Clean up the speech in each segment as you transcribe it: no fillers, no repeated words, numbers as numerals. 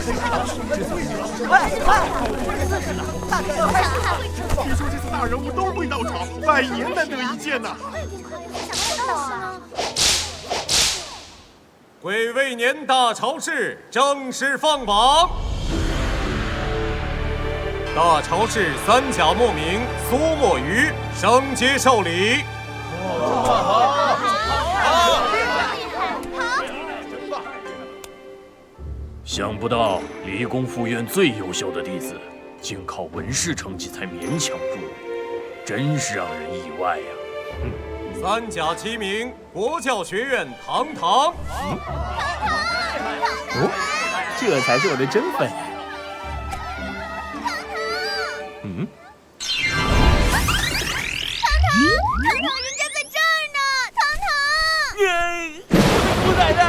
听说这次大人物都会到场，100年难得一见呐！癸未年大朝市正式放榜。大朝市3甲末名苏墨鱼升阶受礼。想不到理工附院最优秀的弟子，竟靠文试成绩才勉强入伍，真是让人意外呀！3甲7名国教学院堂堂。哦，这才是我的真粉。糖，人家在这儿呢！糖，姑奶奶。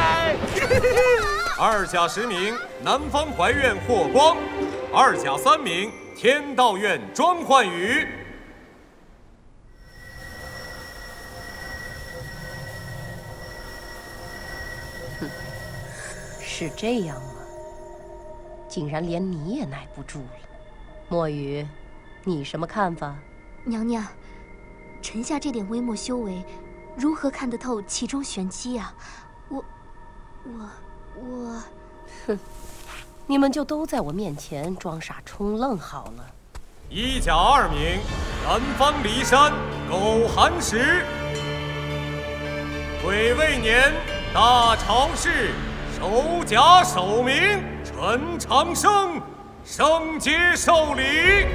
2甲10名南方怀院霍光，2甲3名天道院庄焕宇。是这样吗？竟然连你也耐不住了。墨雨，你什么看法？娘娘，臣下这点微末修为，如何看得透其中玄机啊？我，哼，你们就都在我面前装傻充愣好了。1甲2名南方骊山苟寒石。癸未年大朝市首甲首名陈长生升阶受礼。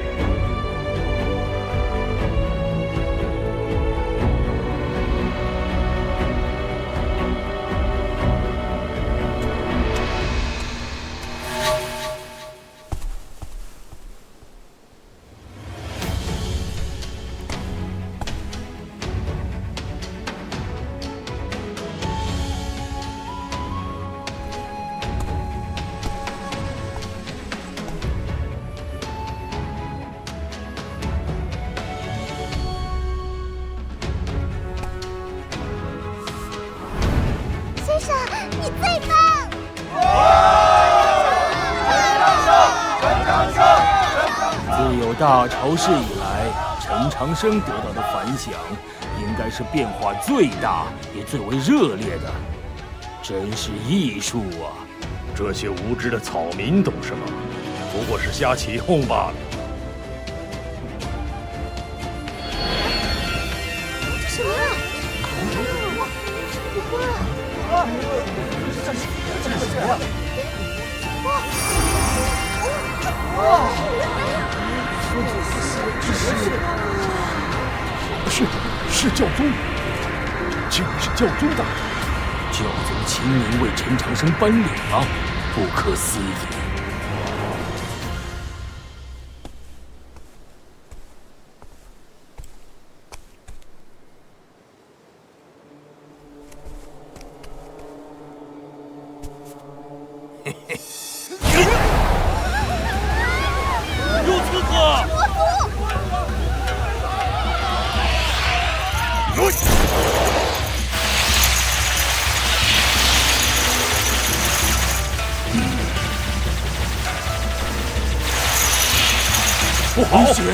大朝市以来，陈长生得到的反响，应该是变化最大也最为热烈的。真是艺术啊！这些无知的草民懂什么？不过是瞎起哄罢了。这什么呀？哇！这是谁啊？是教宗，竟然是教宗大人！教宗亲临为陈长生颁礼吗？不可思议！嘿嘿，有刺客！不好！进！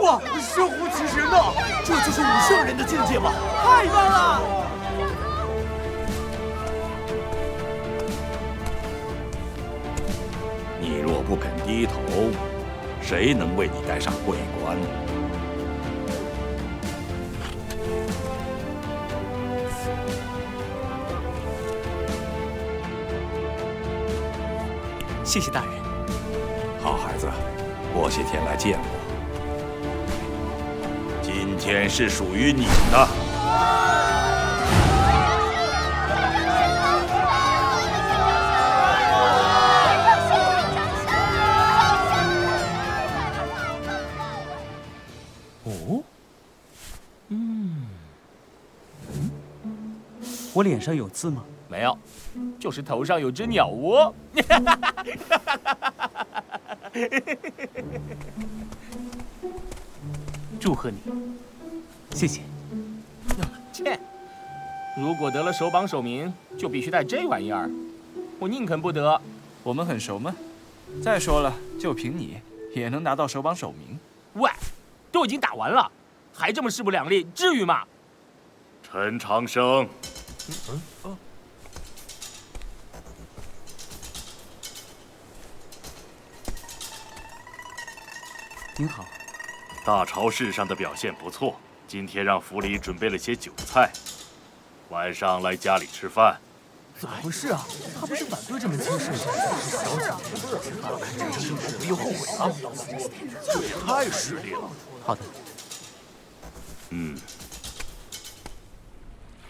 哇，神乎其神呐！这就是武圣人的境界吗？太棒了！你若不肯低头，谁能为你戴上桂冠？谢谢大人。好孩子，过些天来见我。今天是属于你的。我脸上有刺吗？没有，就是头上有只鸟窝。祝贺你，谢谢。切，如果得了首榜首名，就必须带这玩意儿，我宁肯不得。我们很熟吗？再说了，就凭你也能拿到首榜首名？喂，都已经打完了，还这么势不两立，至于吗？陈长生，您好。大朝市上的表现不错，今天让府里准备了些酒菜，晚上来家里吃饭。怎么回事啊？他不是反对这门亲事吗？你又后悔了？这也太势利了。好的。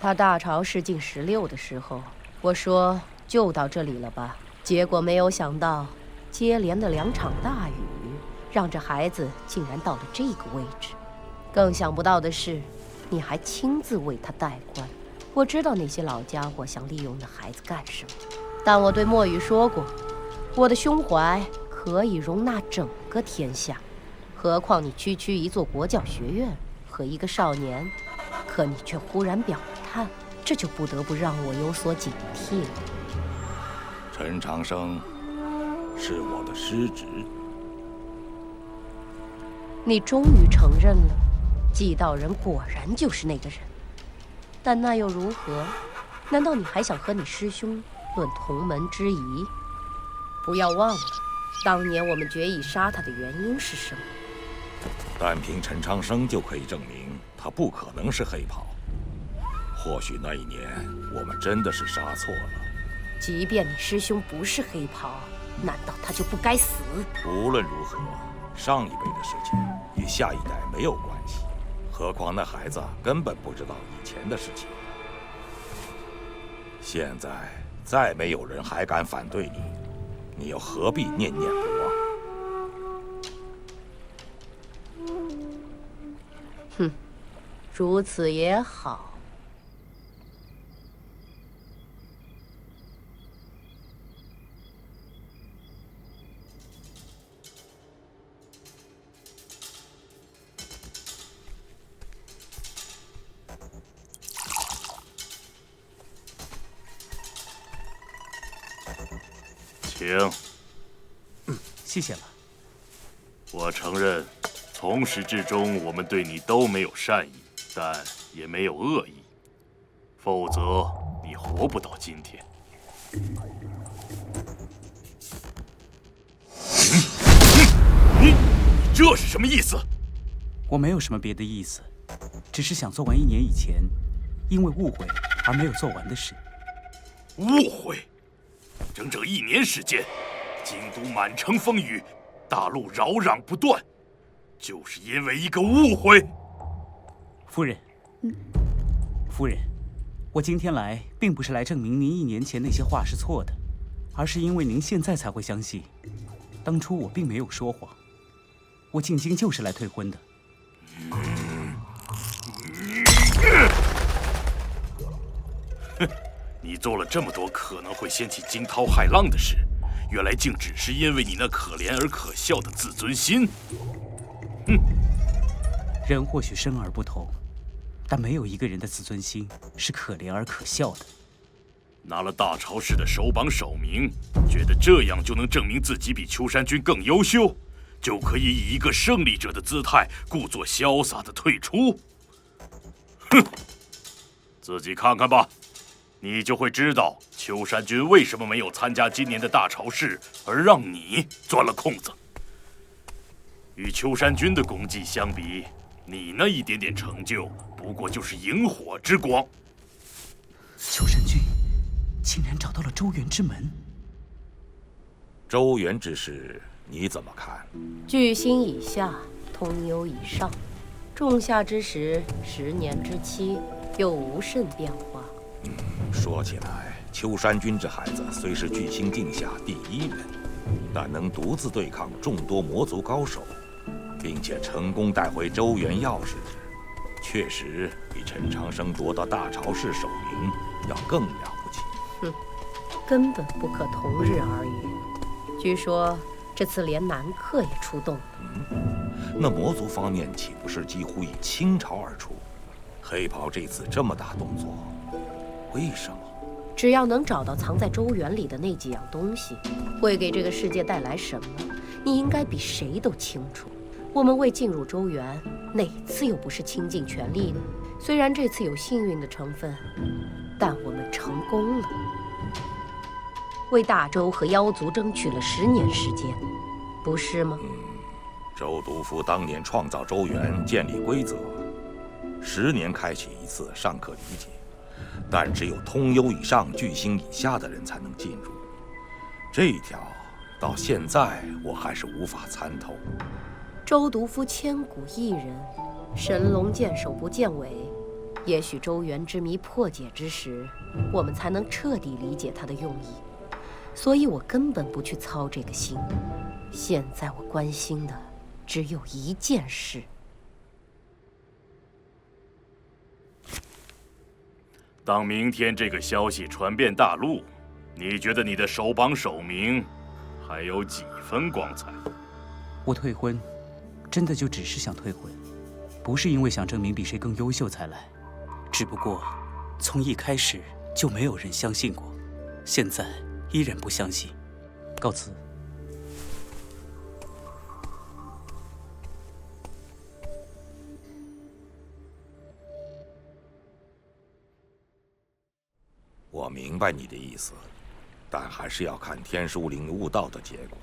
他大朝市进16的时候，我说就到这里了吧，结果没有想到，接连的2场大雨，让这孩子竟然到了这个位置。更想不到的是，你还亲自为他代官。我知道那些老家伙想利用那孩子干什么，但我对墨雨说过，我的胸怀可以容纳整个天下，何况你区区一座国教学院和一个少年，可你却忽然表态，这就不得不让我有所警惕了。陈长生是我的师侄。你终于承认了，祭道人果然就是那个人。但那又如何？难道你还想和你师兄论同门之谊？不要忘了，当年我们决意杀他的原因是什么？单凭陈长生就可以证明他不可能是黑袍。或许那一年我们真的是杀错了。即便你师兄不是黑袍，难道他就不该死？无论如何，上一辈的事情与下一代没有关系。何况那孩子根本不知道以前的事情。现在再没有人还敢反对你，你又何必念念不忘？哼，如此也好。请。谢谢了。我承认，从始至终我们对你都没有善意，但也没有恶意，否则你活不到今天。你这是什么意思？我没有什么别的意思，只是想做完1年以前因为误会而没有做完的事。误会？整整1年时间，京都满城风雨，大陆扰攘不断，就是因为一个误会。夫人，夫人，我今天来并不是来证明您1年前那些话是错的，而是因为您现在才会相信，当初我并没有说谎。我进京就是来退婚的。你做了这么多可能会掀起惊涛骇浪的事，原来竟只是因为你那可怜而可笑的自尊心。人或许生而不同，但没有一个人的自尊心是可怜而可笑的。拿了大朝市的首榜首名，觉得这样就能证明自己比秋山君更优秀，就可以以一个胜利者的姿态，故作潇洒的退出。哼，自己看看吧。你就会知道秋山君为什么没有参加今年的大朝市，而让你钻了空子。与秋山君的功绩相比，你那一点点成就不过就是萤火之光。秋山君竟然找到了周原之门。周原之事你怎么看？巨星以下，通幽以上，仲夏之时，10年之期，又无甚变化。说起来，秋山君这孩子虽是巨星境下第1人，但能独自对抗众多魔族高手，并且成功带回周原钥匙，确实比陈长生夺到大朝市首名要更了不起。哼，根本不可同日而语。据说这次连南客也出动了。那魔族方面岂不是几乎以倾巢而出？黑袍这次这么大动作，为什么？只要能找到藏在周原里的那几样东西，会给这个世界带来什么，你应该比谁都清楚。我们为进入周原，哪次又不是倾尽全力呢？虽然这次有幸运的成分，但我们成功了，为大周和妖族争取了10年时间，不是吗？周督府当年创造周原，建立规则，10年开启一次尚可理解，但只有通幽以上、巨星以下的人才能进入。这一条到现在我还是无法参透。周毒夫千古一人，神龙见首不见尾。也许周原之谜破解之时，我们才能彻底理解他的用意。所以我根本不去操这个心。现在我关心的只有一件事。当明天这个消息传遍大陆，你觉得你的首榜首名还有几分光彩？我退婚，真的就只是想退婚，不是因为想证明比谁更优秀才来。只不过，从一开始就没有人相信过，现在依然不相信。告辞。我明白你的意思，但还是要看天书领悟到的结果。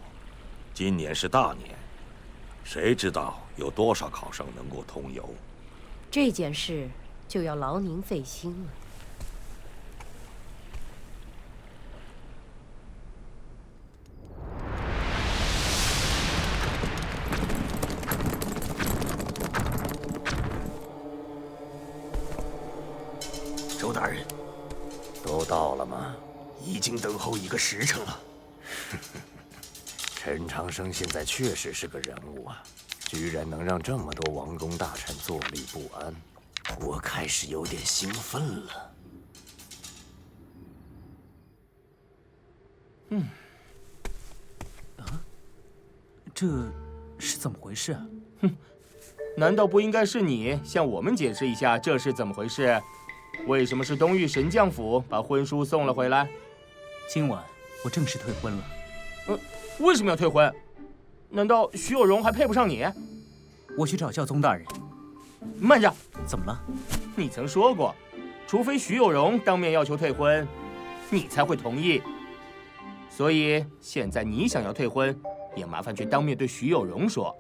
今年是大年，谁知道有多少考生能够通幽？这件事就要劳您费心了。周大人，都到了吗？已经等候1个时辰了。陈长生现在确实是个人物啊，居然能让这么多王公大臣坐立不安，我开始有点兴奋了。这是怎么回事啊？难道不应该是你向我们解释一下这是怎么回事？为什么是东域神将府把婚书送了回来？今晚我正式退婚了。为什么要退婚？难道徐有容还配不上你？我去找教宗大人。慢着，怎么了？你曾说过，除非徐有容当面要求退婚，你才会同意。所以现在你想要退婚，也麻烦去当面对徐有容说。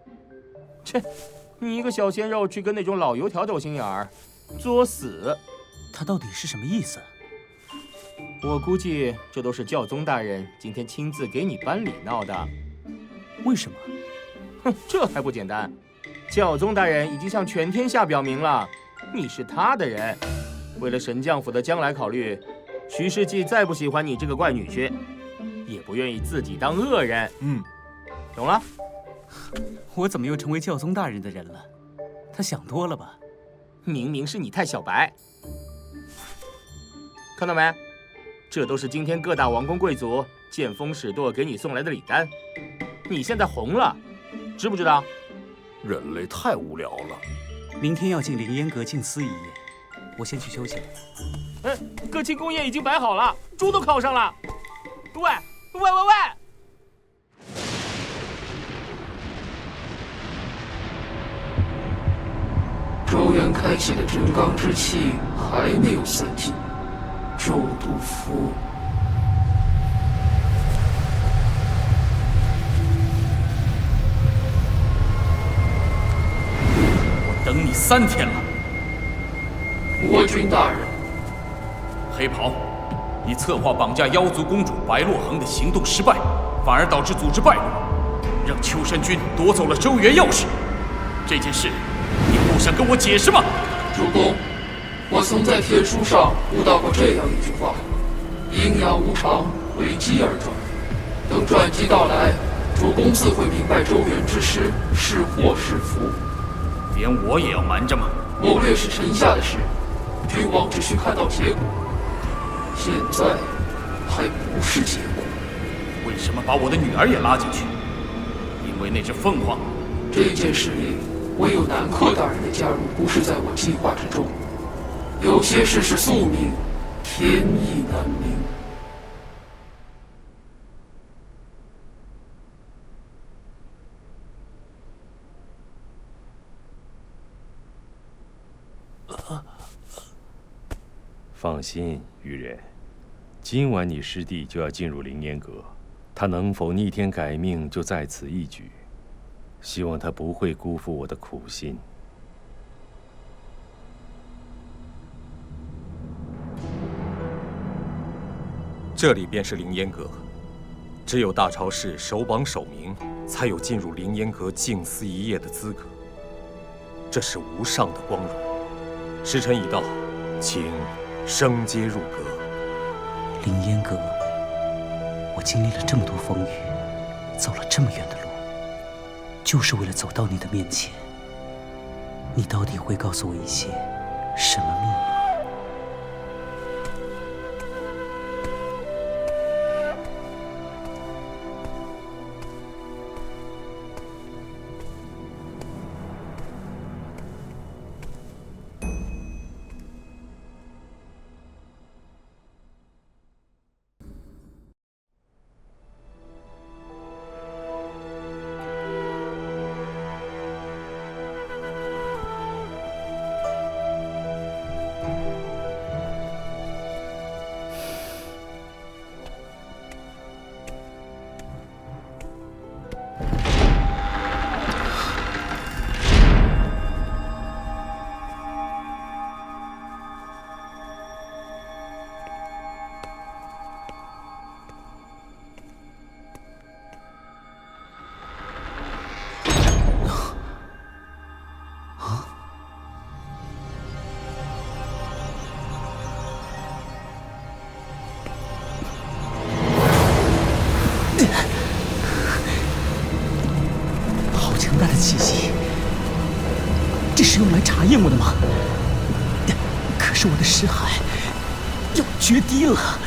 切，你一个小鲜肉去跟那种老油条斗心眼儿，作死！他到底是什么意思？我估计这都是教宗大人今天亲自给你颁礼闹的。为什么？哼，这还不简单？教宗大人已经向全天下表明了，你是他的人。为了神将府的将来考虑，徐世纪再不喜欢你这个怪女婿，也不愿意自己当恶人。懂了？我怎么又成为教宗大人的人了？他想多了吧？明明是你太小白。看到没？这都是今天各大王公贵族见风使舵给你送来的礼单。你现在红了，知不知道？人类太无聊了。明天要进凌烟阁静思一夜，我先去休息了。各庆功宴已经摆好了，猪都烤上了。喂！周原开启的真罡之气还没有散尽，周督夫。我等你3天了。国君大人，黑袍，你策划绑架妖族公主白洛恒的行动失败，反而导致组织败落，让秋山军夺走了周原钥匙。这件事，你不想跟我解释吗？主公，我曾在帖书上悟到过这样一句话：阴阳无常，为机而转。等转机到来，主公自会明白周原之事是祸是福。连我也要瞒着吗？谋略是臣下的事，君王只需看到结果。现在还不是结果。为什么把我的女儿也拉进去？因为那只凤凰。这件事里，唯有南柯大人的加入不是在我计划之中。有些事是宿命，天意难明。放心，愚人，今晚你师弟就要进入凌烟阁，他能否逆天改命，就在此一举。希望他不会辜负我的苦心。这里便是凌烟阁，只有大超市首榜首名，才有进入凌烟阁静思一夜的资格。这是无上的光荣。时辰已到，请升阶入阁。凌烟阁，我经历了这么多风雨，走了这么远的路，就是为了走到你的面前。你到底会告诉我一些什么秘密？好强大的气息！这是用来查验我的吗？可是我的识海要决堤了。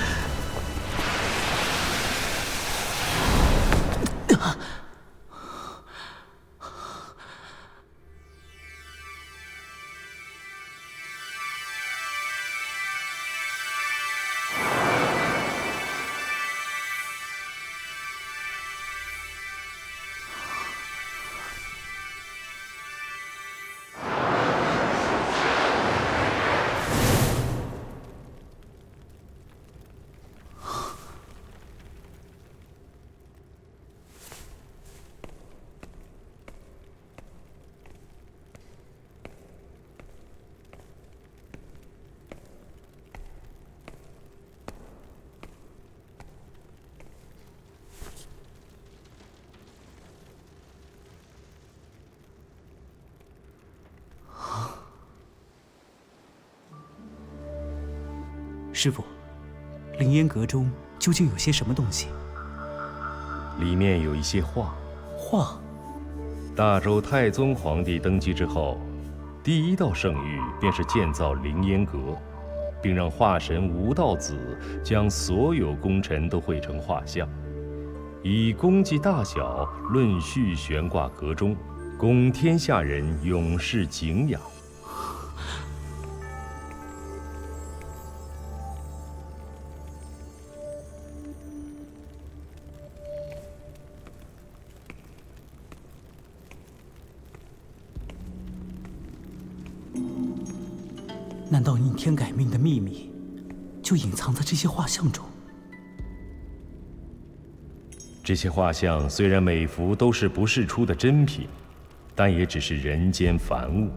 师父，凌烟阁中究竟有些什么东西？里面有一些画。画？大周太宗皇帝登基之后，第一道圣谕便是建造凌烟阁，并让画神吴道子将所有功臣都绘成画像，以功绩大小论序悬挂阁中，供天下人永世敬仰。难道逆天改命的秘密就隐藏在这些画像中？这些画像虽然每幅都是不世出的珍品，但也只是人间凡物，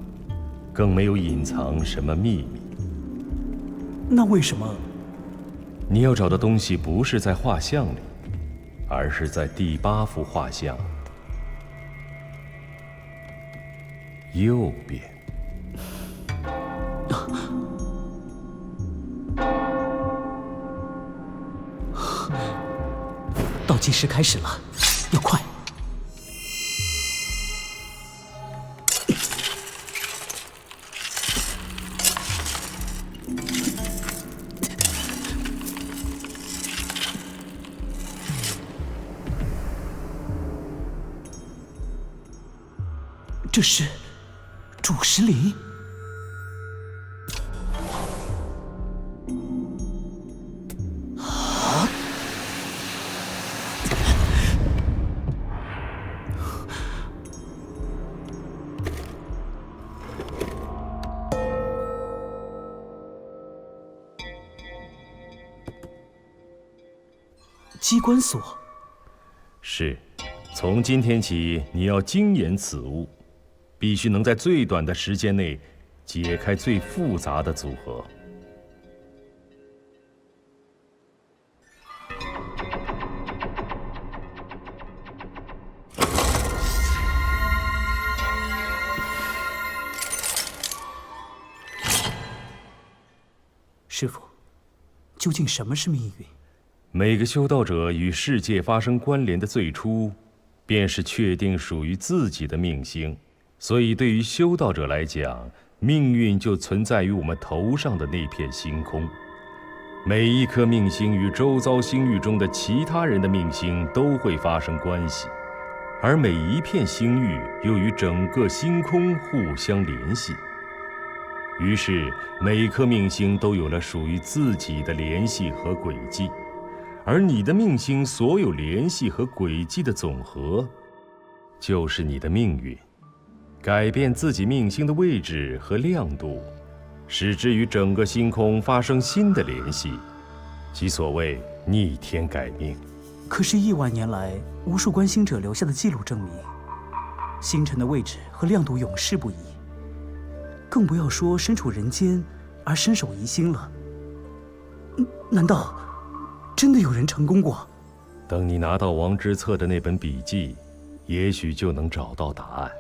更没有隐藏什么秘密。那为什么？你要找的东西不是在画像里，而是在第8幅画像右边。倒计时开始了，要快！这是主石林。机关锁。是，从今天起，你要精研此物，必须能在最短的时间内解开最复杂的组合。师父，究竟什么是命运？每个修道者与世界发生关联的最初，便是确定属于自己的命星。所以，对于修道者来讲，命运就存在于我们头上的那片星空。每一颗命星与周遭星域中的其他人的命星都会发生关系，而每一片星域又与整个星空互相联系。于是，每颗命星都有了属于自己的联系和轨迹。而你的命星所有联系和轨迹的总和，就是你的命运。改变自己命星的位置和亮度，使之与整个星空发生新的联系，即所谓逆天改命。可是亿万年来，无数观星者留下的记录证明，星辰的位置和亮度永世不移，更不要说身处人间而身首异星了。难道真的有人成功过？等你拿到王之策的那本笔记，也许就能找到答案。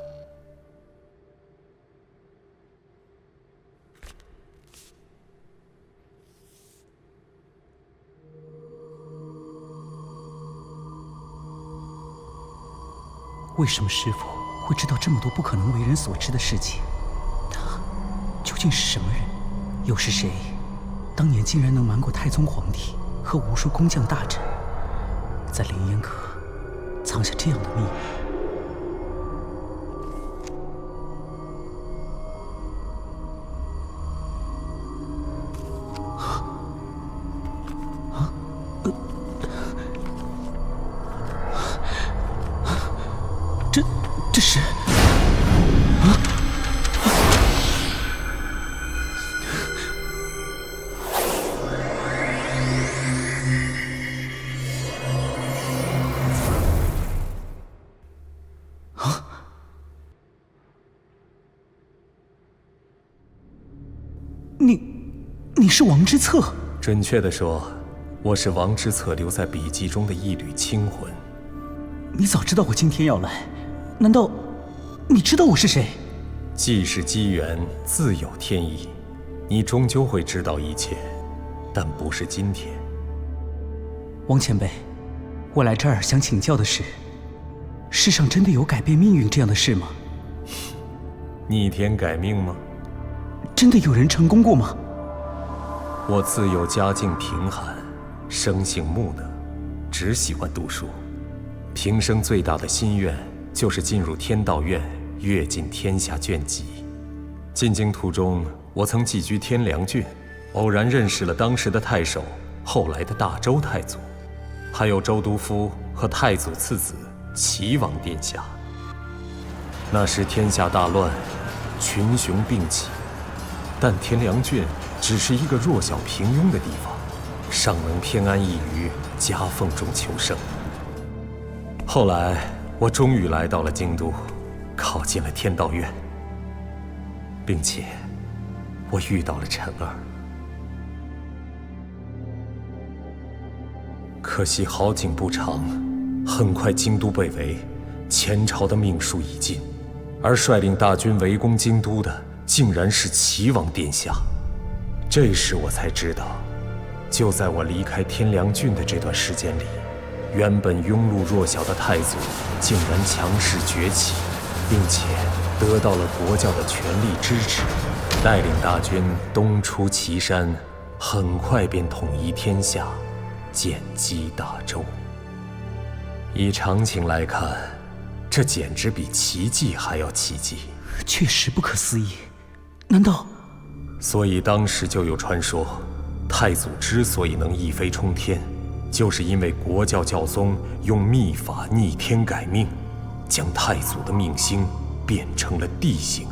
为什么师父会知道这么多不可能为人所知的事情？他究竟是什么人？又是谁当年竟然能瞒过太宗皇帝和无数工匠大臣，在凌烟阁藏下这样的秘密？这是你是王之策？准确地说，我是王之策留在笔记中的一缕清魂。你早知道我今天要来，难道你知道我是谁？既是机缘，自有天意。你终究会知道一切，但不是今天。王前辈，我来这儿想请教的是，世上真的有改变命运这样的事吗？逆天改命吗？真的有人成功过吗？我自幼家境贫寒，生性木讷，只喜欢读书。平生最大的心愿就是进入天道院，阅尽天下卷籍。进京途中，我曾寄居天梁郡，偶然认识了当时的太守，后来的大周太祖，还有周督夫和太祖次子齐王殿下。那时天下大乱，群雄并起，但天梁郡只是一个弱小平庸的地方，尚能偏安一隅，夹缝中求生。后来我终于来到了京都，考进了天道院，并且我遇到了陈儿。可惜好景不长，很快京都被围，前朝的命数已尽，而率领大军围攻京都的竟然是齐王殿下。这时我才知道，就在我离开天梁郡的这段时间里，原本庸碌弱小的太祖竟然强势崛起，并且得到了国教的全力支持，带领大军东出祁山，很快便统一天下，建基大周。以常情来看，这简直比奇迹还要奇迹。确实不可思议，难道？所以当时就有传说，太祖之所以能一飞冲天，就是因为国教教宗用秘法逆天改命，将太祖的命星变成了地星。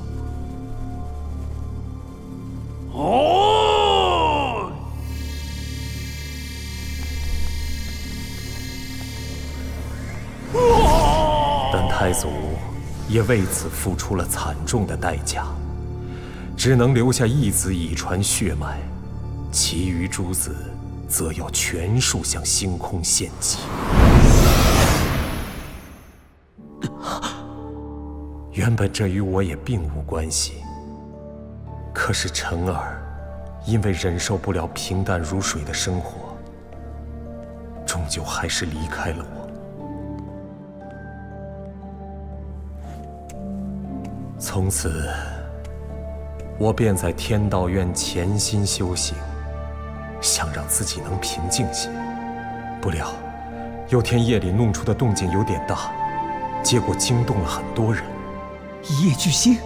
哦，但太祖也为此付出了惨重的代价，只能留下一子以传血脉，其余诸子则要全数向星空献祭。原本这与我也并无关系，可是辰儿因为忍受不了平淡如水的生活，终究还是离开了我。从此，我便在天道院潜心修行，想让自己能平静些。不料，有天夜里弄出的动静有点大，结果惊动了很多人。一夜巨星。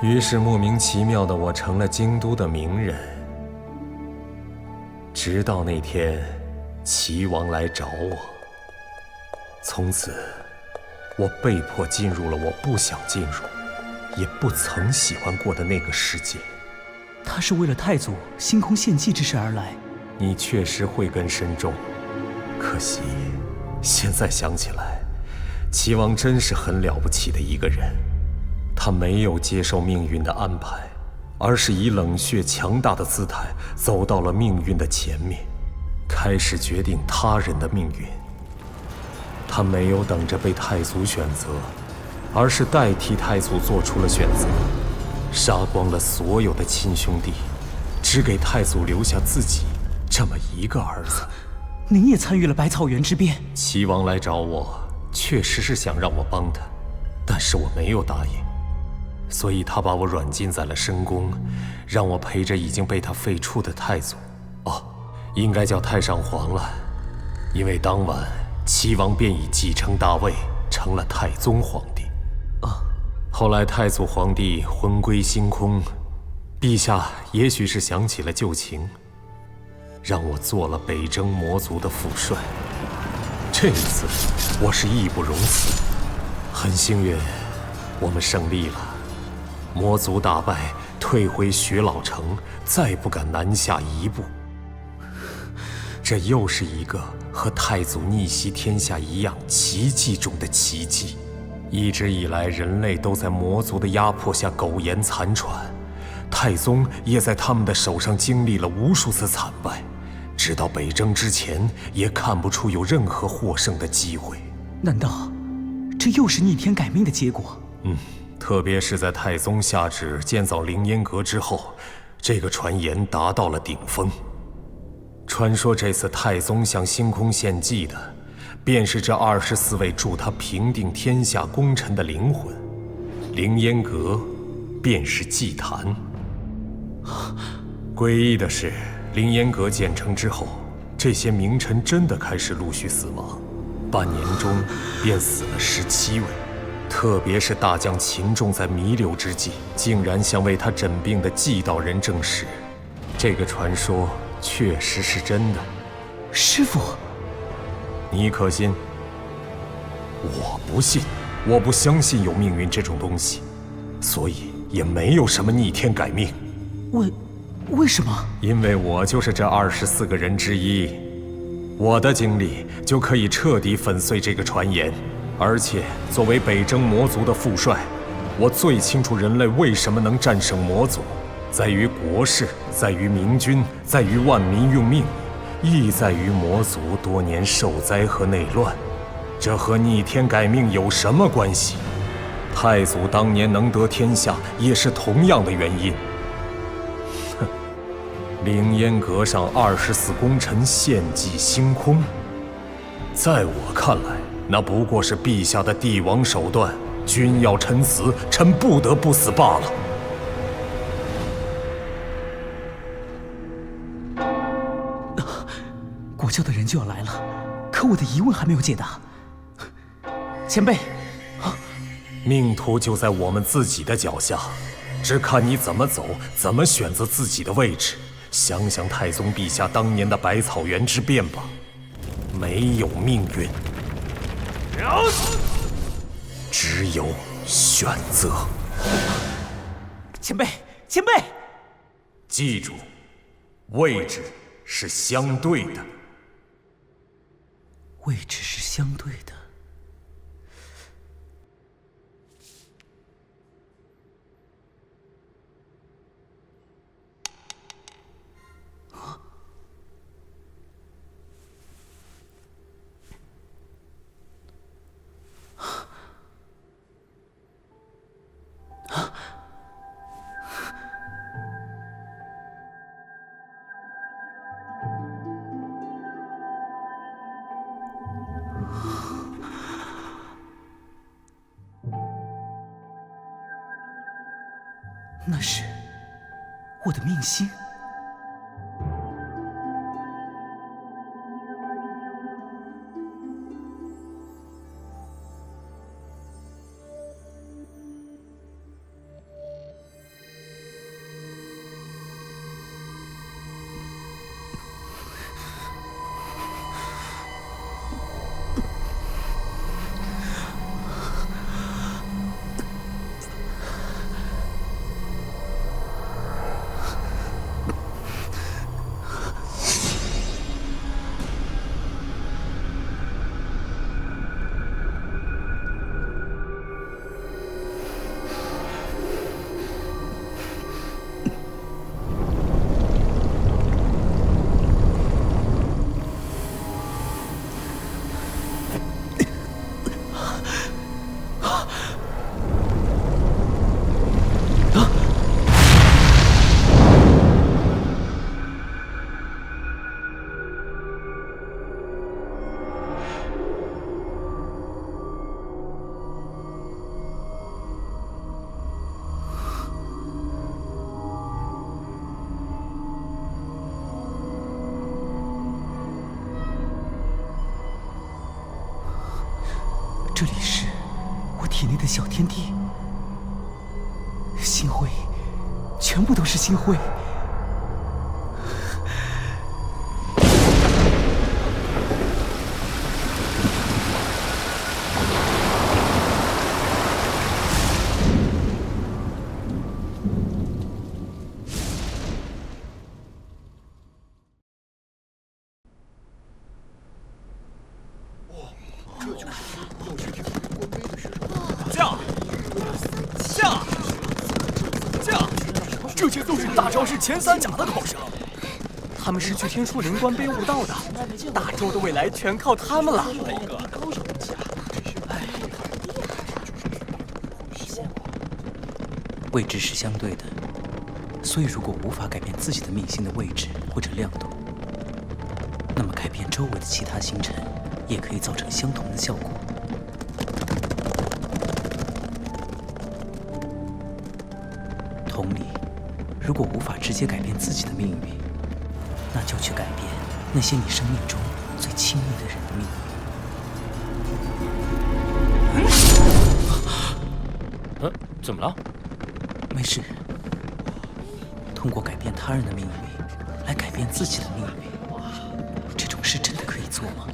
于是莫名其妙的我成了京都的名人。直到那天，齐王来找我。从此，我被迫进入了我不想进入，也不曾喜欢过的那个世界。他是为了太祖星空献祭之事而来。你确实慧根深重，可惜，现在想起来，齐王真是很了不起的一个人。他没有接受命运的安排，而是以冷血强大的姿态走到了命运的前面，开始决定他人的命运。他没有等着被太祖选择，而是代替太祖做出了选择，杀光了所有的亲兄弟，只给太祖留下自己这么一个儿子。您也参与了百草园之变。齐王来找我，确实是想让我帮他，但是我没有答应。所以他把我软禁在了深宫，让我陪着已经被他废黜的太祖，应该叫太上皇了，因为当晚齐王便已继承大位，成了太宗皇帝。后来太祖皇帝魂归星空，陛下也许是想起了旧情，让我做了北征魔族的副帅。这一次我是义不容辞，很幸运，我们胜利了。魔族大败，退回雪老城，再不敢南下一步。这又是一个和太祖逆袭天下一样奇迹中的奇迹。一直以来，人类都在魔族的压迫下苟延残喘，太宗也在他们的手上经历了无数次惨败，直到北征之前，也看不出有任何获胜的机会。难道这又是逆天改命的结果？特别是在太宗下旨建造凌烟阁之后，这个传言达到了顶峰。传说这次太宗向星空献祭的，便是这24位助他平定天下功臣的灵魂。凌烟阁便是祭坛。诡异的是，凌烟阁建成之后，这些名臣真的开始陆续死亡，半年中便死了17位。特别是大将秦仲在弥留之际，竟然向为他诊病的祭道人证实，这个传说确实是真的。师父，你可信？我不信，我不相信有命运这种东西，所以也没有什么逆天改命。为什么？因为我就是这24个人之一，我的经历就可以彻底粉碎这个传言。而且，作为北征魔族的副帅，我最清楚人类为什么能战胜魔族，在于国事，在于明君，在于万民用命，亦在于魔族多年受灾和内乱。这和逆天改命有什么关系？太祖当年能得天下，也是同样的原因。哼，凌烟阁上24功臣献祭星空，在我看来，那不过是陛下的帝王手段，君要臣死，臣不得不死罢了。国教的人就要来了，可我的疑问还没有解答。前辈，命途就在我们自己的脚下，只看你怎么走，怎么选择自己的位置。想想太宗陛下当年的百草园之变吧，没有命运，只有选择。前辈，前辈，记住，位置是相对的。位置是相对的。那是我的命星。这里是我体内的小天地，星辉，全部都是星辉。这些都是大招式前3甲的考生，他们是去天书灵官杯悟道的，大周的未来全靠他们了。位置是相对的，所以如果无法改变自己的命星的位置或者亮度，那么改变周围的其他星辰也可以造成相同的效果。同理，如果无法直接改变自己的命运，那就去改变那些你生命中最亲密的人的命运。怎么了？没事。通过改变他人的命运来改变自己的命运，这种事真的可以做吗？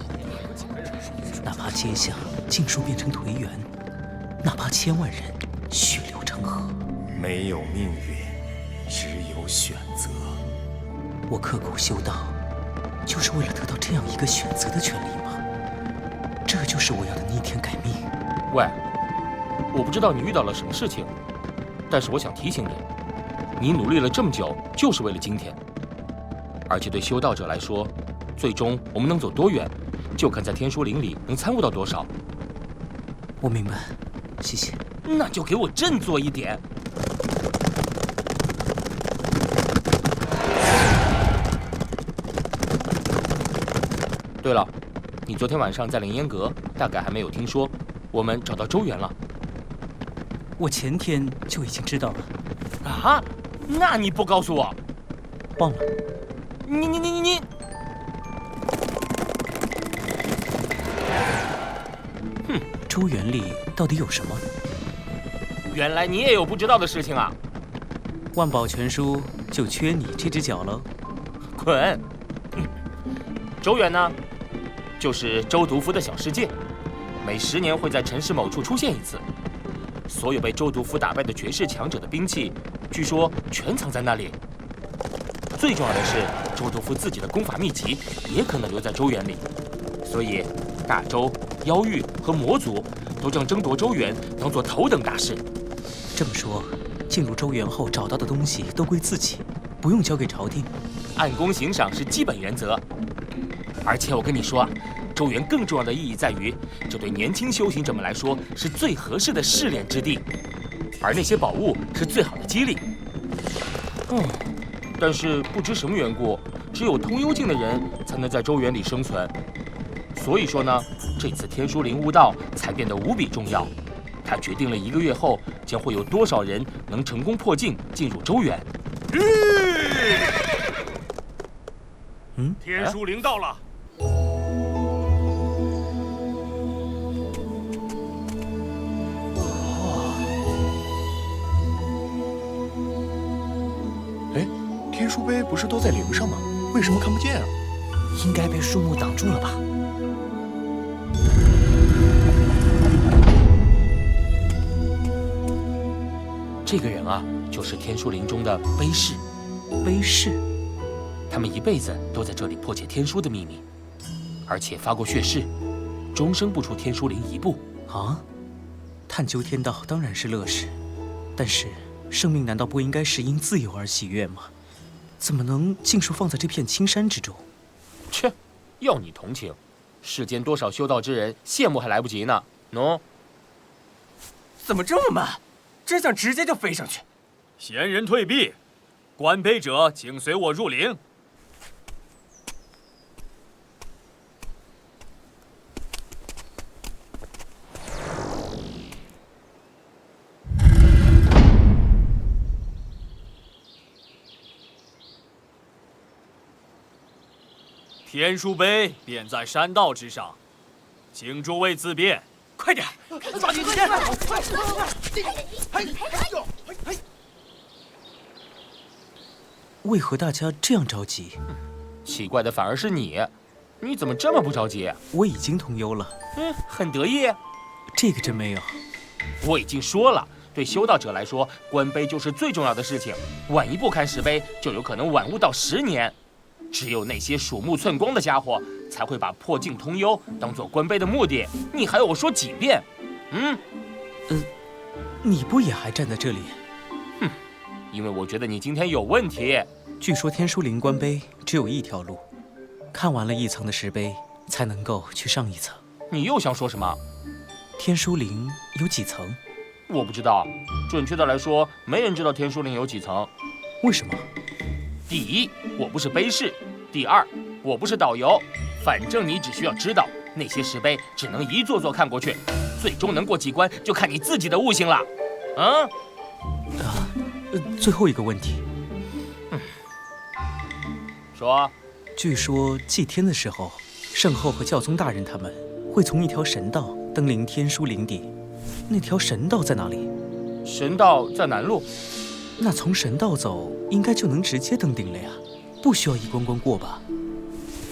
哪怕接下尽数变成颓垣，哪怕千万人血流成河，没有命运，只有选择。我刻苦修道，就是为了得到这样一个选择的权利吗？这就是我要的逆天改命。喂，我不知道你遇到了什么事情，但是我想提醒你，你努力了这么久，就是为了今天。而且对修道者来说，最终我们能走多远，就看在天书林里能参悟到多少。我明白，谢谢。那就给我振作一点。对了，你昨天晚上在凌烟阁，大概还没有听说，我们找到周原了。我前天就已经知道了。啊？那你不告诉我？忘了。你！周原里到底有什么？原来你也有不知道的事情啊！万宝全书就缺你这只脚喽。滚！周原呢，就是周毒夫的小世界，每10年会在城市某处出现一次。所有被周毒夫打败的绝世强者的兵器，据说全藏在那里。最重要的是，周毒夫自己的功法秘籍也可能留在周原里。所以，大周、妖域和魔族都将争夺周原当作头等大事。这么说，进入周原后找到的东西都归自己，不用交给朝廷。按功行赏是基本原则。而且我跟你说啊，周原更重要的意义在于，这对年轻修行者们来说是最合适的试炼之地，而那些宝物是最好的激励。但是不知什么缘故，只有通幽境的人才能在周原里生存。所以说呢，这次天书灵悟道才变得无比重要。它决定了1个月后将会有多少人能成功破境进入周原。天书灵到了。天书碑不是都在陵上吗？为什么看不见啊？应该被树木挡住了吧？这个人啊，就是天书灵中的卑士。卑士，他们一辈子都在这里破解天书的秘密，而且发过血誓，终生不出天书灵1步。啊，探究天道当然是乐事，但是生命难道不应该是因自由而喜悦吗？怎么能尽数放在这片青山之中？切，要你同情，世间多少修道之人，羡慕还来不及呢。喏，怎么这么慢？真想直接就飞上去。闲人退避，观碑者请随我入陵。天书碑便在山道之上，请诸位自便。快点，抓紧时间！为何大家这样着急？奇怪的反而是你，你怎么这么不着急？我已经通幽了。很得意。这个真没有。我已经说了，对修道者来说，观碑就是最重要的事情。晚一步看石碑，就有可能晚悟到10年。只有那些鼠目寸光的家伙，才会把破镜通幽当做观碑的目的。你还要我说几遍？你不也还站在这里？因为我觉得你今天有问题。据说天书灵观碑只有一条路，看完了1层的石碑，才能够去上1层。你又想说什么？天书灵有几层？我不知道。准确的来说，没人知道天书灵有几层。为什么？第一，我不是碑士；第二，我不是导游。反正你只需要知道，那些石碑只能一座座看过去，最终能过几关就看你自己的悟性了。最后一个问题。说。据说祭天的时候，圣后和教宗大人他们会从一条神道登临天书灵地。那条神道在哪里？神道在南路。那从神道走，应该就能直接登顶了呀，不需要一关关过吧？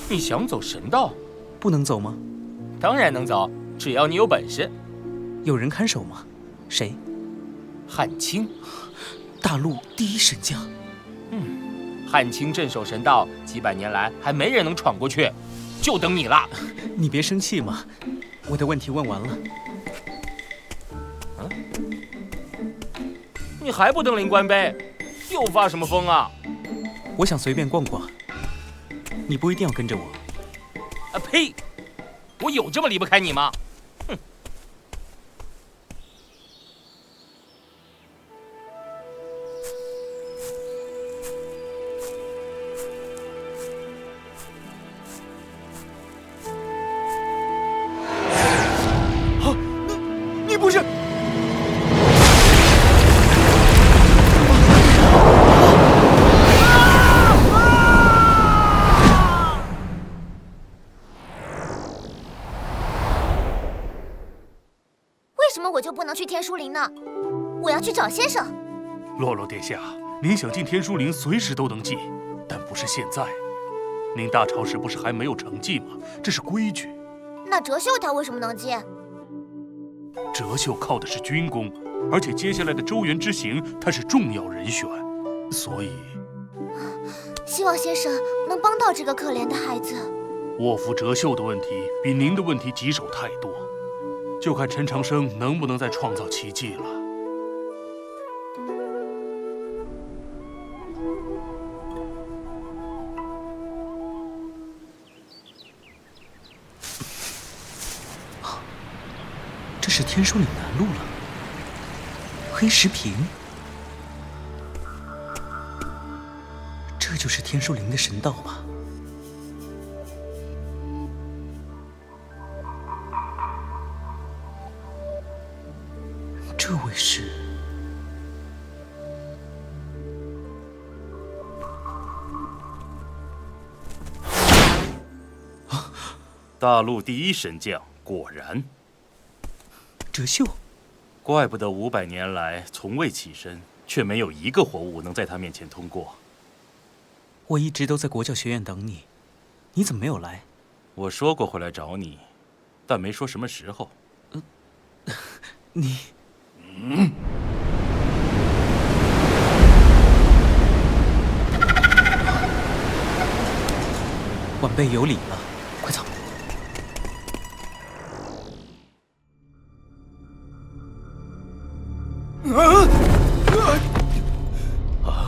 你想走神道？不能走吗？当然能走，只要你有本事。有人看守吗？谁？汉卿，大陆第一神将。汉卿镇守神道，几百年来还没人能闯过去，就等你了。你别生气嘛，我的问题问完了。你还不登临观碑，又发什么疯啊？我想随便逛逛，你不一定要跟着我。呸！我有这么离不开你吗？你不是？为什么我就不能去天书灵呢？我要去找先生。洛洛殿下，您想进天书陵随时都能进，但不是现在。您大朝时不是还没有成绩吗？这是规矩。那哲秀他为什么能进？哲秀靠的是军功，而且接下来的周原之行他是重要人选，所以希望先生能帮到这个可怜的孩子。卧夫哲秀的问题比您的问题棘手太多，就看陈长生能不能再创造奇迹了。这是天书岭南路了。黑石屏，这就是天书陵的神道吧？这位是？大陆第一神将，果然。哲秀，怪不得500年来从未起身，却没有一个活物能在他面前通过。我一直都在国教学院等你，你怎么没有来？我说过会来找你，但没说什么时候。你，晚辈有礼了，快走。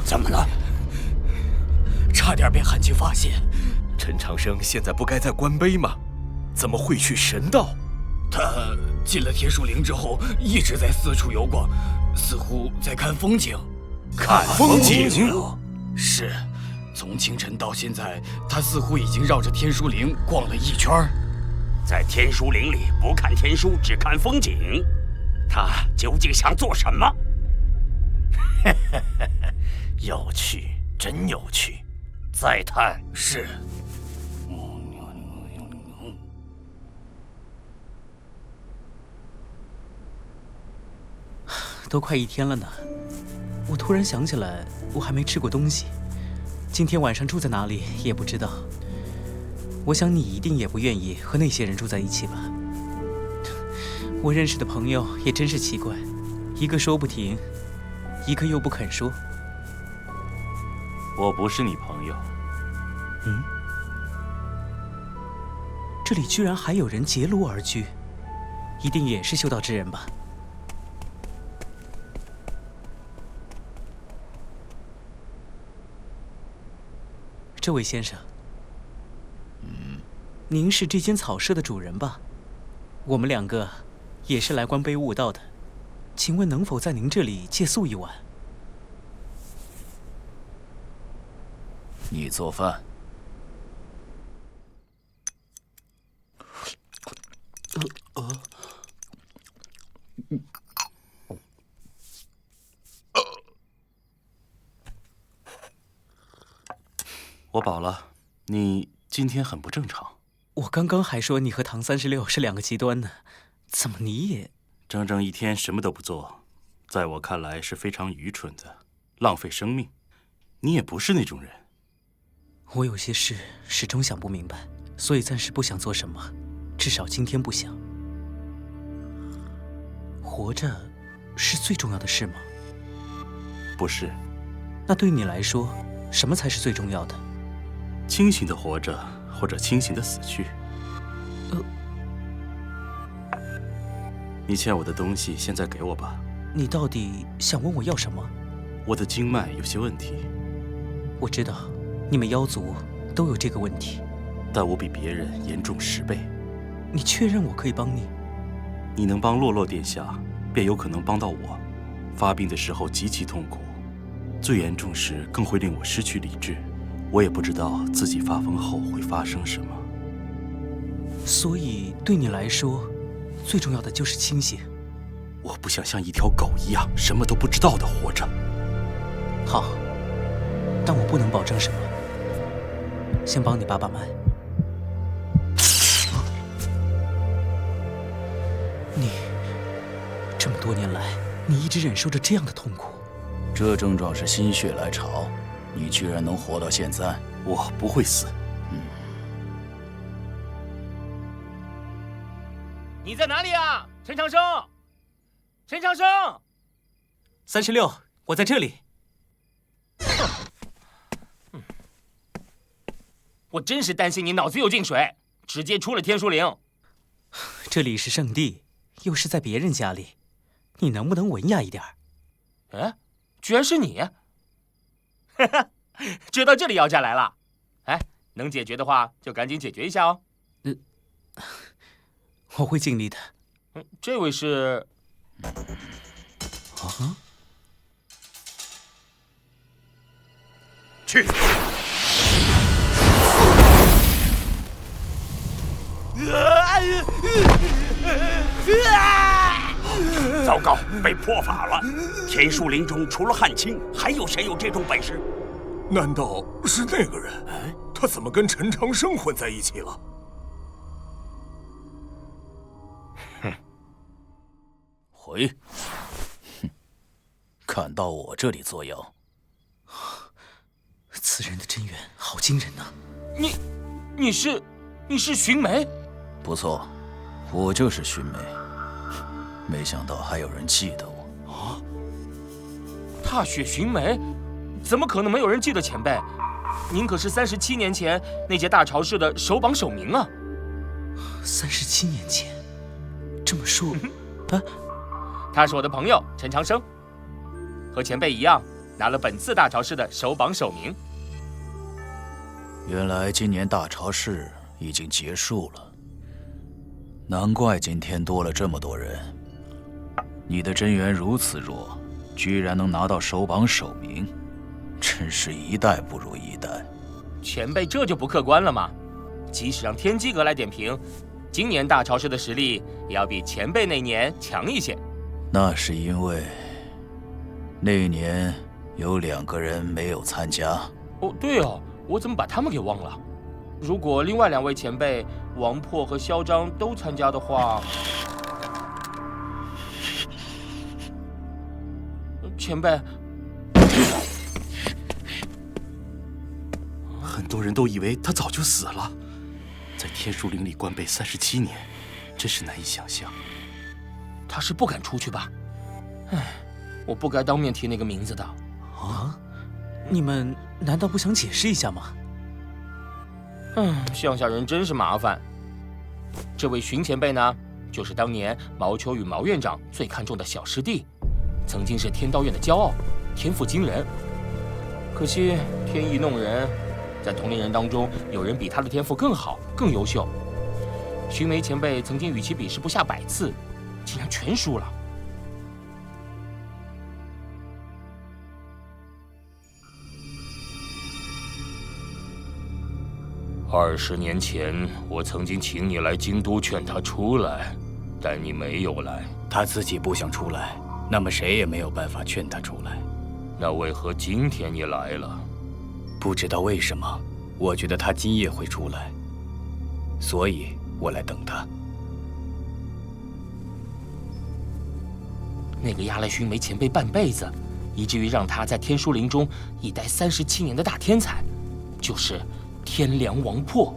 怎么了？差点被汉卿发现。陈长生现在不该在观碑吗？怎么会去神道？他进了天书陵之后，一直在四处游逛，似乎在看风景。看风景？是。从清晨到现在，他似乎已经绕着天书陵逛了一圈。在天书陵里不看天书，只看风景，他究竟想做什么？有趣，真有趣。再探是。都快1天了呢，我突然想起来，我还没吃过东西。今天晚上住在哪里也不知道。我想你一定也不愿意和那些人住在一起吧？我认识的朋友也真是奇怪，一个说不停，一个又不肯说。我不是你朋友。嗯？这里居然还有人结庐而居，一定也是修道之人吧？这位先生，您是这间草舍的主人吧？我们2个也是来观碑悟道的，请问能否在您这里借宿一晚？你做饭。我饱了，你今天很不正常。我刚刚还说你和唐36是2个极端呢，怎么你也……整整1天什么都不做，在我看来是非常愚蠢的，浪费生命。你也不是那种人。我有些事始终想不明白，所以暂时不想做什么，至少今天不想。活着是最重要的事吗？不是。那对你来说，什么才是最重要的？清醒的活着，或者清醒的死去。你欠我的东西，现在给我吧。你到底想问我要什么？我的经脉有些问题。我知道，你们妖族都有这个问题，但我比别人严重10倍。你确认我可以帮你？你能帮洛洛殿下，便有可能帮到我。发病的时候极其痛苦，最严重时更会令我失去理智。我也不知道自己发疯后会发生什么。所以对你来说，最重要的就是清醒。我不想像一条狗一样什么都不知道的活着。好，但我不能保证什么。先帮你把脉。你这么多年来你一直忍受着这样的痛苦。这症状是心血来潮，你居然能活到现在。我不会死。你在哪里啊，陈长生？陈长生，36，我在这里。我真是担心你脑子有进水，直接出了天书陵。这里是圣地，又是在别人家里，你能不能文雅一点？哎，居然是你！知道这里要债来了。哎，能解决的话就赶紧解决一下哦。我会尽力的。这位是？去！糟糕，被破法了！天书林中除了汉卿，还有谁有这种本事？难道是那个人？他怎么跟陈长生混在一起了？回！哼，敢到我这里作妖！此人的真元好惊人呐！你是寻梅？不错，我就是寻梅。没想到还有人记得我。踏雪寻梅，怎么可能没有人记得前辈？您可是37年前那届大潮市的首榜首名啊！37年前，这么说，他是我的朋友陈长生，和前辈一样拿了本次大潮市的首榜首名。原来今年大潮市已经结束了，难怪今天多了这么多人。你的真元如此弱，居然能拿到首榜首名，真是一代不如一代。前辈这就不客观了吗？即使让天机阁来点评，今年大潮市的实力也要比前辈那年强一些。那是因为那年有2个人没有参加。哦，对哦，我怎么把他们给忘了？如果另外2位前辈王破和嚣张都参加的话，前辈，很多人都以为他早就死了，在天书陵里关闭37年，真是难以想象。他是不敢出去吧？唉，我不该当面提那个名字的。你们难道不想解释一下吗？乡下人真是麻烦。这位荀前辈呢，就是当年毛秋与毛院长最看重的小师弟，曾经是天道院的骄傲，天赋惊人。可惜天意弄人，在同龄人当中，有人比他的天赋更好、更优秀。荀梅前辈曾经与其比试不下100次，竟然全输了。20年前，我曾经请你来京都劝他出来，但你没有来。他自己不想出来，那么谁也没有办法劝他出来。那为何今天你来了？不知道为什么，我觉得他今夜会出来，所以我来等他。那个压了荀梅前辈半辈子，以至于让他在天书陵中一待37年的大天才，就是天梁王破。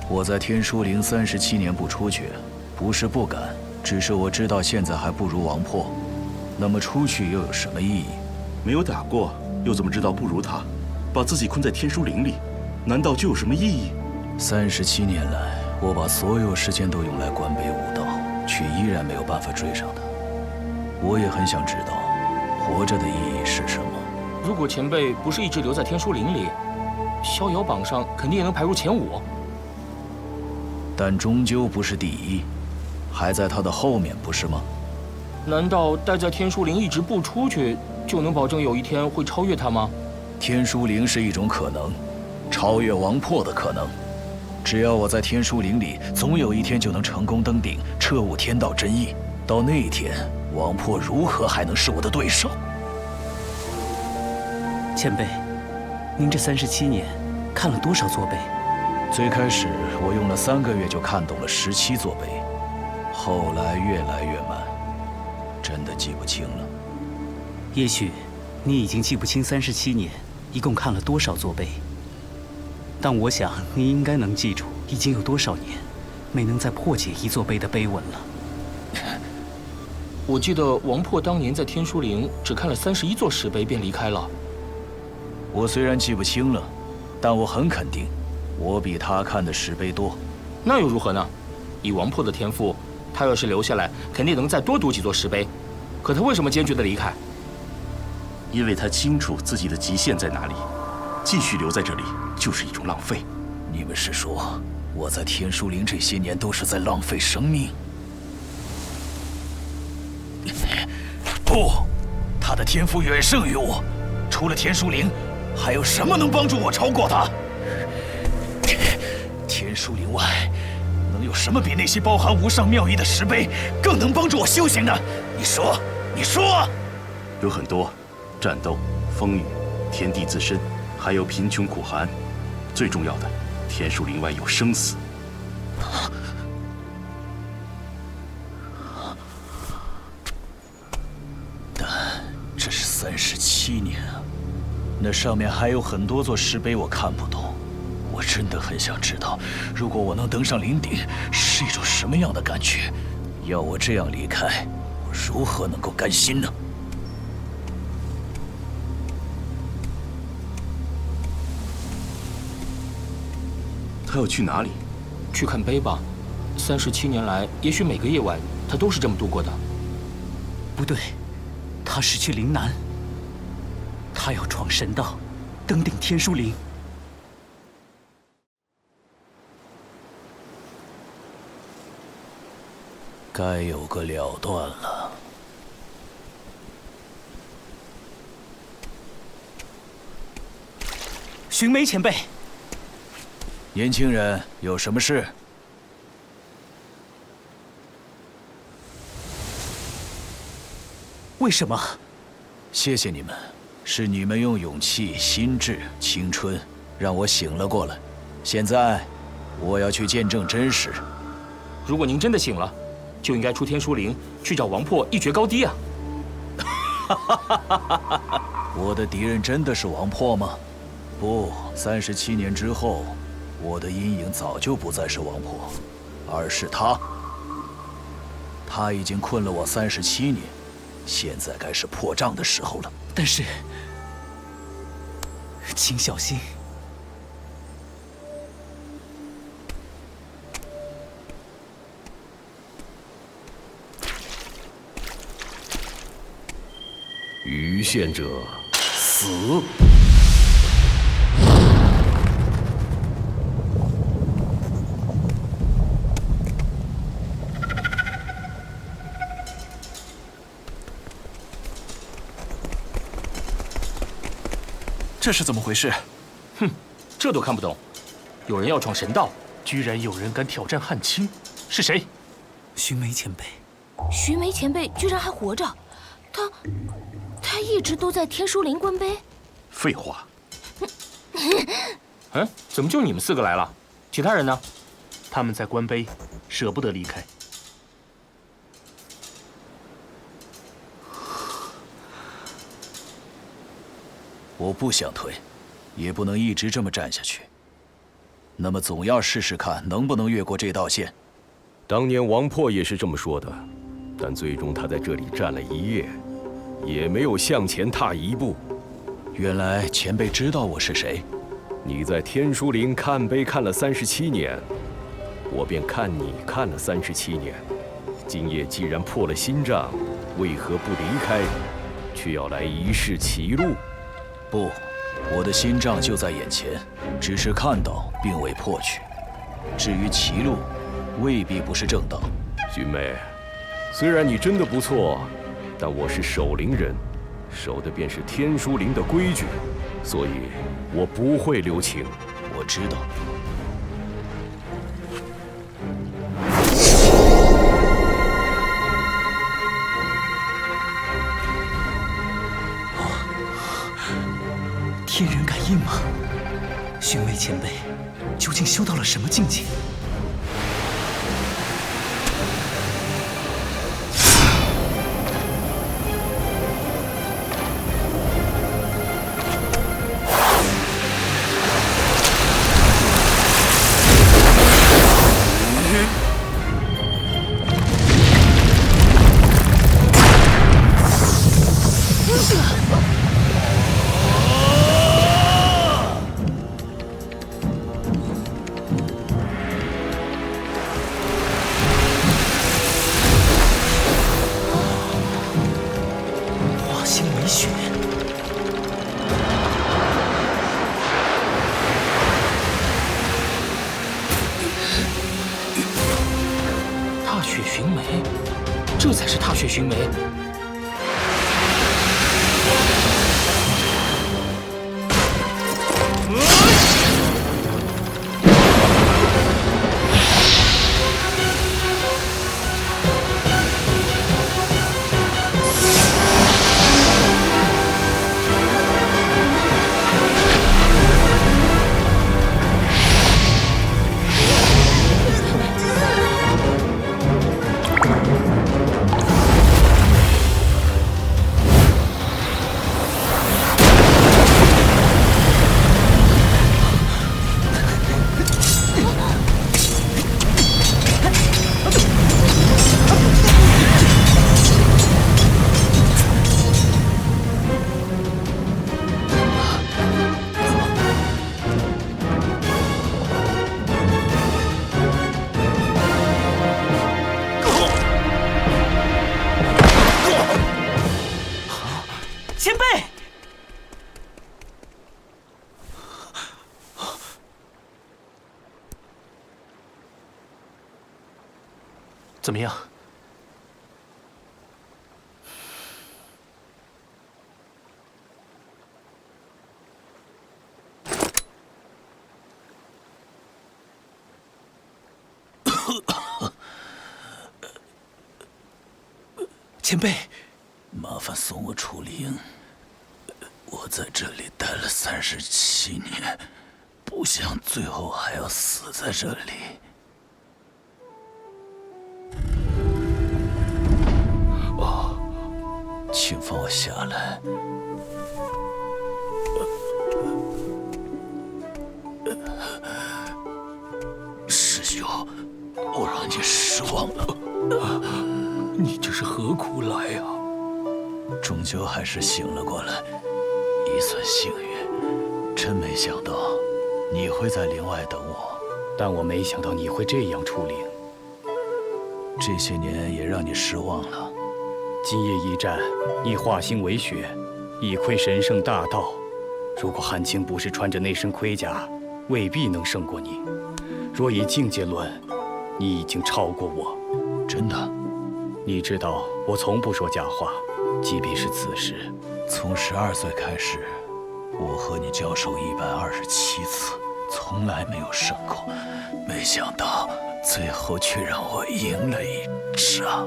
我在天书陵37年不出去，不是不敢，只是我知道现在还不如王破。那么出去又有什么意义？没有打过，又怎么知道不如他？把自己困在天书陵里，难道就有什么意义？37年来，我把所有时间都用来关北武道，却依然没有办法追上他。我也很想知道，活着的意义是什么。如果前辈不是一直留在天书陵里，逍遥榜上肯定也能排入前5。但终究不是第1，还在他的后面，不是吗？难道待在天书陵一直不出去，就能保证有一天会超越他吗？天书陵是一种可能，超越王破的可能。只要我在天书陵里，总有一天就能成功登顶，彻悟天道真意。到那一天，王破如何还能是我的对手？前辈，您这37年看了多少座碑？最开始我用了3个月就看懂了17座碑，后来越来越慢，真的记不清了。也许你已经记不清37年一共看了多少座碑，但我想你应该能记住已经有多少年没能再破解一座碑的碑文了。我记得王破当年在天书陵只看了31座石碑便离开了。我虽然记不清了，但我很肯定，我比他看的石碑多。那又如何呢？以王破的天赋，他要是留下来，肯定能再多读几座石碑。可他为什么坚决的离开？因为他清楚自己的极限在哪里，继续留在这里就是一种浪费。你们是说我在天书陵这些年都是在浪费生命？不，他的天赋远胜于我，除了天书陵，还有什么能帮助我超过他？天书陵外，能有什么比那些包含无上妙义的石碑更能帮助我修行的？你说，你说。有很多，战斗、风雨、天地自身，还有贫穷苦寒。最重要的，天书陵外有生死。但这是37年啊，那上面还有很多座石碑我看不懂。我真的很想知道，如果我能登上陵顶，是一种什么样的感觉？要我这样离开，我如何能够甘心呢？他要去哪里？去看碑吧。37年来，也许每个夜晚他都是这么度过的。不对，他是去陵南。他要闯神道，登顶天书陵。该有个了断了。寻梅前辈，年轻人有什么事？为什么？谢谢你们，是你们用勇气、心智、青春让我醒了过来。现在，我要去见证真实。如果您真的醒了，就应该出天书陵去找王破一决高低啊！我的敌人真的是王破吗？不，37年之后，我的阴影早就不再是王破，而是他。他已经困了我37年，现在该是破障的时候了。但是，请小心。逾陷者死。这是怎么回事？哼，这都看不懂。有人要闯神道，居然有人敢挑战汉卿，是谁？寻梅前辈。寻梅前辈居然还活着，他一直都在天书陵观碑。废话。嗯，怎么就你们4个来了？其他人呢？他们在观碑，舍不得离开。我不想退，也不能一直这么站下去。那么总要试试看能不能越过这道线。当年王破也是这么说的，但最终他在这里站了1夜，也没有向前踏一步。原来前辈知道我是谁。你在天书陵看碑看了37年，我便看你看了37年。今夜既然破了心障，为何不离开，却要来一试歧路？不，我的心障就在眼前，只是看到并未破去。至于歧路，未必不是正道。寻梅，虽然你真的不错，但我是守陵人，守的便是天书陵的规矩，所以我不会留情。我知道。天人感应吗？寻梅前辈，究竟修到了什么境界？踏雪寻梅，这才是踏雪寻梅。前辈，怎么样？前辈，麻烦送我出灵。我在这里待了37年，不想最后还要死在这里。哦，请放我下来。师兄，我让你失望了。你这是何苦来呀？终究还是醒了过来，一算幸运。真没想到你会在陵外等我，但我没想到你会这样出灵。这些年也让你失望了。今夜一战，你化形为雪，一窥神圣大道。如果汉卿不是穿着那身盔甲，未必能胜过你。若以境界论，你已经超过我。真的？你知道我从不说假话，即便是此时。从12岁开始，我和你交手127次，从来没有胜过。没想到最后却让我赢了一仗。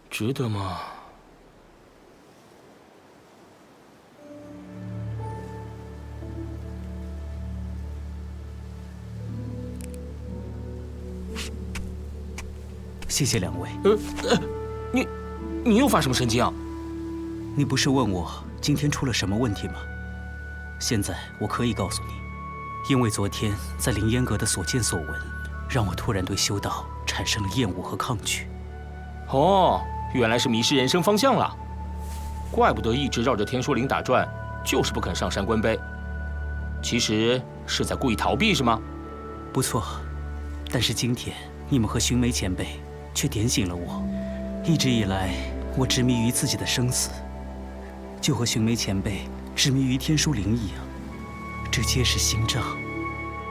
值得吗？谢谢两位。你又发什么神经啊？你不是问我今天出了什么问题吗？现在我可以告诉你，因为昨天在凌烟阁的所见所闻，让我突然对修道产生了厌恶和抗拒。哦，原来是迷失人生方向了，怪不得一直绕着天书岭打转，就是不肯上山观碑。其实是在故意逃避是吗？不错，但是今天你们和寻梅前辈却点醒了我。一直以来，我执迷于自己的生死，就和寻梅前辈执迷于天书灵一样，这皆是心障。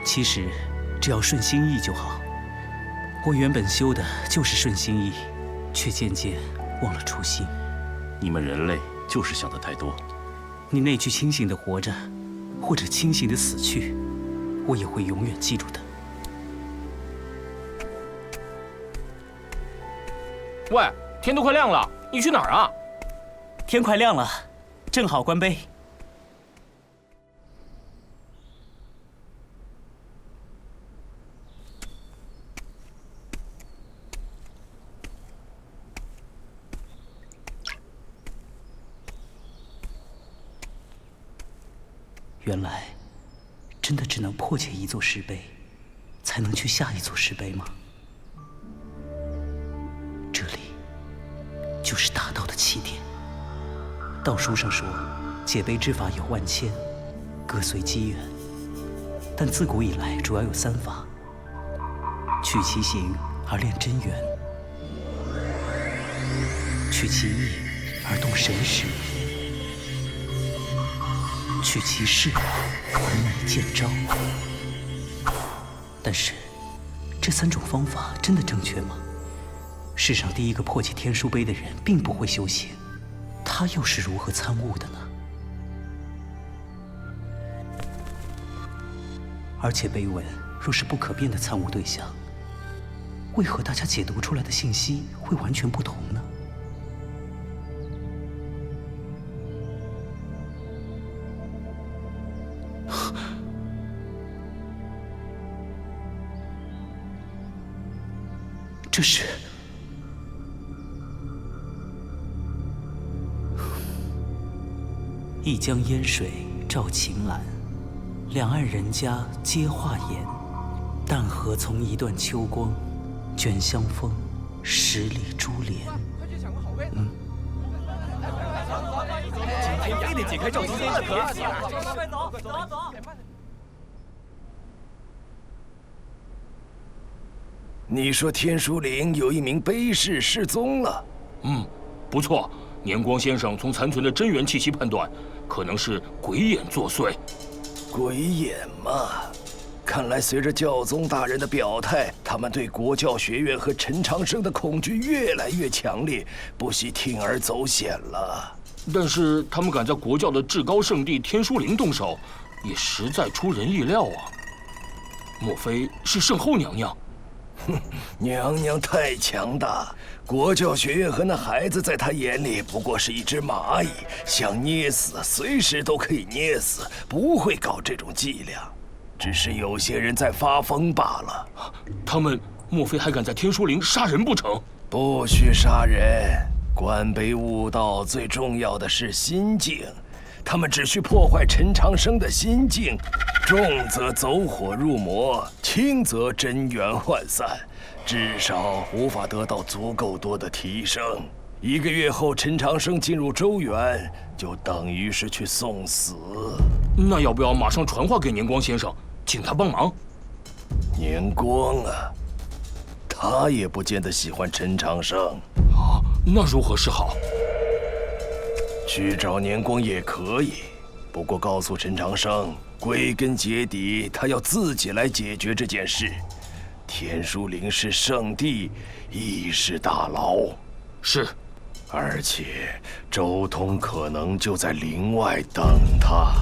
其实只要顺心意就好。我原本修的就是顺心意，却渐渐忘了初心。你们人类就是想得太多。你那句清醒的活着，或者清醒的死去，我也会永远记住的。喂，天都快亮了，你去哪儿啊？天快亮了，正好关杯。原来，真的只能破解一座石碑，才能去下一座石碑吗？这里就是大道的起点。道书上说，解碑之法有万千，各随机缘。但自古以来，主要有3法：去其形而练真元，去其意而动神识，去其势而拟剑招。但是，这3种方法真的正确吗？世上第一个破解天书碑的人并不会修行，他又是如何参悟的呢？而且碑文若是不可辨的参悟对象，为何大家解读出来的信息会完全不同呢？这是一江烟水照晴岚，两岸人家皆画眼。淡荷从一段秋光，卷香风10里珠帘。今天非得解开赵金仙不可！走！你说天书岭有一名碑士失踪了？不错。年光先生从残存的真元气息判断，可能是鬼眼作祟。鬼眼嘛，看来随着教宗大人的表态，他们对国教学院和陈长生的恐惧越来越强烈，不惜铤而走险了。但是他们敢在国教的至高圣地天书陵动手，也实在出人意料啊！莫非是圣后娘娘？哼，娘娘太强大，国教学院和那孩子在她眼里不过是一只蚂蚁，想捏死随时都可以捏死，不会搞这种伎俩。只是有些人在发疯罢了。他们莫非还敢在天书陵杀人不成？不许杀人，观碑悟道最重要的是心境。他们只需破坏陈长生的心境，重则走火入魔，轻则真元涣散，至少无法得到足够多的提升。1个月后，陈长生进入周原，就等于是去送死。那要不要马上传话给年光先生，请他帮忙？年光啊，他也不见得喜欢陈长生。那如何是好？去找年光也可以，不过告诉陈长生，归根结底，他要自己来解决这件事。天书陵是圣地，亦是大牢。是。而且周通可能就在陵外等他。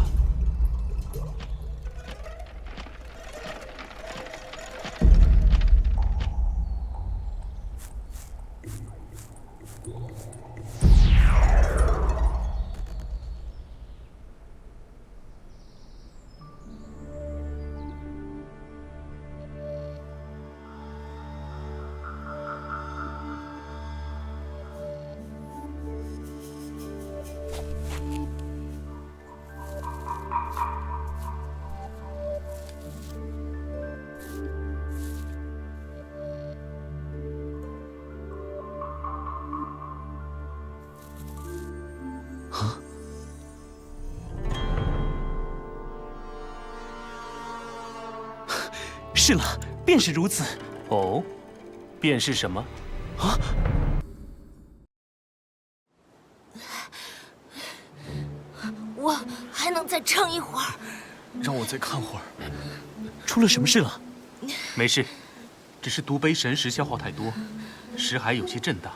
是了，便是如此。哦，便是什么？啊！我还能再撑一会儿。让我再看会儿。出了什么事了？没事，只是读碑神识消耗太多，识海有些震荡。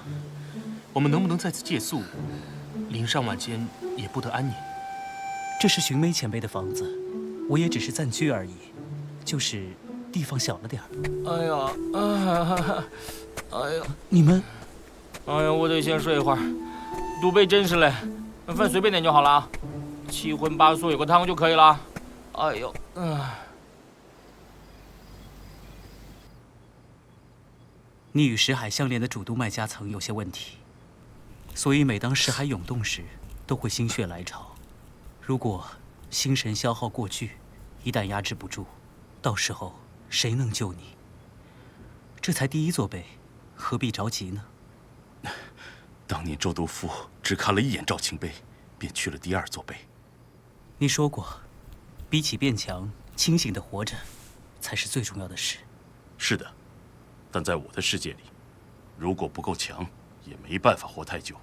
我们能不能在此借宿？陵上晚间也不得安宁。这是寻梅前辈的房子，我也只是暂居而已。就是地方小了点儿。哎呀，哎呀，你们，哎呀，我得先睡一会儿。肚背真是累，饭随便点就好了啊，7荤8素有个汤就可以了。哎呦，你与石海相连的主督脉夹层有些问题，所以每当石海涌动时，都会心血来潮。如果心神消耗过巨，一旦压制不住，到时候谁能救你？这才第1座碑，何必着急呢？当年周督府只看了一眼赵青碑，便去了第2座碑。你说过，比起变强，清醒的活着，才是最重要的事。是的，但在我的世界里，如果不够强，也没办法活太久。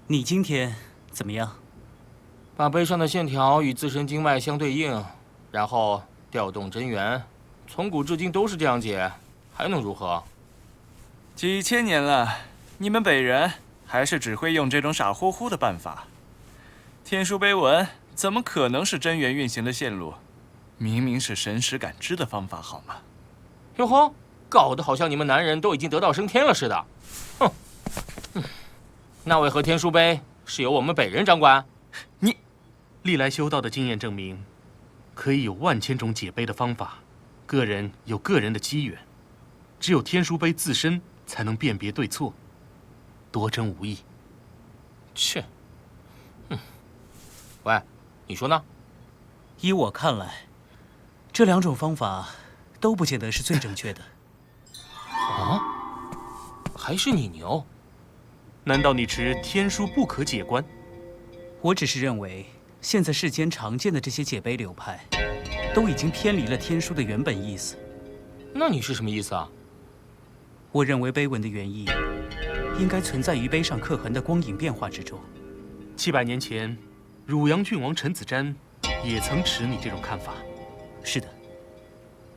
你今天怎么样？把碑上的线条与自身经脉相对应，然后调动真元，从古至今都是这样解，还能如何？几千年了，你们北人还是只会用这种傻乎乎的办法。天书碑文怎么可能是真元运行的线路？明明是神识感知的方法，好吗？哟呵，搞得好像你们男人都已经得道升天了似的。哼，那为何天书碑是由我们北人掌管？你，历来修道的经验证明，可以有万千种解碑的方法，个人有个人的机缘，只有天书碑自身才能辨别对错，多真无益。切，喂，你说呢？依我看来，这2种方法都不见得是最正确的。啊？还是你牛？难道你持天书不可解观？我只是认为，现在世间常见的这些解碑流派，都已经偏离了天书的原本意思。那你是什么意思啊？我认为碑文的原意，应该存在于碑上刻痕的光影变化之中。 700年前，汝阳郡王陈子瞻也曾持你这种看法。是的，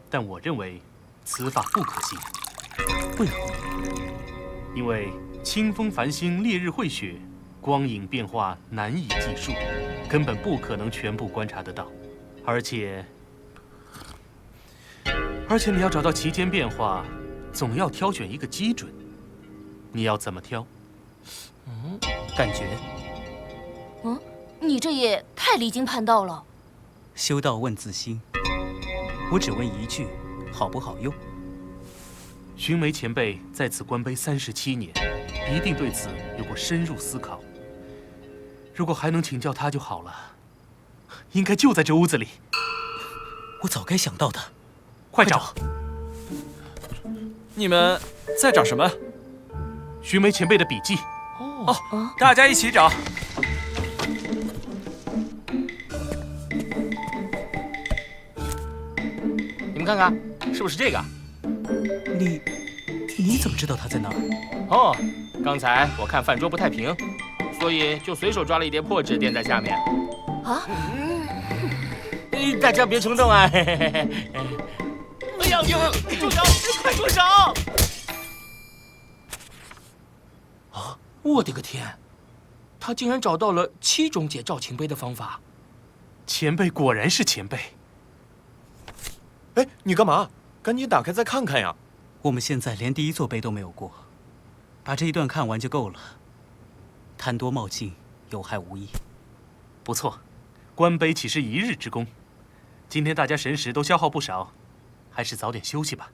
但我认为此法不可信。为何？因为清风繁星、烈日慧雪，光影变化难以计数，根本不可能全部观察得到。而且你要找到其间变化，总要挑选一个基准。你要怎么挑？感觉。 你这也太离经叛道了。修道问自心，我只问一句，好不好用？寻梅前辈在此观碑37年，一定对此有过深入思考。如果还能请教他就好了，应该就在这屋子里。我早该想到的，快找！你们在找什么？寻梅前辈的笔记。哦，大家一起找。 你们看看，是不是这个？你怎么知道他在那儿？哦，刚才我看饭桌不太平，所以就随手抓了一叠破纸垫在下面。啊？大家别冲动啊！嘿嘿嘿嘿。哎呀，住手！快住手！啊！我的个天，他竟然找到了7种解赵秦碑的方法。前辈果然是前辈。 哎，你干嘛？赶紧打开再看看呀！我们现在连第1座碑都没有过，把这一段看完就够了。贪多冒进，有害无益。不错，观碑岂是1日之功？今天大家神识都消耗不少，还是早点休息吧。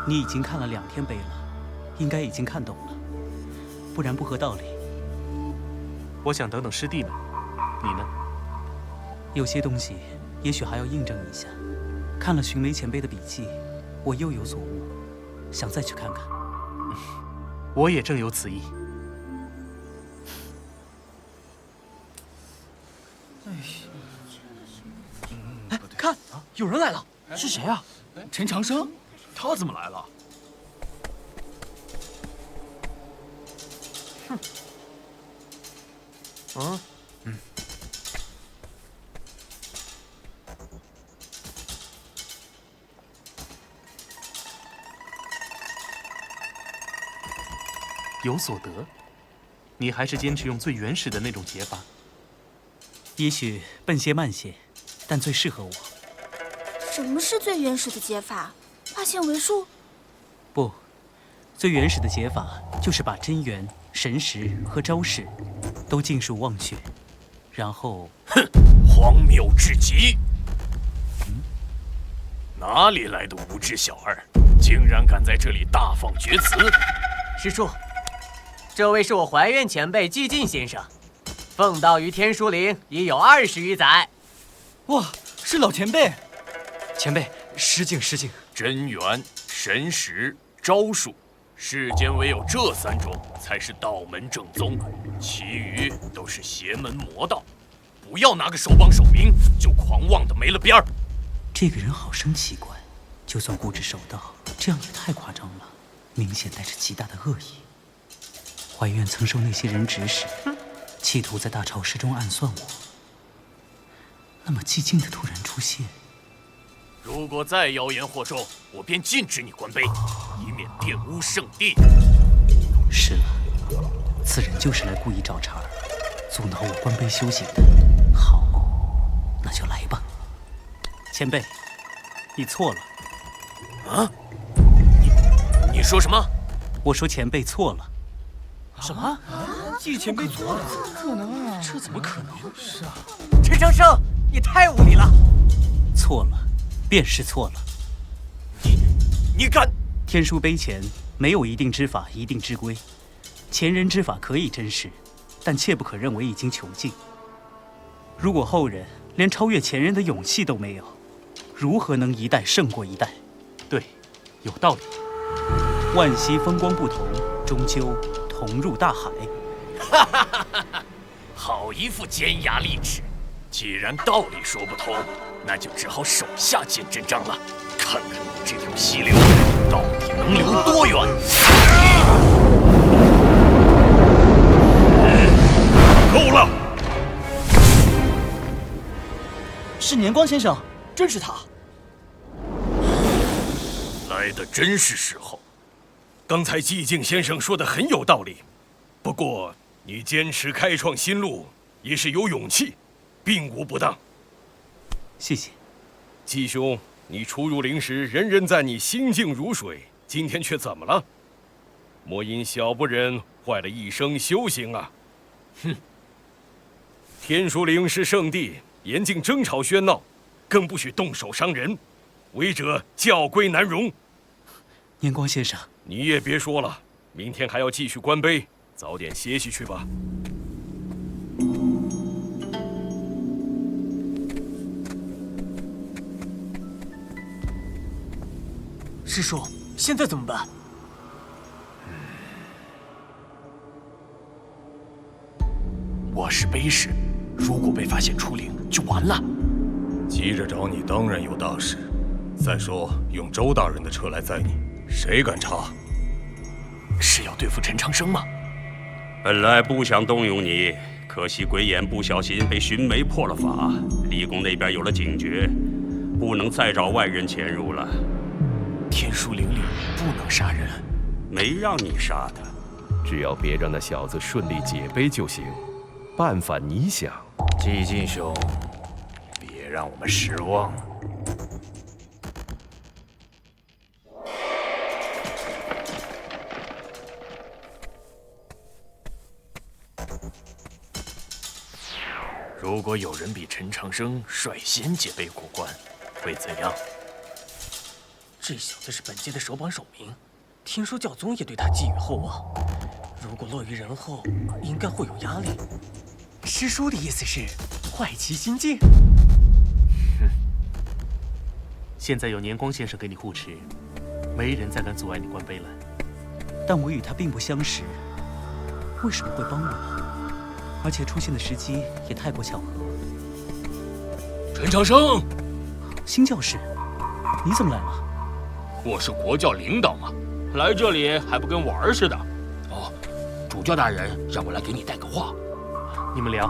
你已经看了2天碑了，应该已经看懂了，不然不合道理。 我想等等师弟们，你呢？有些东西也许还要印证一下。看了寻梅前辈的笔记，我又有所悟，想再去看看。我也正有此意。哎，看，有人来了，是谁啊？陈长生，他怎么来了？哼。有所得。你还是坚持用最原始的那种解法。也许笨些慢些，但最适合我。什么是最原始的解法？化线为术？不，最原始的解法就是把真元、神识和招式都尽数忘却，然后……哼，荒谬至极！哪里来的无知小二，竟然敢在这里大放厥词！师叔，这位是我怀院前辈季进先生，奉道于天书陵已有20余载。哇，是老前辈！前辈，失敬失敬。真元、神识、招数，世间唯有这3种才是道门正宗，其余都是邪门魔道。不要拿个手榜首名就狂妄的没了边儿。这个人好生奇怪，就算固执守道，这样也太夸张了，明显带着极大的恶意。怀院曾受那些人指使，企图在大潮师中暗算我。那么寂静的突然出现，如果再谣言惑众，我便禁止你观碑，以免玷污圣地。是了，此人就是来故意找茬，阻挠我观碑修行的。好，那就来吧。前辈，你错了。啊？你说什么？我说前辈错了。什么？季前辈错了？怎么可能啊？这怎么可能？是啊。陈长生，你太无礼了！错了，便是错了。你敢！天书碑前没有一定之法，一定之规。前人之法可以真实，但切不可认为已经穷尽。如果后人连超越前人的勇气都没有，如何能一代胜过一代？对，有道理。万溪风光不同，终究同入大海。哈哈哈哈！好一副尖牙利齿。既然道理说不通，那就只好手下见真章了。看看你这条溪流到底能流多远！够了！是年光先生，真是他。来的真是时候。刚才寂静先生说的很有道理，不过你坚持开创新路也是有勇气，并无不当。谢谢。季兄，你初入灵时，人人赞你心静如水，今天却怎么了？莫因小不忍，坏了一生修行啊！哼！天书陵是圣地，严禁争吵喧闹，更不许动手伤人，违者教规难容。年光先生，你也别说了，明天还要继续观碑，早点歇息去吧。师叔，现在怎么办？我是碑师，如果被发现出灵，就完了。急着找你，当然有大事。再说，用周大人的车来载你，谁敢查？是要对付陈长生吗？本来不想动用你，可惜鬼眼不小心被寻梅破了法，李公那边有了警觉，不能再找外人潜入了。天书陵里不能杀人，没让你杀的，只要别让那小子顺利解碑就行。办法你想。寂静兄，别让我们失望了。如果有人比陈长生率先解碑过关，会怎样？这小子是本界的首榜首名，听说教宗也对他寄予厚望。如果落于人后，应该会有压力。师叔的意思是坏其心境？现在有年光先生给你护持，没人再敢阻碍你观碑了。但我与他并不相识，为什么会帮我呢？而且出现的时机也太过巧合。陈长生，新教士，你怎么来了？我是国教领导嘛，来这里还不跟玩儿似的。哦，主教大人让我来给你带个话。你们聊，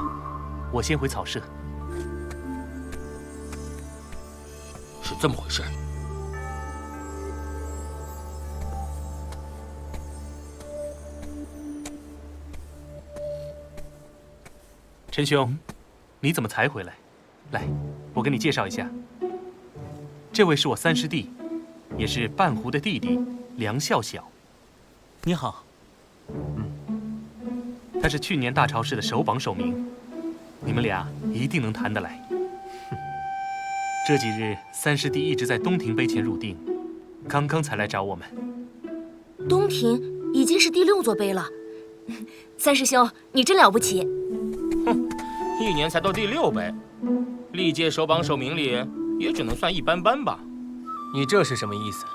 我先回草舍。是这么回事。陈兄，你怎么才回来？来，我给你介绍一下，这位是我三师弟，也是半壶的弟弟梁孝晓。你好。他是去年大潮市的首榜首名，你们俩一定能谈得来。这几日三师弟一直在东庭碑前入定，刚刚才来找我们。东庭已经是第6座碑了，三师兄，你真了不起。哼，1年才到第6碑，历届首榜首名里也只能算一般般吧。你这是什么意思？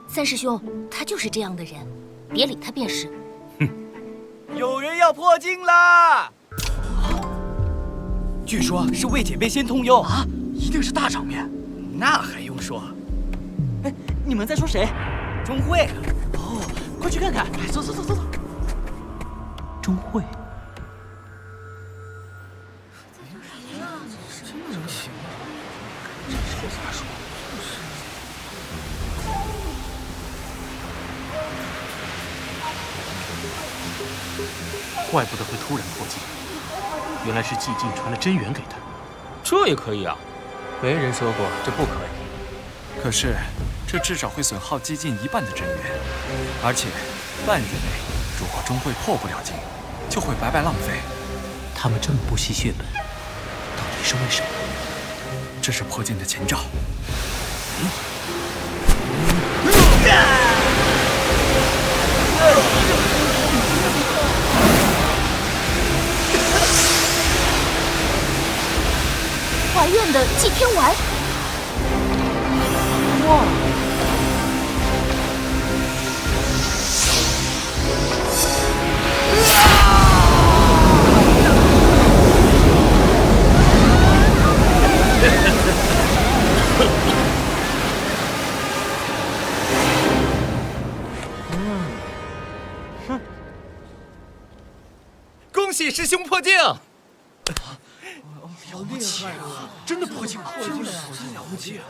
三师兄，他就是这样的人，别理他便是。有人要破镜啦！据说是魏姐辈先通幽啊，一定是大场面。那还用说？哎，你们在说谁？钟会。哦，快去看看。走走走走走。钟会。怪不得会突然破镜，原来是寂静传了真元给他。这也可以啊？没人说过这不可以。可是，这至少会损耗寂静1半的真元，而且半日内，如果钟会破不了镜，就会白白浪费。他们这么不惜血本，到底是为什么？这是破镜的前兆。怀院的祭天丸。哇！恭喜师兄破镜！了不起啊！真的破镜了，真了不起！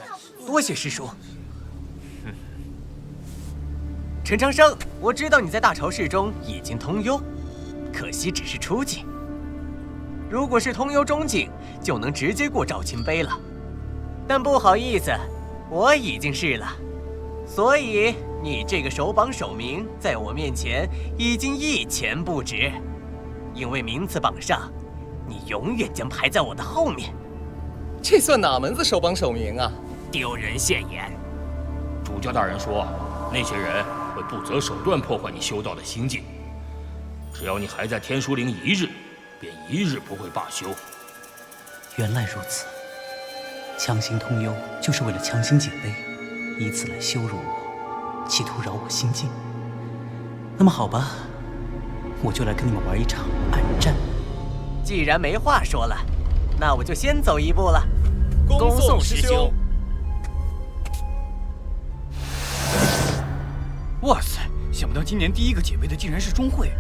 多谢师叔。陈长生，我知道你在大潮市中已经通幽，可惜只是初境。如果是通幽中境，就能直接过赵秦碑了。但不好意思，我已经是了，所以你这个首榜首名在我面前已经一钱不值，因为名次榜上，你永远将排在我的后面。这算哪门子首榜首名啊？丢人现眼！主教大人说，那些人会不择手段破坏你修道的心境。只要你还在天书陵1日，便1日不会罢休。原来如此，强行通幽就是为了强行解碑，以此来羞辱我，企图扰我心境。那么好吧，我就来跟你们玩一场暗战。既然没话说了，那我就先走一步了。恭送师兄！哇塞，想不到今年第一个解碑的竟然是钟会。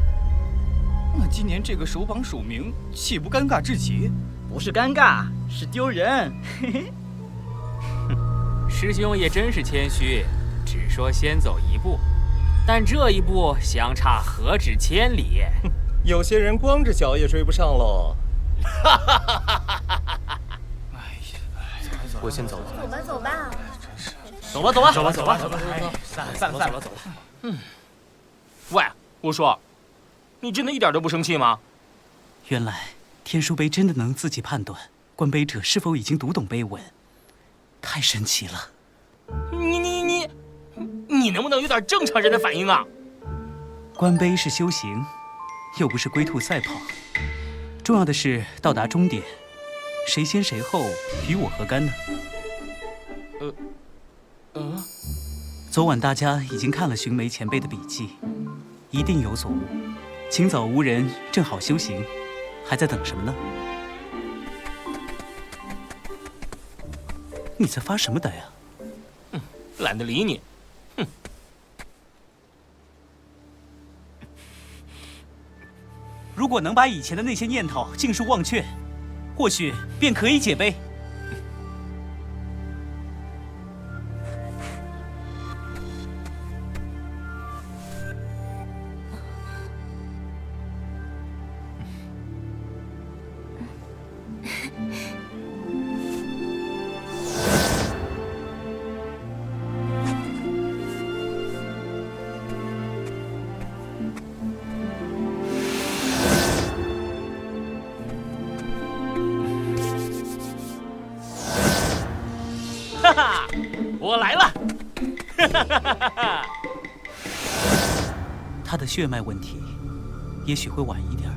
那今年这个首榜首名，岂不尴尬至极？不是尴尬，是丢人。嘿嘿。师兄也真是谦虚，只说先走一步，但这一步相差何止千里。有些人光着脚也追不上喽。我先走了。走吧，走吧。走吧，走吧，走吧，走吧，走吧，散了。喂，我说，你真的一点都不生气吗？原来天书碑真的能自己判断观碑者是否已经读懂碑文，太神奇了。你能不能有点正常人的反应啊？观碑是修行，又不是龟兔赛跑。重要的是到达终点，谁先谁后与我何干呢？昨晚大家已经看了寻梅前辈的笔记，一定有所悟。清早无人，正好修行，还在等什么呢？你在发什么呆啊？懒得理你。如果能把以前的那些念头尽数忘却，或许便可以解碑。他的血脉问题，也许会晚一点。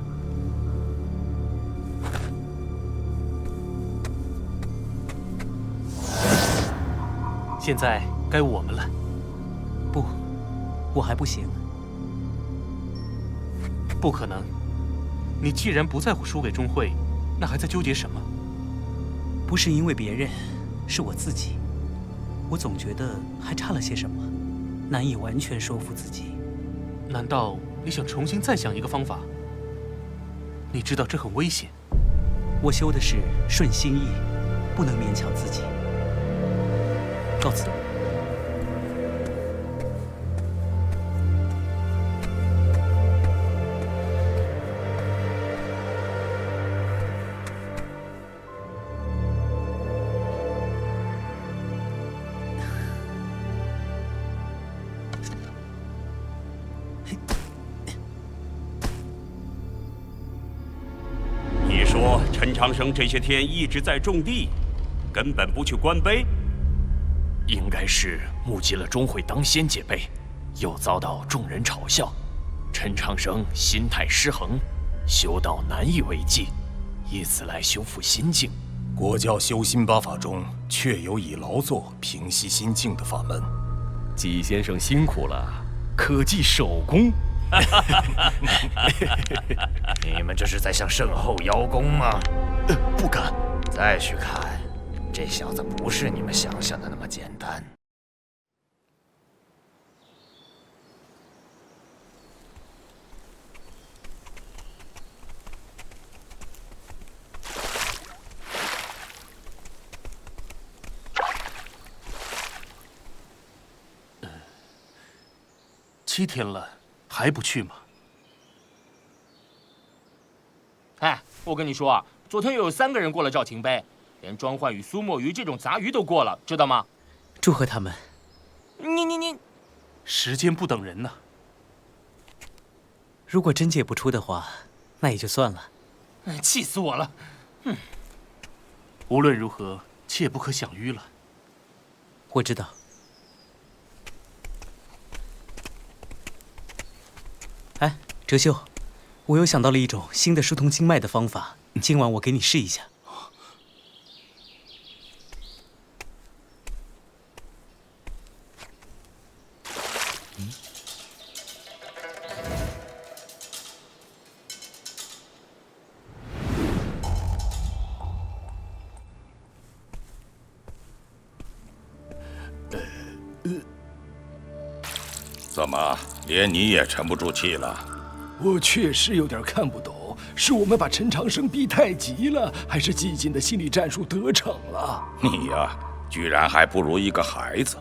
现在该我们了。不，我还不行。不可能！你既然不在乎输给钟会，那还在纠结什么？不是因为别人，是我自己。我总觉得还差了些什么，难以完全说服自己。难道你想重新再想一个方法？你知道这很危险。我修的是顺心意，不能勉强自己。告辞。你说陈长生这些天一直在种地，根本不去观碑？应该是目击了钟会当先解碑，又遭到众人嘲笑，陈长生心态失衡，修道难以为继，以此来修复心境。国教修心八法中确有以劳作平息心境的法门。季先生辛苦了，可记手功。你们这是在向圣后邀功吗？不敢。再去看，这小子不是你们想象的那么简单。7天了，还不去吗？哎，我跟你说啊，昨天又有3个人过了赵秦碑，连庄焕宇、苏墨鱼这种杂鱼都过了，知道吗？祝贺他们。你，时间不等人呐。如果真解不出的话，那也就算了。气死我了！无论如何，切不可想迂了。我知道。哎，哲秀，我又想到了一种新的疏通经脉的方法，今晚我给你试一下。怎么，连你也沉不住气了？我确实有点看不懂，是我们把陈长生逼太急了，还是季锦的心理战术得逞了？你呀，居然还不如一个孩子。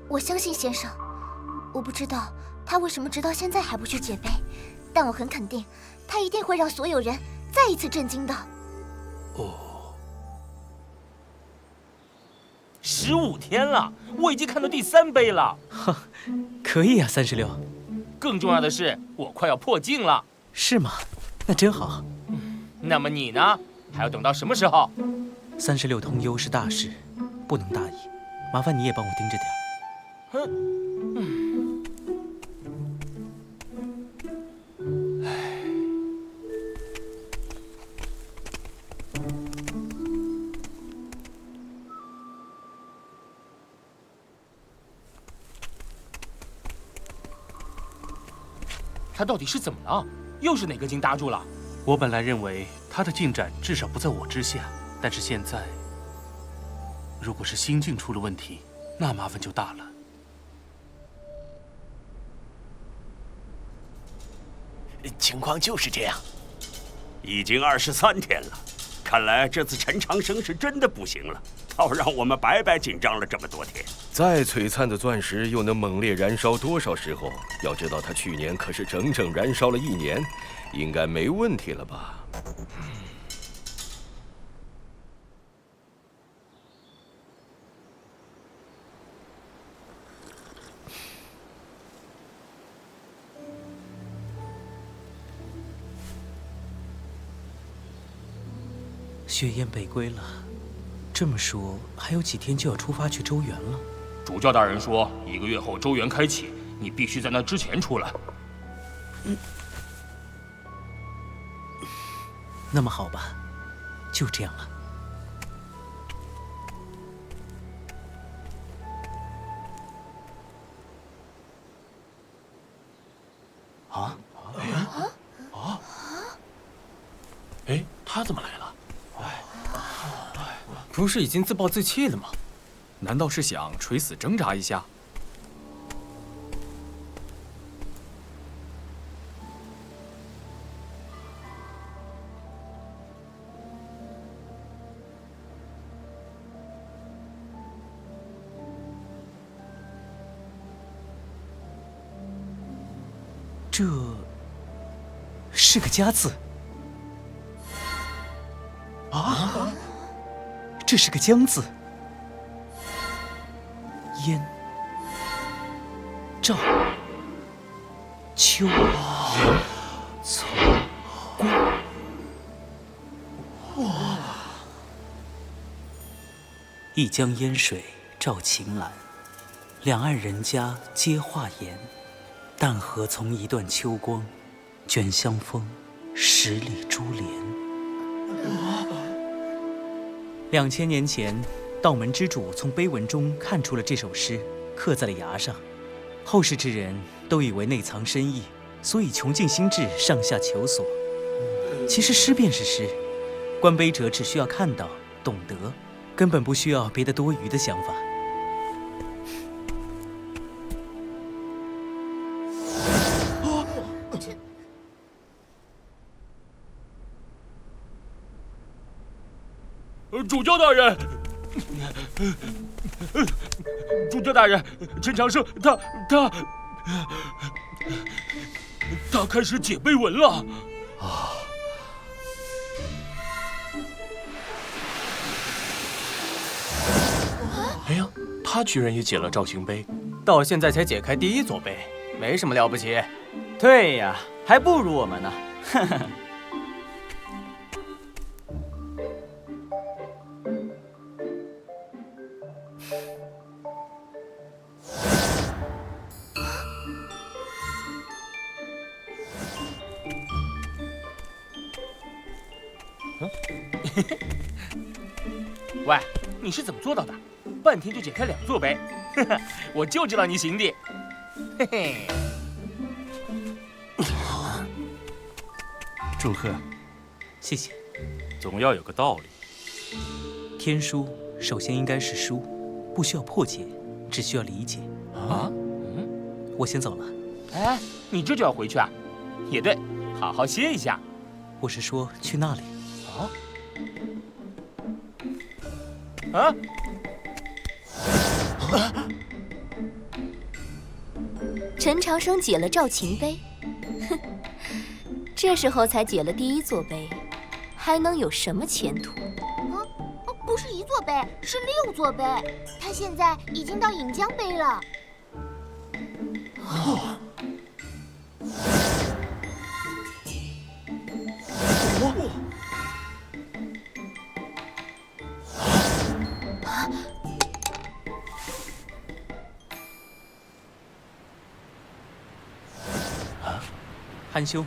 我相信先生，我不知道他为什么直到现在还不去解碑，但我很肯定，他一定会让所有人再一次震惊的。15天了，我已经看到第3碑了。可以啊，36。更重要的是，我快要破镜了。是吗？那真好。那么你呢？还要等到什么时候？36通幽是大事，不能大意。麻烦你也帮我盯着点。他到底是怎么了？又是哪根筋搭住了？我本来认为他的进展至少不在我之下，但是现在，如果是心境出了问题，那麻烦就大了。情况就是这样。已经23天了，看来这次陈长生是真的不行了，倒让我们白白紧张了这么多天。再璀璨的钻石又能猛烈燃烧多少时候？要知道他去年可是整整燃烧了1年，应该没问题了吧？雪雁北归了，这么说，还有几天就要出发去周原了。主教大人说，1个月后周原开启，你必须在那之前出来。那么好吧，就这样了。哎，他怎么来了？不是已经自暴自弃了吗？难道是想垂死挣扎一下？这是个家字啊！这是个江字。燕、赵、秋、从、关。哇！一江烟水照晴岚，两岸人家皆画檐。淡荷从一段秋光，卷香风10里珠帘。2000年前，道门之主从碑文中看出了这首诗，刻在了崖上。后世之人都以为内藏深意，所以穷尽心智上下求索。其实诗便是诗，观碑者只需要看到、懂得，根本不需要别的多余的想法。主教大人，主教大人，陈长生他开始解碑文了啊！哎呀，他居然也解了赵晴碑，到现在才解开第1座碑，没什么了不起。对呀，还不如我们呢。喂，你是怎么做到的？半天就解开2座碑，我就知道你行的。嘿嘿。祝贺，谢谢。总要有个道理。天书首先应该是书，不需要破解，只需要理解。啊？我先走了。哎，你这就要回去啊？也对，好好歇一下。我是说去那里。啊？陈长生解了赵晴碑，哼，这时候才解了第1座碑，还能有什么前途？不是1座碑，是6座碑。他现在已经到引江碑了。韩兄，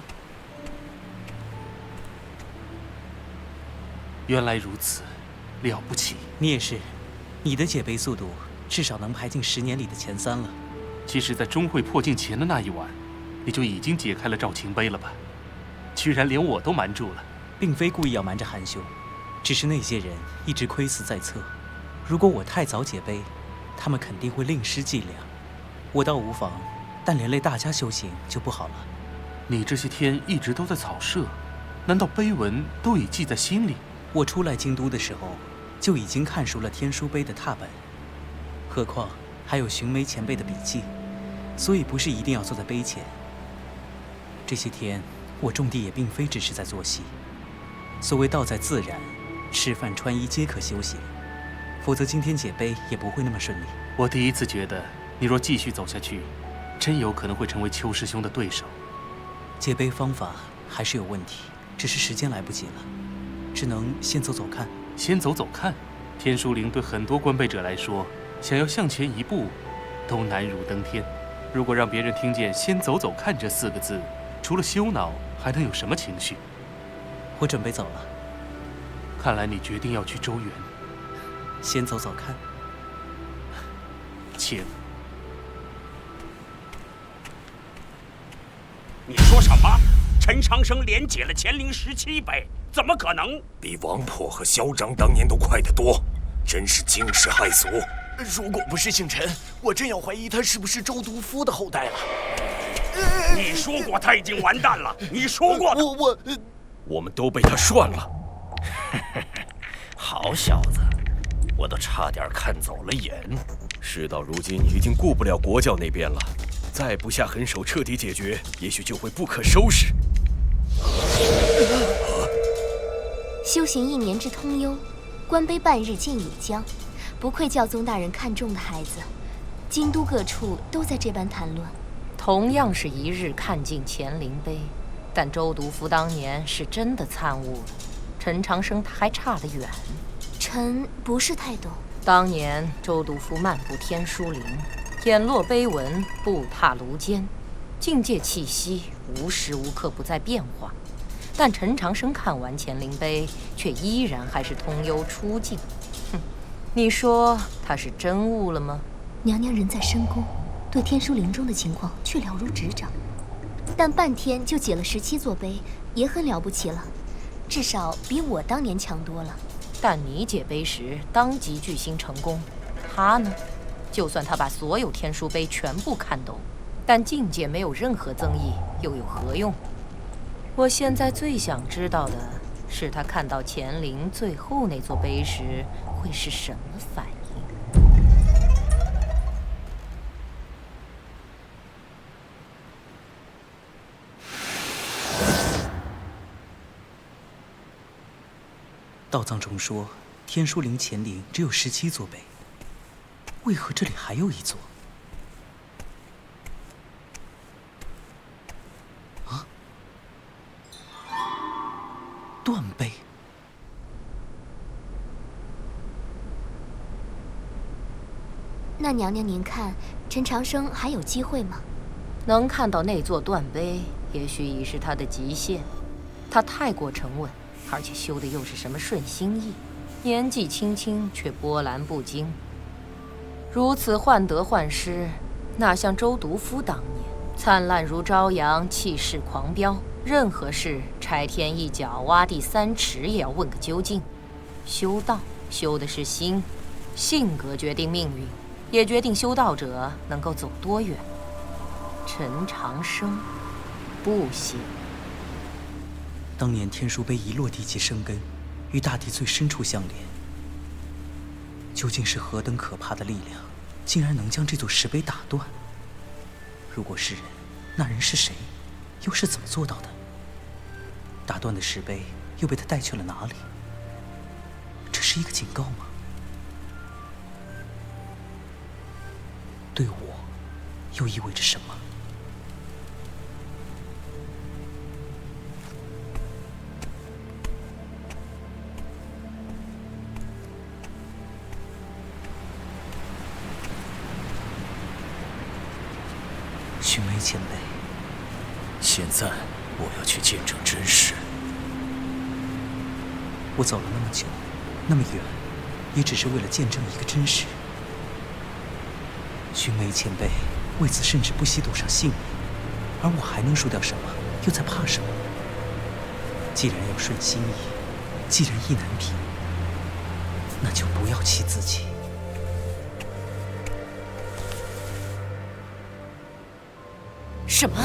原来如此，了不起。你也是，你的解碑速度至少能排进10年里的前3了。其实，在钟会破境前的那一晚，你就已经解开了赵晴碑了吧？居然连我都瞒住了。并非故意要瞒着韩兄，只是那些人一直窥伺在侧。如果我太早解碑，他们肯定会另施伎俩。我倒无妨，但连累大家修行就不好了。你这些天一直都在草舍，难道碑文都已记在心里？我出来京都的时候，就已经看熟了天书碑的拓本，何况还有寻梅前辈的笔记，所以不是一定要坐在碑前。这些天我种地也并非只是在做戏，所谓道在自然，吃饭穿衣皆可修行，否则今天解碑也不会那么顺利。我第一次觉得，你若继续走下去，真有可能会成为邱师兄的对手。解碑方法还是有问题，只是时间来不及了，只能先走走看。先走走看，天书灵对很多观背者来说，想要向前一步，都难如登天。如果让别人听见“先走走看”这4个字，除了羞恼，还能有什么情绪？我准备走了。看来你决定要去周原。先走走看。请。你说什么？陈长生连解了乾陵17杯，怎么可能？比王婆和嚣张当年都快得多，真是惊世骇俗。如果不是姓陈，我真要怀疑他是不是周毒夫的后代了。你说过他已经完蛋了，你说过的。我们都被他涮了。好小子，我都差点看走了眼。事到如今，已经顾不了国教那边了，再不下狠手彻底解决，也许就会不可收拾。修行1年至通幽，观碑半日尽已将。不愧教宗大人看中的孩子，京都各处都在这般谈论。同样是一日看尽乾陵碑，但周毒夫当年是真的参悟了，陈长生他还差得远。臣不是太懂。当年周毒夫漫步天书林，眼落碑文，步踏庐间，境界气息无时无刻不在变化。但陈长生看完乾陵碑，却依然还是通幽初境。你说他是真悟了吗？娘娘人在深宫，对天书林中的情况却了如指掌。但半天就解了17座碑，也很了不起了，至少比我当年强多了。但你解碑时当即巨星成功，他呢？就算他把所有天书碑全部看懂，但境界没有任何增益，又有何用？我现在最想知道的是，他看到乾陵最后那座碑时会是什么反应？道藏中说，天书陵乾陵只有17座碑，为何这里还有1座？啊？断碑。那娘娘您看，陈长生还有机会吗？能看到那座断碑，也许已是他的极限。他太过沉稳，而且修的又是什么顺心意，年纪轻轻却波澜不惊，如此患得患失，哪像周毒夫当年灿烂如朝阳，气势狂飙，任何事拆天一脚，挖地3尺也要问个究竟。修道修的是心，性格决定命运，也决定修道者能够走多远。陈长生不行。当年天书碑一落地即生根，与大地最深处相连。究竟是何等可怕的力量，竟然能将这座石碑打断？如果是人，那人是谁？又是怎么做到的？打断的石碑又被他带去了哪里？这是一个警告吗？对我，又意味着什么？寻梅前辈，现在我要去见证真实。我走了那么久，那么远，也只是为了见证一个真实。寻梅前辈为此甚至不惜赌上性命，而我还能输掉什么？又在怕什么？既然要顺心意，既然意难平，那就不要气自己。什么？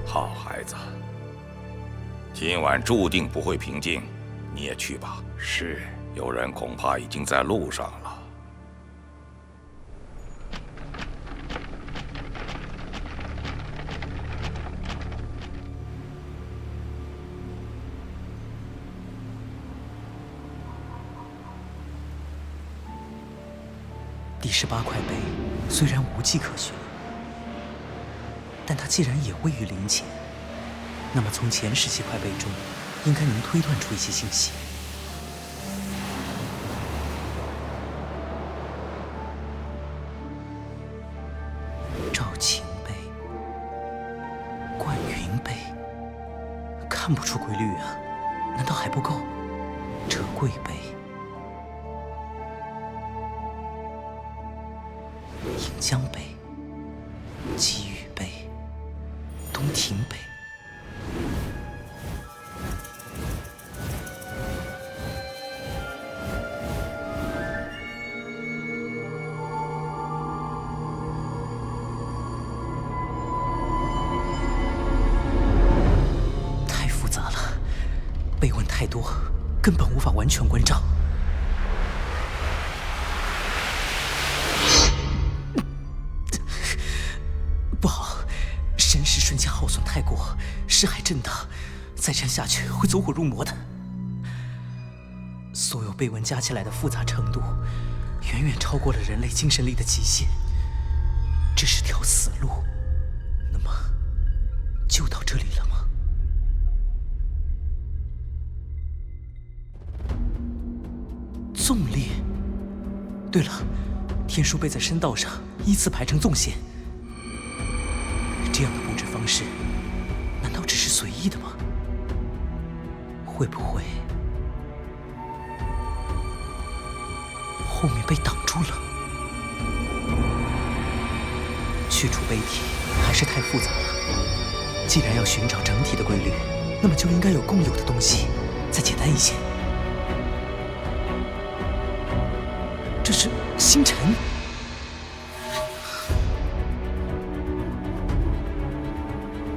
好孩子，今晚注定不会平静，你也去吧。是，有人恐怕已经在路上了。第18块碑虽然无迹可寻，但它既然也位于陵前，那么从前17块碑中，应该能推断出一些信息。情碑、灌云碑，看不出规律啊？难道还不够？折桂碑、饮江碑、积雨碑、东亭碑。太复杂了，碑文太多，根本无法完全关照。不好，神识瞬间耗损太过，识海震荡，再这样下去会走火入魔的。所有碑文加起来的复杂程度，远远超过了人类精神力的极限。这是条死路，那么就到这里了吗？纵列。对了，天书碑在山道上依次排成纵线。这样的布置方式，难道只是随意的吗？会不会后面被挡住了？去除碑体还是太复杂了。既然要寻找整体的规律，那么就应该有共有的东西，再简单一些。这是星辰。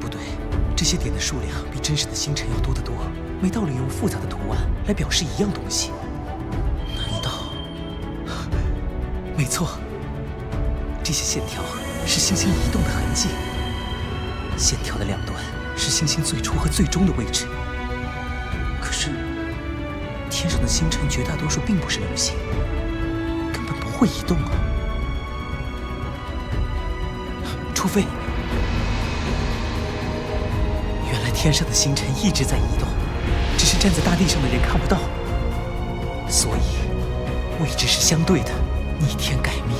不对，这些点的数量比真实的星辰要多得多，没道理用复杂的图案来表示一样东西。难道？没错，这些线条是星星移动的痕迹。线条的两端是星星最初和最终的位置。可是，天上的星辰绝大多数并不是流星，根本不会移动啊！除非，原来天上的星辰一直在移动，只是站在大地上的人看不到。所以，位置是相对的，逆天改命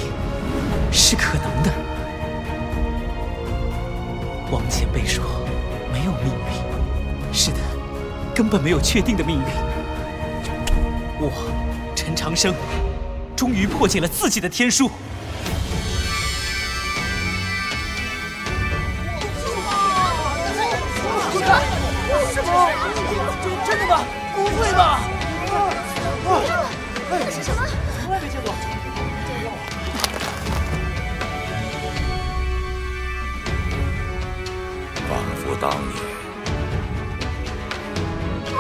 是可能的。往前辈说，没有命运。是的，根本没有确定的命运。我，陈长生，终于破解了自己的天书。什么？真的吗？不会吧？这是什么？从来没见过。仿佛当年。哇！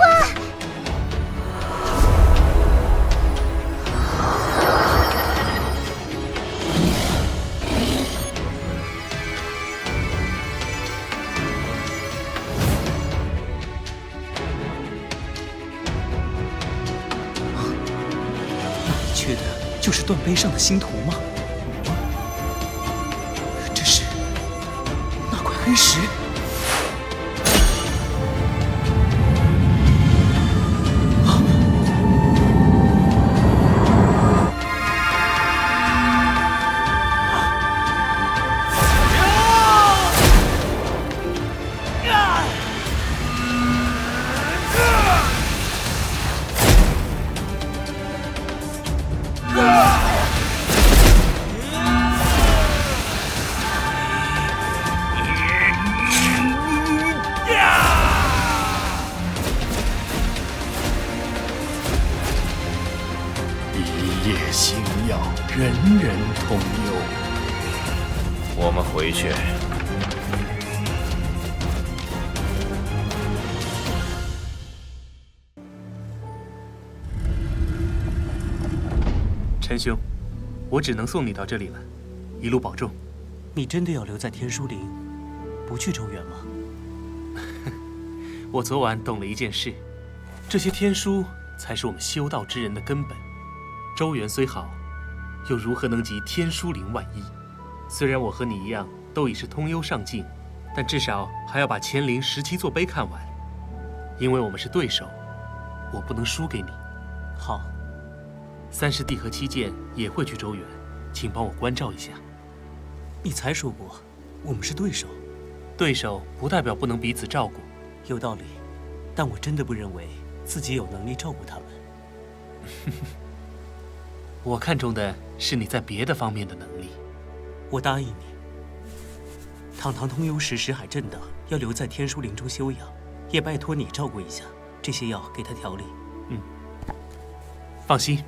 那你缺的就是断碑上的星图吗？这是那块黑石。一夜星耀，人人通幽。我们回去。陈兄，我只能送你到这里了，一路保重。你真的要留在天书林，不去周原吗？我昨晚懂了一件事，这些天书才是我们修道之人的根本。周原虽好，又如何能及天书林万一？虽然我和你一样都已是通幽上境，但至少还要把乾陵17座碑看完，因为我们是对手，我不能输给你。好。三师弟和七剑也会去周原，请帮我关照一下。你才说过，我们是对手。对手不代表不能彼此照顾。有道理，但我真的不认为自己有能力照顾他们。我看重的是你在别的方面的能力。我答应你，堂堂通幽石海镇的要留在天书林中休养，也拜托你照顾一下这些药，给他调理。放心，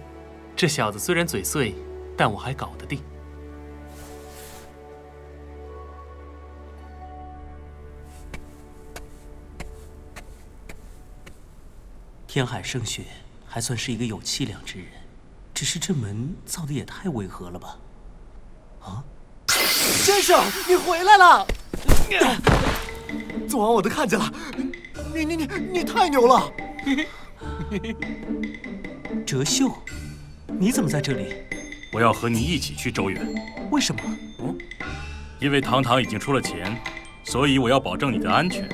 这小子虽然嘴碎，但我还搞得定。天海圣雪还算是一个有气量之人，只是这门造的也太违和了吧？啊！先生，你回来了！昨晚我都看见了，你太牛了！哲秀，你怎么在这里？我要和你一起去周原。为什么？因为堂堂已经出了钱，所以我要保证你的安全。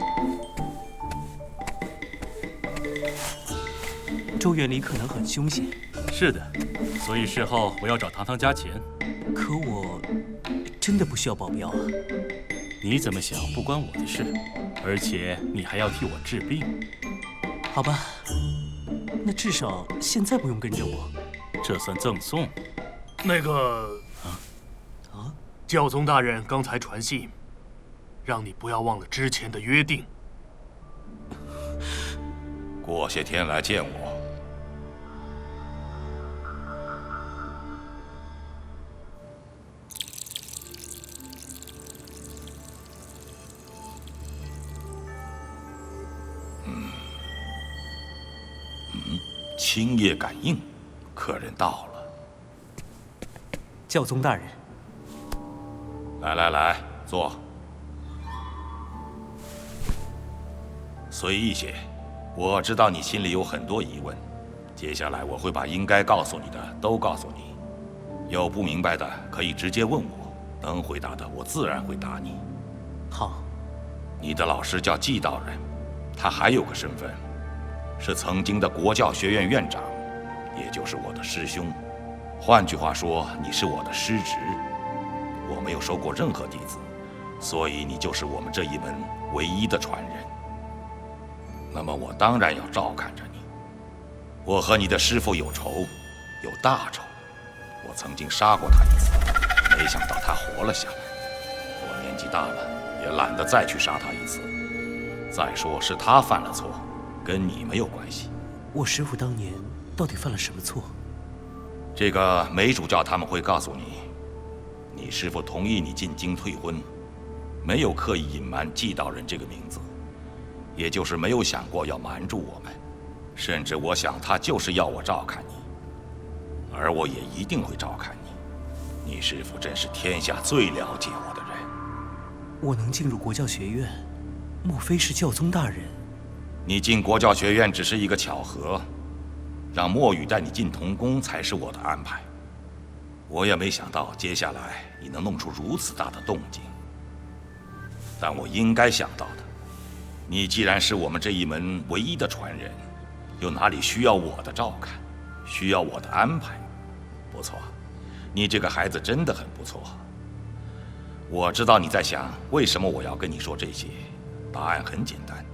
周原里可能很凶险。是的，所以事后我要找堂堂加钱。可我真的不需要保镖啊。你怎么想不关我的事，而且你还要替我治病。好吧，那至少现在不用跟着我。这算赠送。那个教宗大人刚才传信，让你不要忘了之前的约定。过些天来见我。青叶感应，客人到了。教宗大人，来，坐。随意些，我知道你心里有很多疑问，接下来我会把应该告诉你的都告诉你，有不明白的可以直接问我，能回答的我自然会答你。好。你的老师叫季道人，他还有个身份。是曾经的国教学院院长，也就是我的师兄。换句话说，你是我的师侄。我没有收过任何弟子，所以你就是我们这一门唯一的传人。那么我当然要照看着你。我和你的师父有仇，有大仇。我曾经杀过他一次，没想到他活了下来。我年纪大了，也懒得再去杀他一次。再说是他犯了错，跟你没有关系。我师父当年到底犯了什么错？这个梅主教他们会告诉你，你师父同意你进京退婚，没有刻意隐瞒季道人这个名字，也就是没有想过要瞒住我们。甚至我想他就是要我照看你，而我也一定会照看你。你师父真是天下最了解我的人。我能进入国教学院，莫非是教宗大人？你进国教学院只是一个巧合，让墨雨带你进童宫才是我的安排。我也没想到接下来你能弄出如此大的动静。但我应该想到的，你既然是我们这一门唯一的传人，又哪里需要我的照看，需要我的安排？不错，你这个孩子真的很不错。我知道你在想，为什么我要跟你说这些？答案很简单。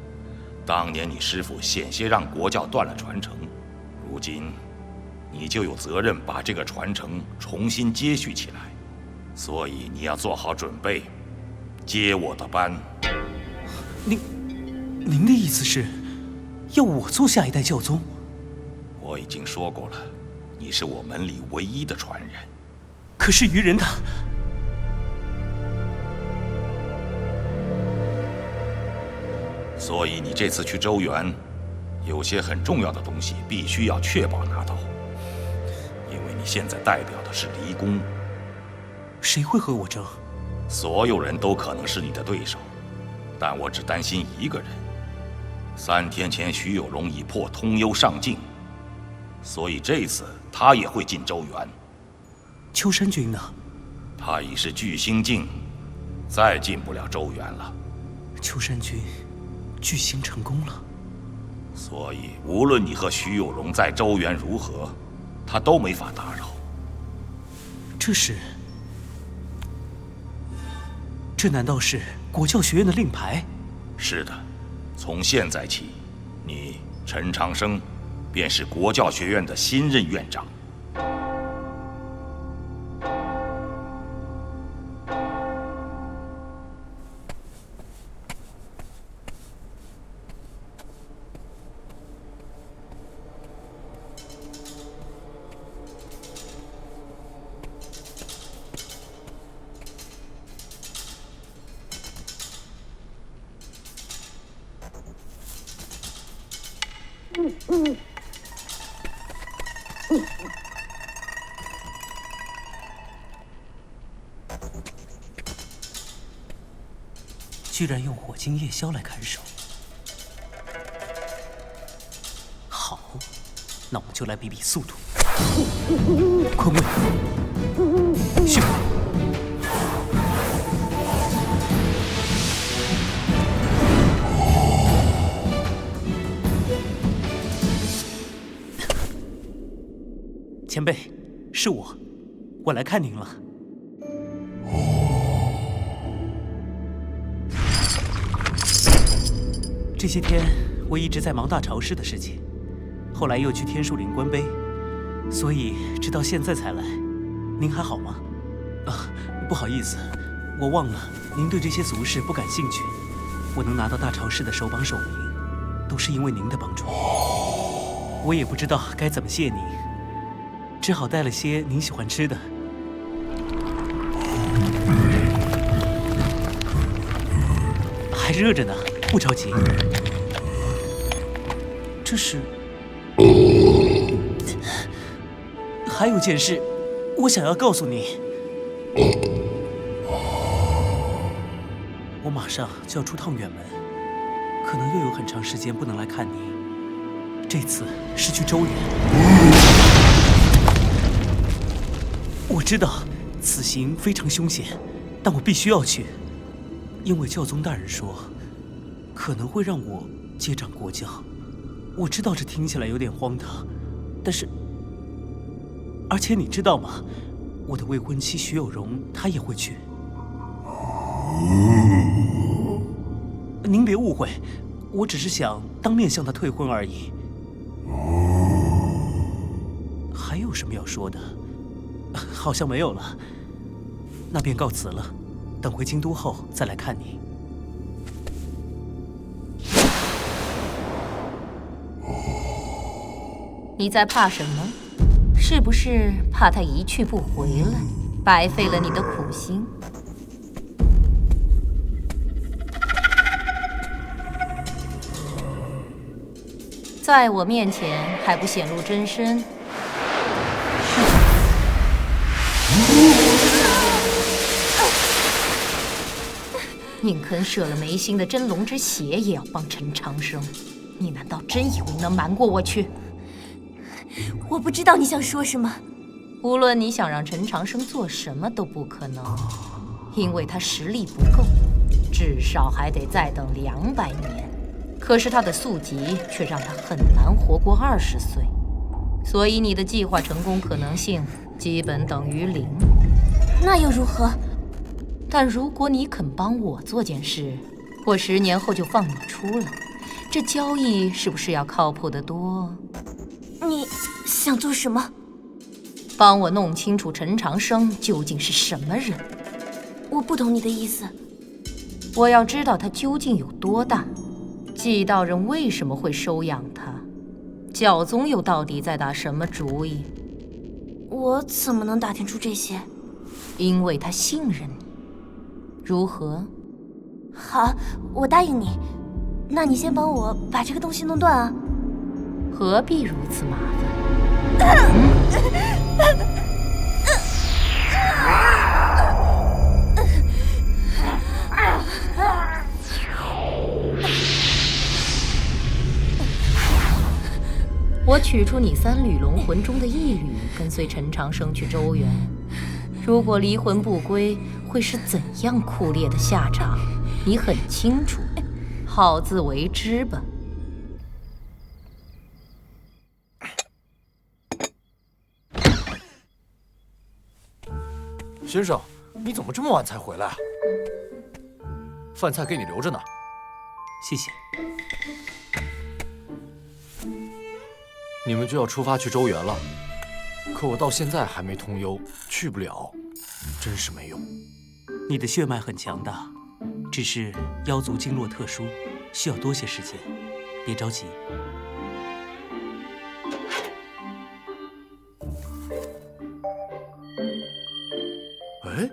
当年你师父险些让国教断了传承，如今你就有责任把这个传承重新接续起来，所以你要做好准备，接我的班。您的意思是，要我做下一代教宗？我已经说过了，你是我门里唯一的传人。可是愚人他……所以你这次去周原，有些很重要的东西必须要确保拿到，因为你现在代表的是离宫。谁会和我争？所有人都可能是你的对手，但我只担心一个人。3天前徐有容已破通幽上境，所以这次他也会进周原。秋山君呢？他已是巨星境，再进不了周原了。秋山君巨星成功了，所以无论你和徐有容在周原如何，他都没法打扰。这这难道是国教学院的令牌？是的，从现在起，你陈长生便是国教学院的新任院长。居然用火晶夜宵来看守。好，那我们就来比比速度。坤位，迅。前辈，是我来看您了。这些天我一直在忙大潮市的事情，后来又去天树林观碑，所以直到现在才来。您还好吗？不好意思，我忘了您对这些俗事不感兴趣。我能拿到大潮市的首榜首名，都是因为您的帮助。我也不知道该怎么谢您，只好带了些您喜欢吃的。还热着呢，不着急。这是……还有件事，我想要告诉你。我马上就要出趟远门，可能又有很长时间不能来看你。这次是去周原。我知道此行非常凶险，但我必须要去，因为教宗大人说可能会让我接掌国教。我知道这听起来有点荒唐，但是，而且你知道吗？我的未婚妻徐有容她也会去。您别误会，我只是想当面向她退婚而已。还有什么要说的？好像没有了，那便告辞了。等回京都后再来看你。你在怕什么？是不是怕他一去不回来，白费了你的苦心？在我面前还不显露真身？宁肯舍了眉心的真龙之血，也要帮陈长生。你难道真以为能瞒过我去？我不知道你想说什么。无论你想让陈长生做什么都不可能，因为他实力不够，至少还得再等200年。可是他的宿疾却让他很难活过20岁，所以你的计划成功可能性基本等于0。那又如何？但如果你肯帮我做件事，我10年后就放你出来，这交易是不是要靠谱得多？你想做什么？帮我弄清楚陈长生究竟是什么人。我不懂你的意思。我要知道他究竟有多大，祭道人为什么会收养他，教宗又到底在打什么主意？我怎么能打听出这些？因为他信任你。如何？好，我答应你。那你先帮我把这个东西弄断啊。何必如此麻烦？我取出你3缕龙魂中的1缕，跟随陈长生去周原。如果离魂不归，会是怎样酷烈的下场？你很清楚，好自为之吧。先生，你怎么这么晚才回来啊？饭菜给你留着呢。谢谢。你们就要出发去周原了，可我到现在还没通幽，去不了，真是没用。你的血脉很强大，只是妖族经络特殊，需要多些时间，别着急。哎，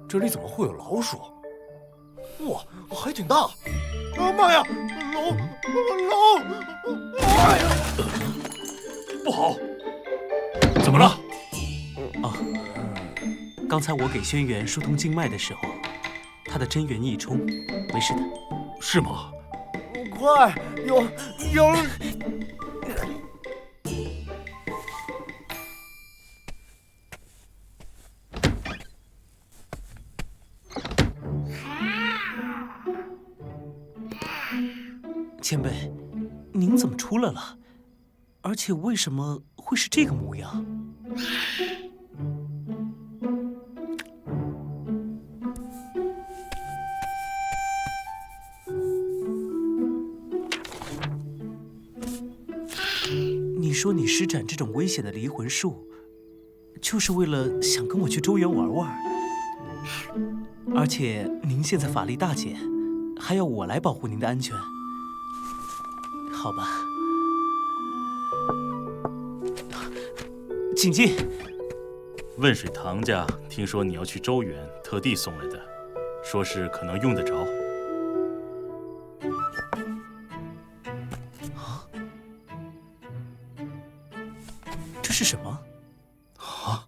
这里怎么会有老鼠？哇，还挺大！啊妈呀，龙！哎呀，不好！怎么了？啊，刚才我给轩辕疏通经脉的时候，他的真元一冲，没事的。是吗？快，有！前辈，您怎么出来了？而且为什么会是这个模样？你说你施展这种危险的离魂术，就是为了想跟我去周原玩玩？而且您现在法力大减，还要我来保护您的安全？好吧，请进。汶水唐家听说你要去周原，特地送来的，说是可能用得着。啊？这是什么？啊？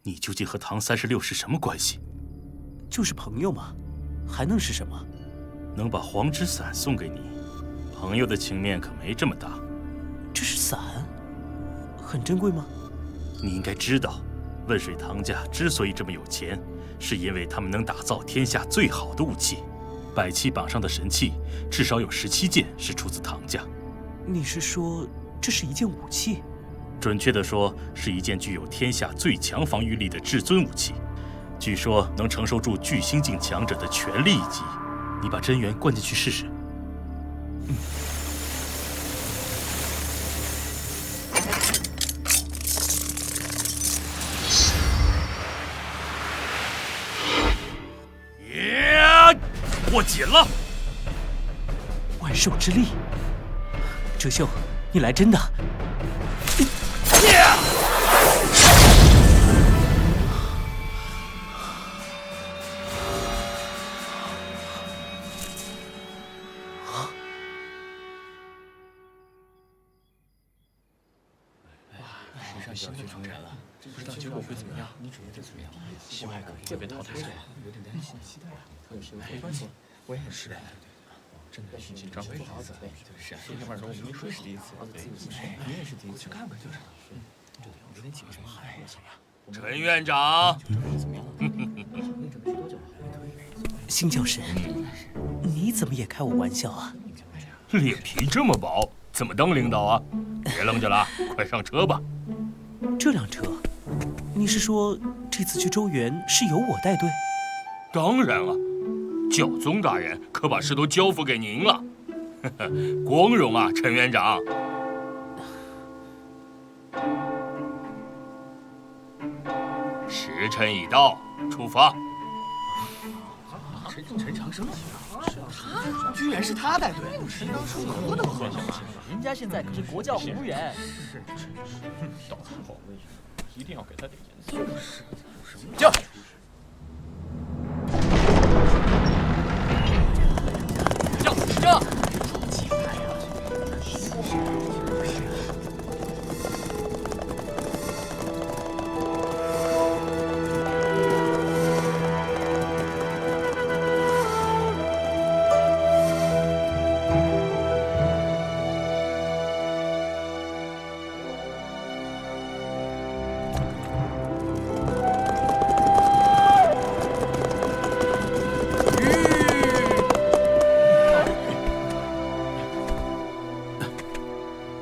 你究竟和唐36是什么关系？就是朋友嘛，还能是什么？能把黄纸伞送给你。朋友的情面可没这么大。这是伞，很珍贵吗？你应该知道，汶水唐家之所以这么有钱，是因为他们能打造天下最好的武器。百器榜上的神器，至少有17件是出自唐家。你是说这是一件武器？准确地说，是一件具有天下最强防御力的至尊武器。据说能承受住巨星境强者的全力一击。你把真元灌进去试试。握紧了！万兽之力，哲秀，你来真的！小区成人了，不知道结果会怎么样？你觉得怎么样？希望会被淘汰掉，有点担心。没关系，我也是。真的挺紧张，不好准备。是啊，要不然我们说是第一次，你也是第一次，去看看就是。有点紧张。陈院长，星教神，你怎么也开我玩笑啊？脸皮这么薄，怎么当领导啊？别愣着了，快上车吧。这辆车，你是说这次去周原是由我带队？当然了，教宗大人可把事都交付给您了，光荣啊，陈院长！时辰已到，出发。陈长生，他居然是他带队，何等何想啊！人家现在可是国教服务员。是，到时候一定要给他点颜色。叫。叫。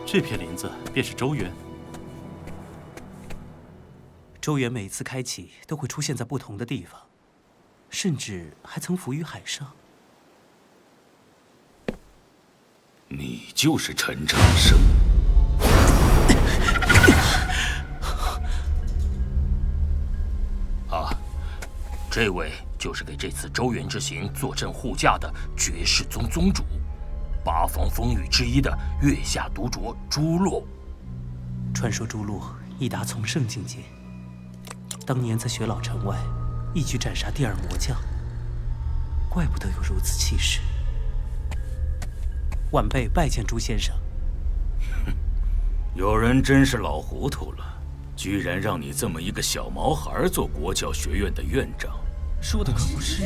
这片林子便是周原。周原每次开启都会出现在不同的地方，甚至还曾浮于海上。你就是陈长生。啊，这位就是给这次周原之行坐镇护驾的绝世宗宗主，八方风雨之一的月下独酌朱洛。传说朱洛已达从圣境界，当年在雪老城外一举斩杀第二魔将，怪不得有如此气势。晚辈拜见朱先生。有人真是老糊涂了，居然让你这么一个小毛孩做国教学院的院长。说的可不是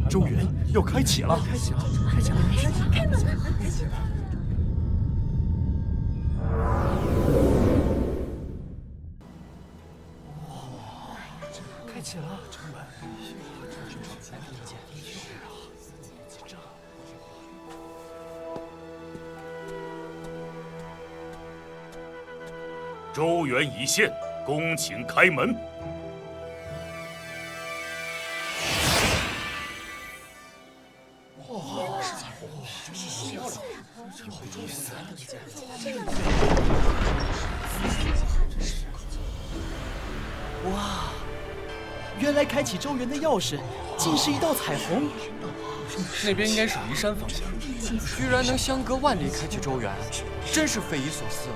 周原要开启了！开门了！开启了！周原已现，恭请开门。哇，是彩虹！哇，原来开启周原的钥匙竟是一道彩虹。那边应该是移山方向，居然能相隔万里开启周原，真是匪夷所思。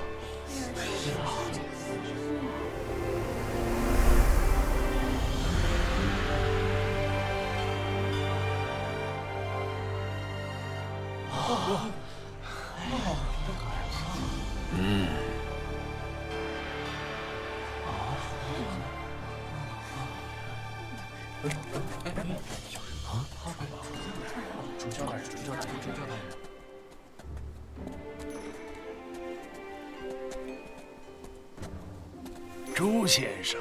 朱先生，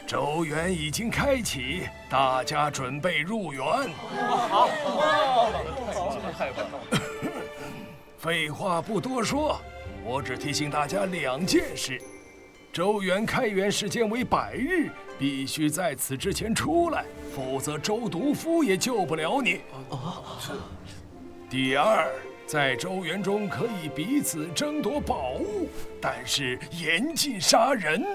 周原已经开启，大家准备入园。好，废话不多说，我只提醒大家2件事：周原开园时间为100日，必须在此之前出来，否则周毒夫也救不了你。第2，在周原中可以彼此争夺宝物，但是严禁杀人。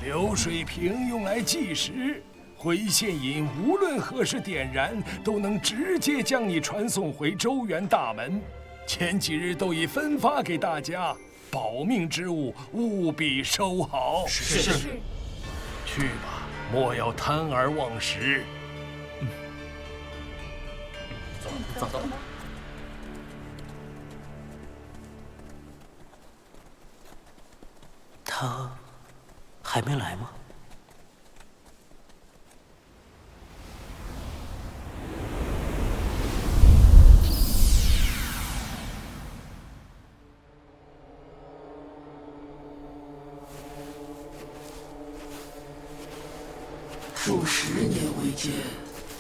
流水瓶用来计时，回线引无论何时点燃，都能直接将你传送回周原大门。前几日都已分发给大家，保命之物务必收好。是。去吧，莫要贪而忘食。走。他还没来吗？数10年未见，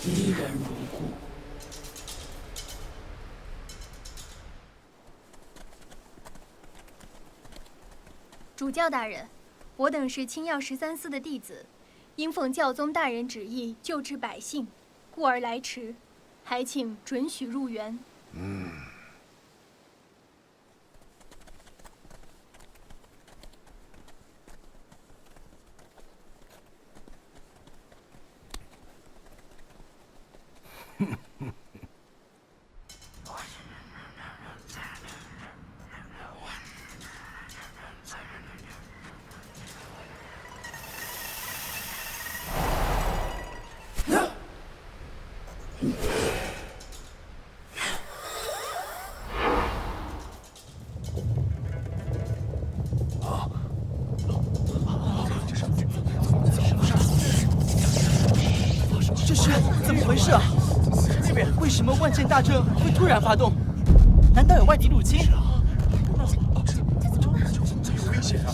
依然如故。主教大人，我等是青药13司的弟子，因奉教宗大人旨意救治百姓，故而来迟，还请准许入园。这是怎么回事啊？为什么万箭大阵会突然发动？难道有外敌入侵？这有危险啊！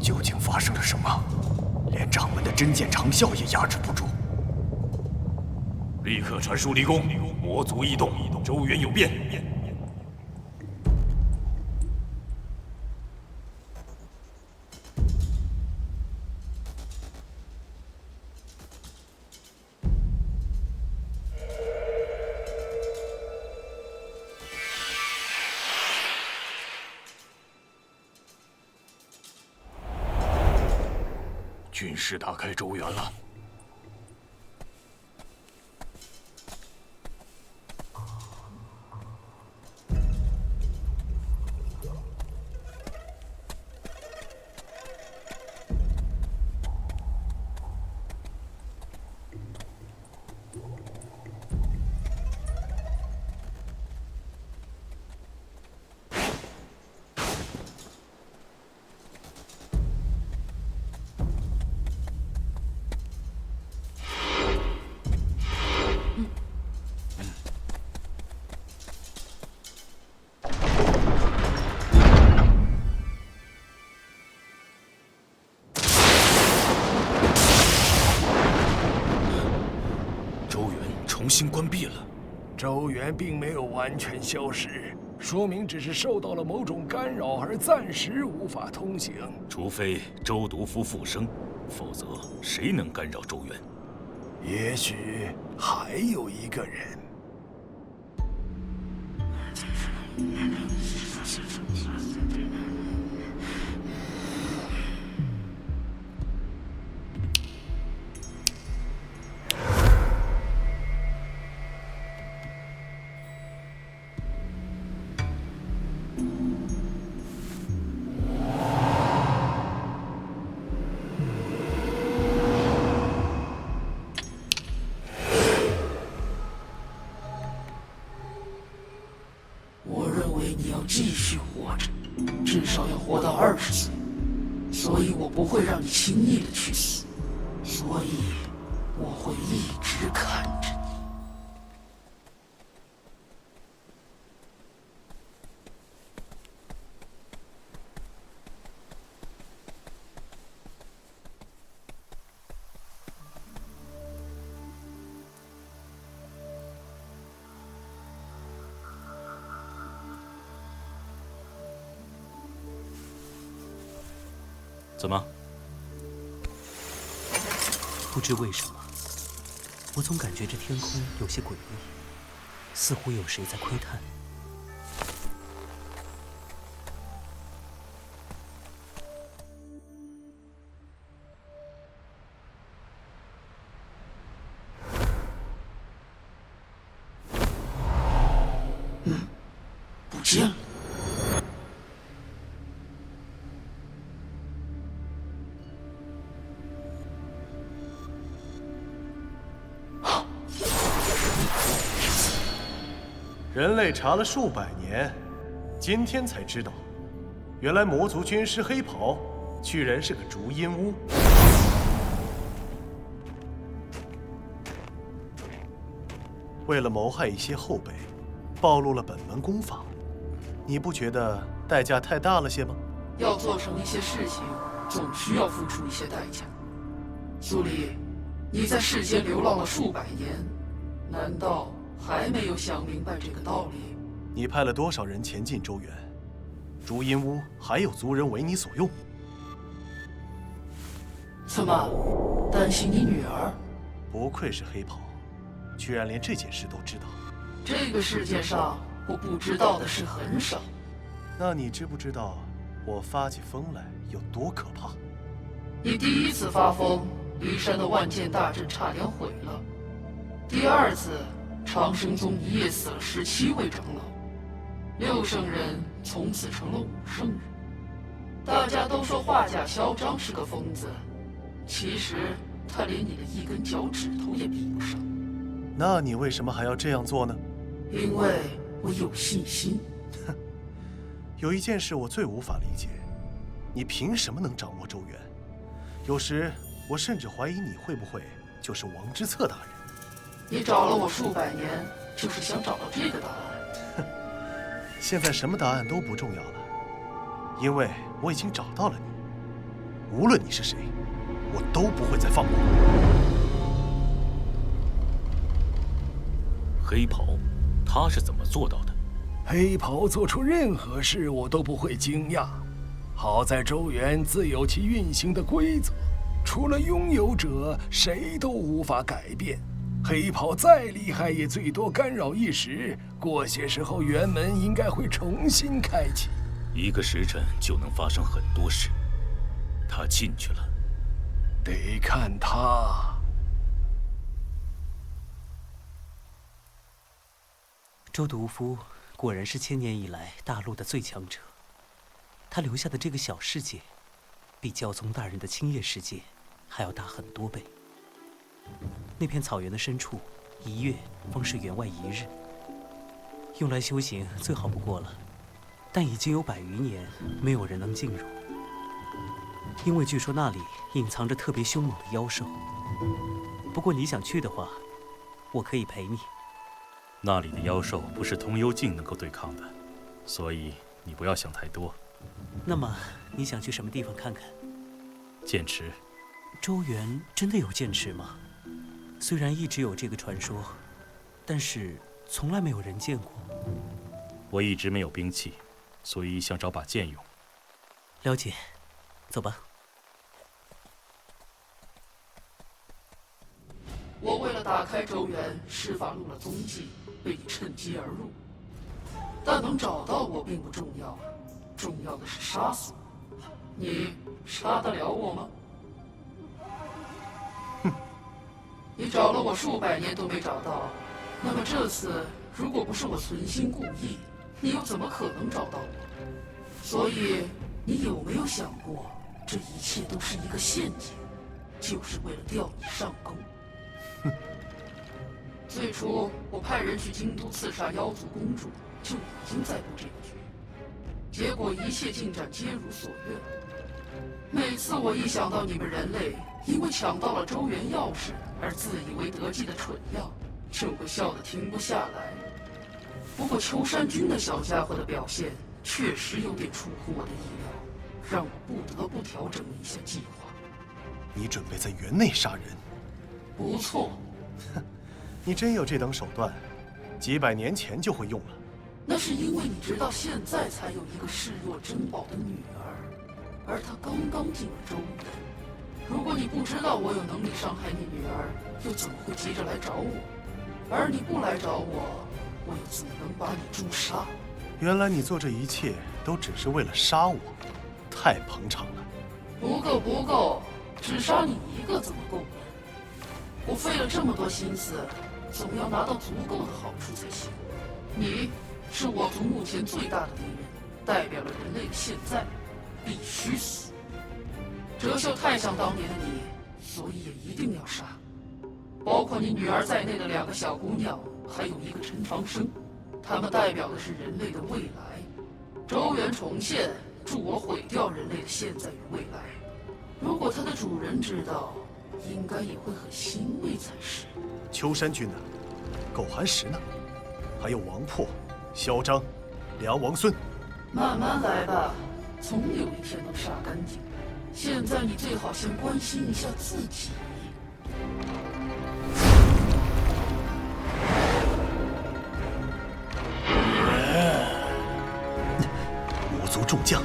究竟发生了什么？连长，真剑长啸也压制不住。立刻传书离宫，魔族异动，周原有变。军师打开周原了。重新关闭了。周原并没有完全消失，说明只是受到了某种干扰而暂时无法通行。除非周毒夫复生，否则谁能干扰周原？也许还有一个人。继续活着，至少要活到20岁，所以我不会让你轻易的去死，所以我会一直看着你。怎么？不知为什么，我总感觉这天空有些诡异，似乎有谁在窥探。不见了。人类查了数百年，今天才知道，原来魔族军师黑袍居然是个烛阴巫。为了谋害一些后辈，暴露了本门功法，你不觉得代价太大了些吗？要做成一些事情，总需要付出一些代价。苏黎，你在世间流浪了数百年，难道还没有想明白这个道理？你派了多少人前进周原？烛阴屋还有族人为你所用？怎么，担心你女儿？不愧是黑袍，居然连这件事都知道。这个世界上，我不知道的事很少。那你知不知道，我发起疯来有多可怕？你第一次发疯，骊山的万剑大阵差点毁了；第二次，长生宗一夜死了17位长老，6圣人从此成了5圣人。大家都说画家嚣张是个疯子，其实他连你的一根脚趾头也比不上。那你为什么还要这样做呢？因为我有信心。哼，有一件事我最无法理解，你凭什么能掌握周原？有时我甚至怀疑你会不会就是王之策大人。你找了我数百年，就是想找到这个答案。哼，现在什么答案都不重要了，因为我已经找到了你。无论你是谁，我都不会再放过。黑袍，他是怎么做到的？黑袍做出任何事，我都不会惊讶。好在周原自有其运行的规则，除了拥有者，谁都无法改变。黑袍再厉害，也最多干扰一时。过些时候，辕门应该会重新开启。1个时辰就能发生很多事。他进去了，得看他。周独夫果然是千年以来大陆的最强者。他留下的这个小世界，比教宗大人的青叶世界还要大很多倍。那片草原的深处，1月方是员外1日，用来修行最好不过了。但已经有100余年，没有人能进入，因为据说那里隐藏着特别凶猛的妖兽。不过你想去的话，我可以陪你。那里的妖兽不是通幽境能够对抗的，所以你不要想太多。那么你想去什么地方看看？剑池。周原真的有剑池吗？虽然一直有这个传说，但是从来没有人见过。我一直没有兵器，所以想找把剑用。了解，走吧。我为了打开周原，施法录了踪迹，被你趁机而入。但能找到我并不重要，重要的是杀死我。你杀得了我吗？哼！你找了我数百年都没找到，那么这次如果不是我存心故意，你又怎么可能找到我？所以你有没有想过，这一切都是一个陷阱，就是为了吊你上钩？哼！最初我派人去京都刺杀妖族公主，就已经在布这个局，结果一切进展皆如所愿。每次我一想到你们人类因为抢到了周原钥匙而自以为得计的蠢样，就会笑得停不下来。不过秋山君的小家伙的表现确实有点出乎我的意料，让我不得不调整一下计划。你准备在园内杀人？不错。哼，你真有这等手段，几百年前就会用了。那是因为你直到现在才有一个视若珍宝的女儿，而她刚刚进了周原。如果你不知道我有能力伤害你女儿，又怎么会急着来找我？而你不来找我，我又怎么能把你诛杀？原来你做这一切都只是为了杀我，太捧场了。不够不够，只杀你一个怎么够呢？我费了这么多心思，总要拿到足够的好处才行。你是我族目前最大的敌人，代表了人类的现在，必须死。哲秀太像当年的你，所以也一定要杀。包括你女儿在内的2个小姑娘，还有1个陈长生，他们代表的是人类的未来。周原重现，助我毁掉人类的现在与未来。如果它的主人知道，应该也会很欣慰才是。秋山君呢？苟寒石呢？还有王破、嚣张、梁王孙。慢慢来吧，总有一天能杀干净。现在你最好先关心一下自己。五族众将。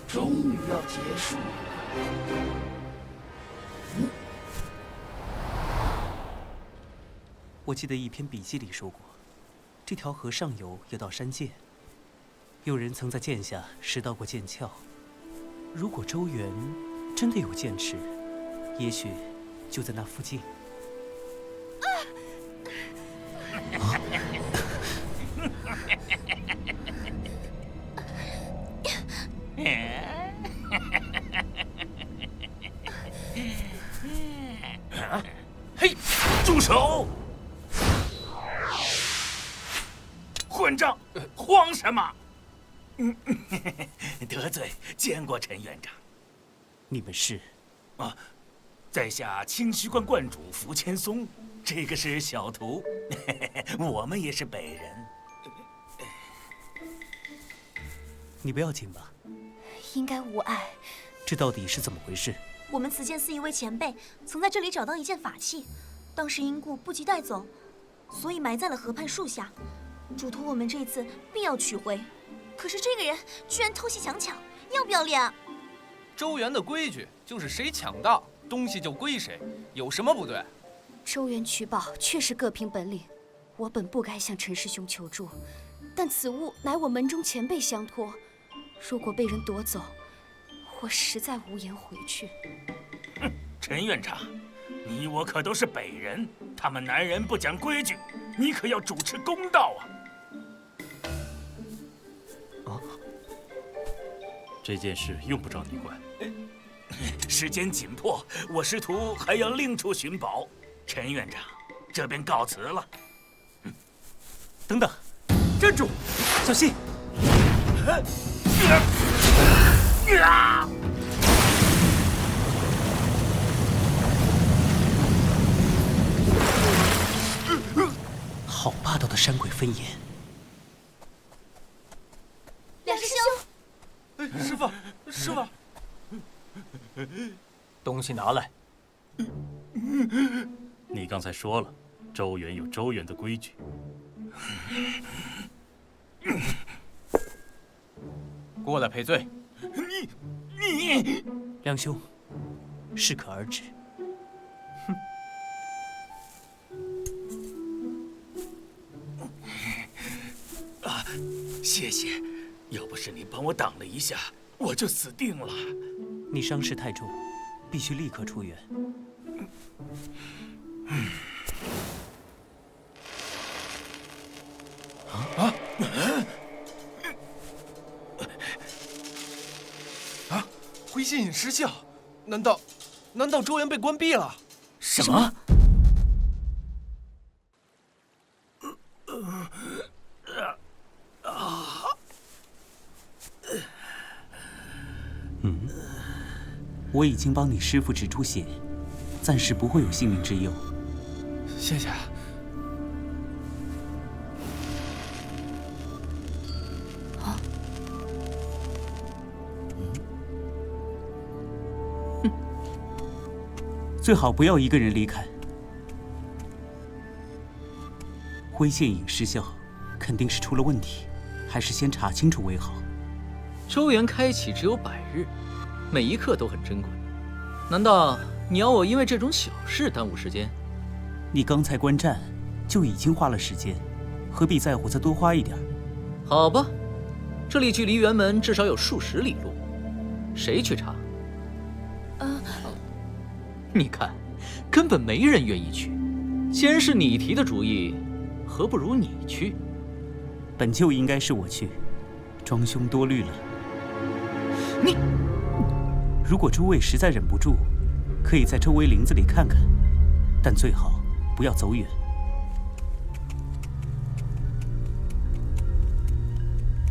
终于要结束了。我记得一篇笔记里说过，这条河上游有道山涧，有人曾在涧下拾到过剑鞘。如果周原真的有剑池，也许就在那附近。嘿，住手！混账，慌什么？得罪，见过陈院长。你们是？啊，在下清虚观观主福千松，这个是小徒，我们也是北人。你不要紧吧？应该无碍。这到底是怎么回事？我们此见寺一位前辈曾在这里找到一件法器，当时因故不及带走，所以埋在了河畔树下。嘱托我们这次必要取回。可是这个人居然偷袭强抢，要不要脸啊？周原的规矩就是谁抢到东西就归谁，有什么不对？周原取宝确实各凭本领，我本不该向陈师兄求助，但此物乃我门中前辈相托，如果被人夺走，我实在无颜回去。哼，陈院长，你我可都是北人，他们南人不讲规矩，你可要主持公道啊！这件事用不着你管。时间紧迫，我师徒还要另处寻宝。陈院长，这边告辞了。等等，站住！小心！好霸道的山鬼分眼！两师兄。师傅，师傅，东西拿来。你刚才说了，周原有周原的规矩。过来赔罪。你，梁兄，适可而止。啊，谢谢。要不是你帮我挡了一下，我就死定了。你伤势太重，必须立刻出院。灰线引失效，难道周原被关闭了？什么？我已经帮你师父止出血，暂时不会有性命之忧。谢谢。最好不要一个人离开。灰线引失效，肯定是出了问题，还是先查清楚为好。周原开启只有100日，每一刻都很珍贵。难道你要我因为这种小事耽误时间？你刚才观战就已经花了时间，何必在乎再多花一点？好吧，这里距离辕门至少有数十里路，谁去查？你看，根本没人愿意去。既然是你提的主意，何不如你去？本就应该是我去，庄兄多虑了。你，如果诸位实在忍不住，可以在周围林子里看看，但最好不要走远。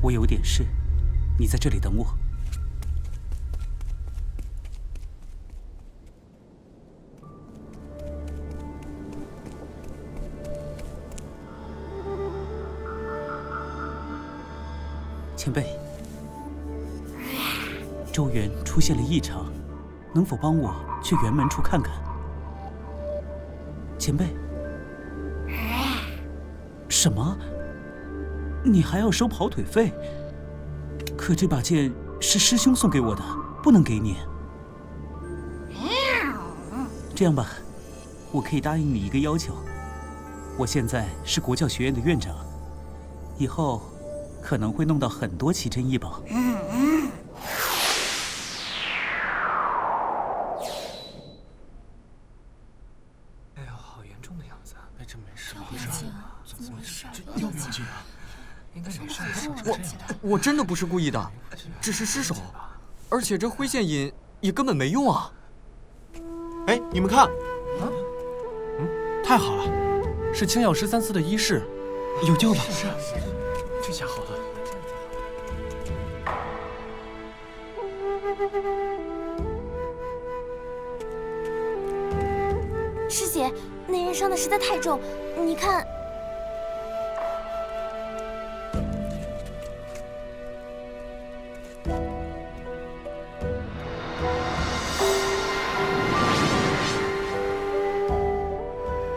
我有点事，你在这里等我。前辈，周原出现了异常，能否帮我去辕门处看看？前辈，什么？你还要收跑腿费？可这把剑是师兄送给我的，不能给你。这样吧，我可以答应你一个要求。我现在是国教学院的院长，以后可能会弄到很多奇珍异宝。哎呀，好严重的样子！哎，这没事，没事，怎么回事？要不要紧啊？应该没事。我真的不是故意的，只是失手，而且这灰线引也根本没用啊！哎，你们看，太好了，是青药13寺的医士，有救了！是，这下好了。师姐，那人伤的实在太重，你看。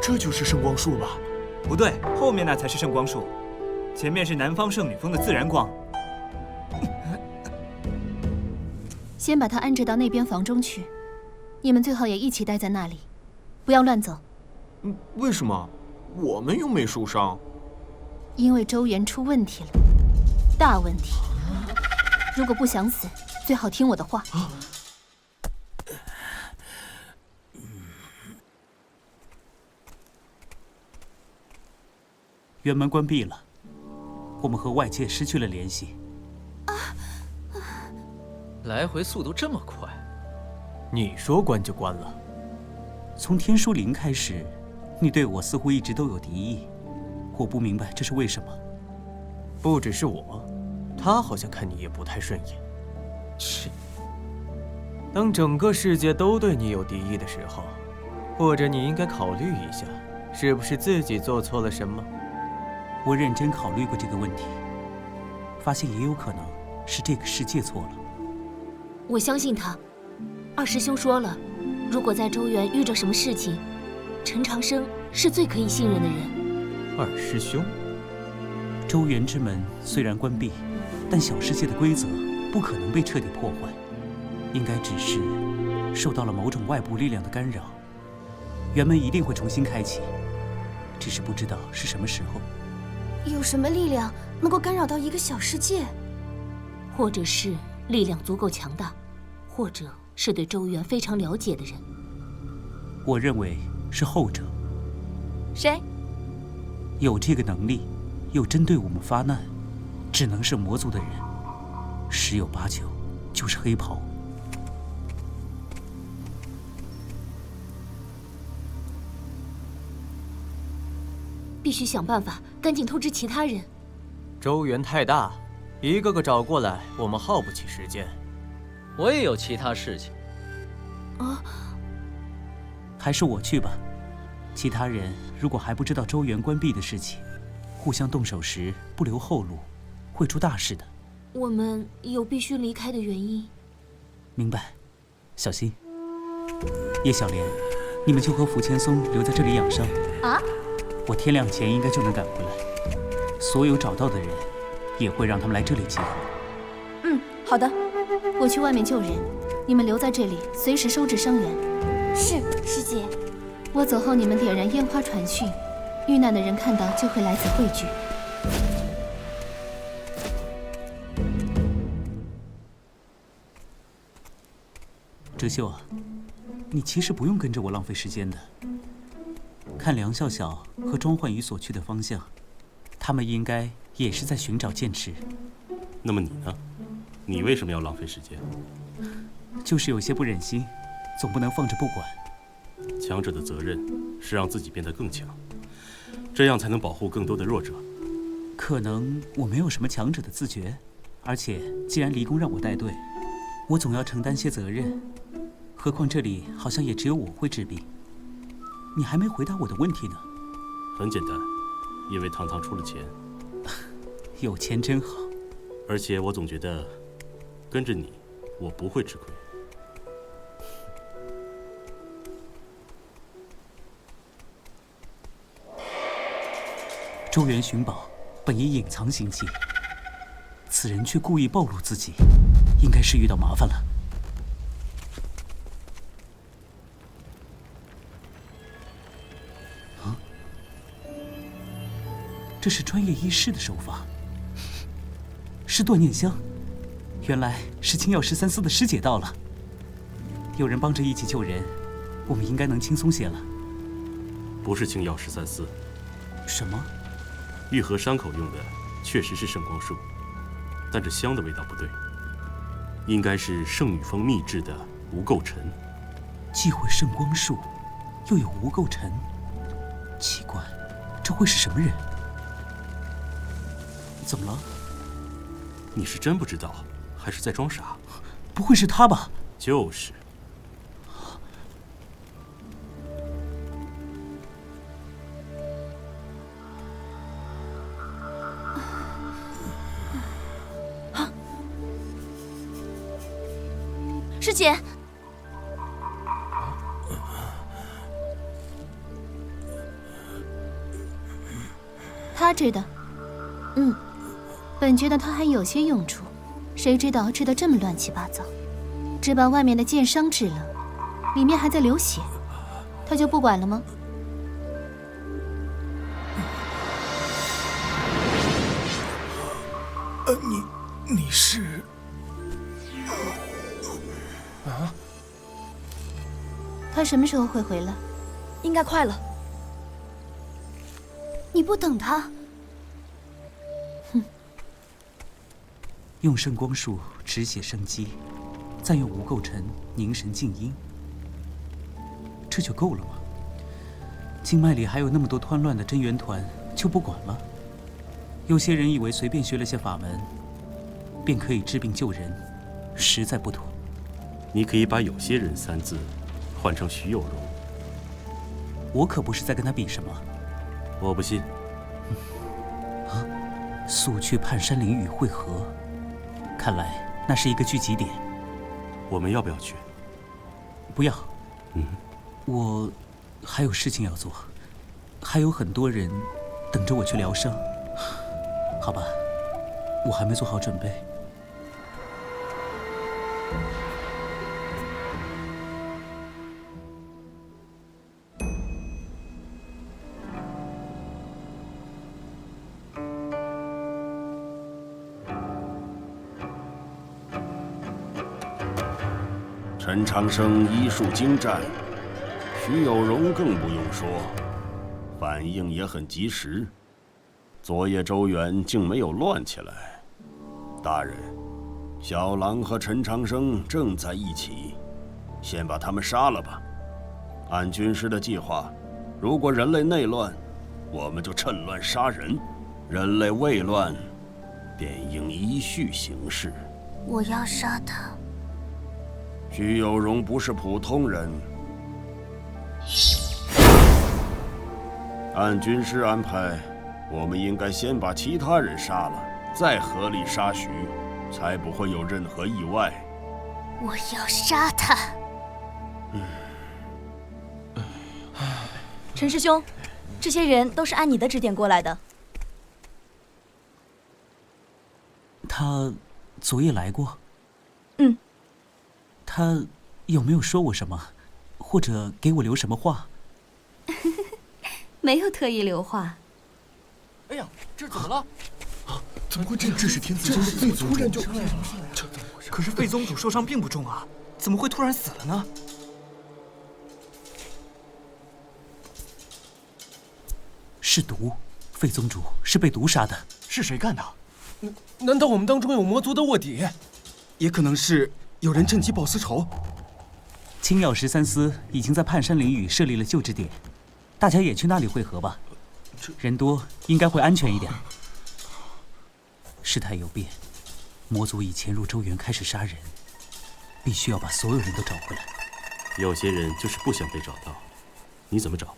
这就是圣光树吧？不对，后面那才是圣光树，前面是南方圣女峰的自然光。先把他安置到那边房中去，你们最好也一起待在那里，不要乱走。为什么？我们又没受伤。因为周元出问题了，大问题。如果不想死，最好听我的话。园门关闭了，我们和外界失去了联系。来回速度这么快，你说关就关了？从天书林开始，你对我似乎一直都有敌意，我不明白这是为什么。不只是我，他好像看你也不太顺眼。切！当整个世界都对你有敌意的时候，或者你应该考虑一下，是不是自己做错了什么？我认真考虑过这个问题，发现也有可能是这个世界错了。我相信他。二师兄说了，如果在周原遇着什么事情，陈长生是最可以信任的人。二师兄，周原之门虽然关闭，但小世界的规则不可能被彻底破坏，应该只是受到了某种外部力量的干扰。园门一定会重新开启，只是不知道是什么时候。有什么力量能够干扰到一个小世界？或者是力量足够强大，或者是对周原非常了解的人。我认为是后者。谁？有这个能力，又针对我们发难，只能是魔族的人，十有八九就是黑袍。必须想办法，赶紧通知其他人。周原太大，一个个找过来，我们耗不起时间。我也有其他事情。还是我去吧。其他人如果还不知道周原关闭的事情，互相动手时不留后路，会出大事的。我们有必须离开的原因。明白，小心。叶小莲，你们就和福千松留在这里养伤。啊？我天亮前应该就能赶回来。所有找到的人，也会让他们来这里集合。好的。我去外面救人，你们留在这里，随时收治伤员。是，师姐。我走后，你们点燃烟花传讯，遇难的人看到就会来此汇聚。哲秀啊，你其实不用跟着我浪费时间的。看梁笑笑和庄焕宇所去的方向，他们应该也是在寻找剑池。那么你呢？你为什么要浪费时间？就是有些不忍心，总不能放着不管。强者的责任是让自己变得更强，这样才能保护更多的弱者。可能我没有什么强者的自觉，而且既然离宫让我带队，我总要承担些责任。何况这里好像也只有我会治病。你还没回答我的问题呢。很简单，因为堂堂出了钱。有钱真好。而且我总觉得，跟着你，我不会吃亏。周原寻宝本已隐藏行迹，此人却故意暴露自己，应该是遇到麻烦了。啊，这是专业医师的手法，是断念香，原来是青药13司的师姐到了。有人帮着一起救人，我们应该能轻松些了。不是青药13司。什么？愈合伤口用的确实是圣光树，但这香的味道不对，应该是圣女峰秘制的无垢尘。忌讳圣光树，又有无垢尘，奇怪，这会是什么人？怎么了？你是真不知道，还是在装傻？不会是他吧？就是。师姐，他知道。本觉得他还有些用处，谁知道治得这么乱七八糟，只把外面的剑伤治了，里面还在流血，他就不管了吗？你是？啊？他什么时候会回来？应该快了。你不等他？用圣光术止血生机，再用无垢尘凝神静音，这就够了吗？经脉里还有那么多湍乱的真元团，就不管了？有些人以为随便学了些法门，便可以治病救人，实在不妥。你可以把有些人3字换成徐有容。我可不是在跟他比什么。我不信。啊，速去盼山林与会合，看来那是一个聚集点。我们要不要去？不要。我还有事情要做，还有很多人等着我去疗伤。好吧，我还没做好准备。陈长生医术精湛，徐有容更不用说，反应也很及时。昨夜周原竟没有乱起来。大人，小狼和陈长生正在一起，先把他们杀了吧。按军师的计划，如果人类内乱，我们就趁乱杀人；人类未乱，便应依序行事。我要杀他。徐有容不是普通人，按军师安排，我们应该先把其他人杀了，再合力杀徐，才不会有任何意外。我要杀他。陈师兄，这些人都是按你的指点过来的。他昨夜来过。他有没有说我什么，或者给我留什么话？没有特意留话。哎呀，这怎么了？怎么会这样？这是天子宗的废宗主。可是废宗主受伤并不重啊，怎么会突然死了呢？是毒，废宗主是被毒杀的。是谁干的？难道我们当中有魔族的卧底？也可能是有人趁机报私仇。青药13司已经在盼山林屿设立了救治点，大家也去那里会合吧。人多应该会安全一点。事态有变，魔族已潜入周原开始杀人，必须要把所有人都找回来。有些人就是不想被找到，你怎么找？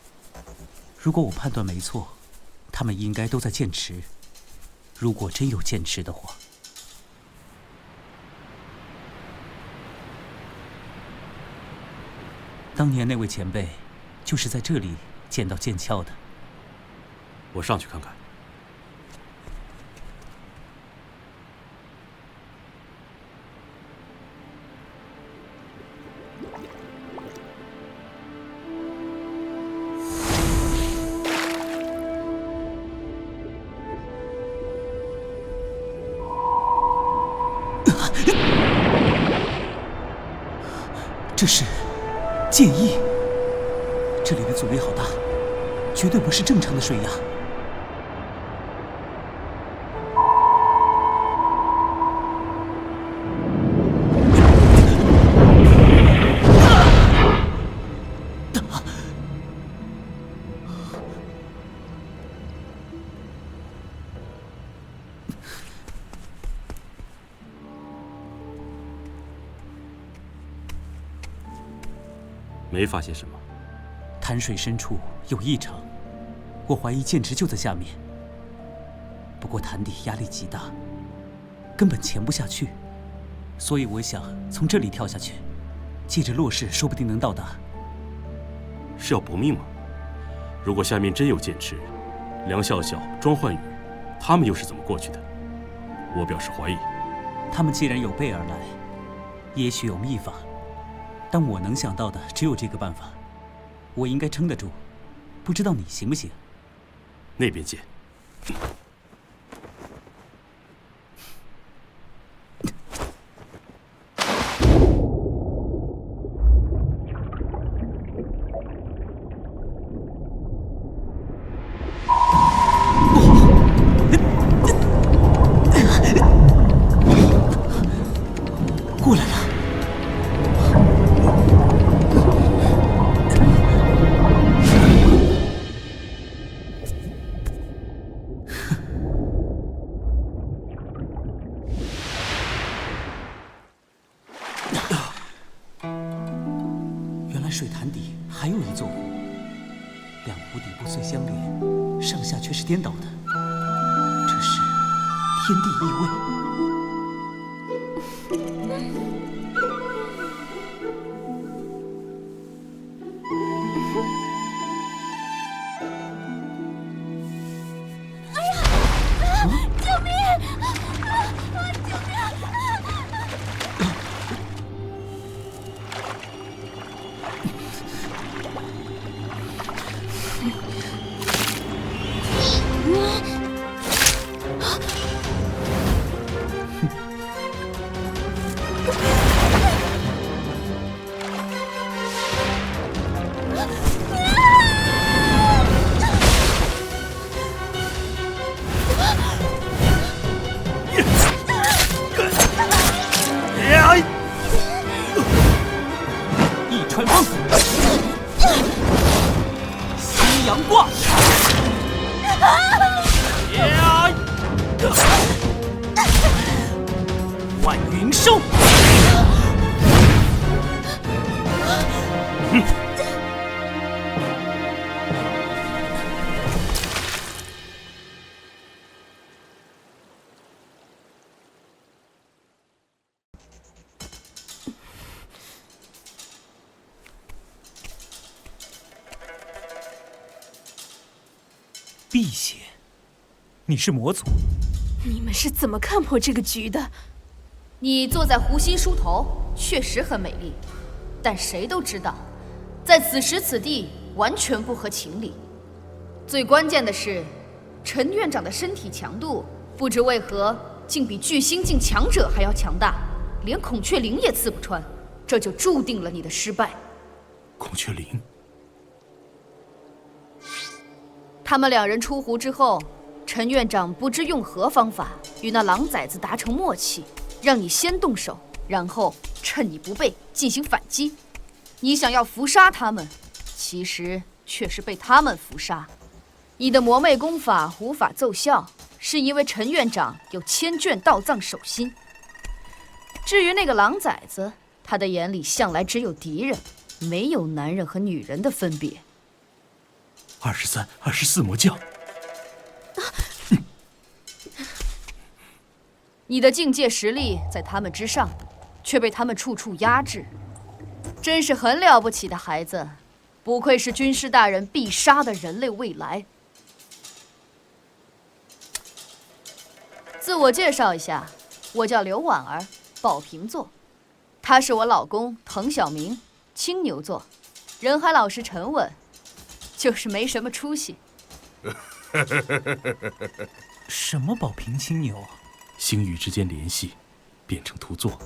如果我判断没错，他们应该都在剑池。如果真有剑池的话，当年那位前辈就是在这里见到剑鞘的。我上去看看。这是剑意，这里的阻力好大，绝对不是正常的水压。没发现什么。潭水深处有异常，我怀疑剑池就在下面。不过潭底压力极大，根本潜不下去，所以我想从这里跳下去，借着落势，说不定能到达。是要搏命吗？如果下面真有剑池，梁笑笑、庄焕宇，他们又是怎么过去的？我表示怀疑。他们既然有备而来，也许有秘法，但我能想到的只有这个办法。我应该撑得住，不知道你行不行？那边见。过来了。原来水潭底还有一座湖，两湖底部虽相连，上下却是颠倒的，这是天地异位。一穿风，西洋挂，万云收。辟邪，你是魔族？你们是怎么看破这个局的？你坐在湖心梳头，确实很美丽，但谁都知道，在此时此地完全不合情理。最关键的是，陈院长的身体强度，不知为何竟比巨星境强者还要强大，连孔雀翎也刺不穿，这就注定了你的失败。孔雀翎。他们两人出湖之后，陈院长不知用何方法与那狼崽子达成默契，让你先动手，然后趁你不备进行反击。你想要伏杀他们，其实却是被他们伏杀。你的魔魅功法无法奏效，是因为陈院长有千卷道藏手心。至于那个狼崽子，他的眼里向来只有敌人，没有男人和女人的分别。23、24魔将，你的境界实力在他们之上，却被他们处处压制，真是很了不起的孩子，不愧是军师大人必杀的人类未来。自我介绍一下，我叫刘婉儿，宝瓶座，他是我老公滕小明，金牛座，人还老实沉稳，就是没什么出息。什么宝瓶金牛啊？星域之间联系，变成图作。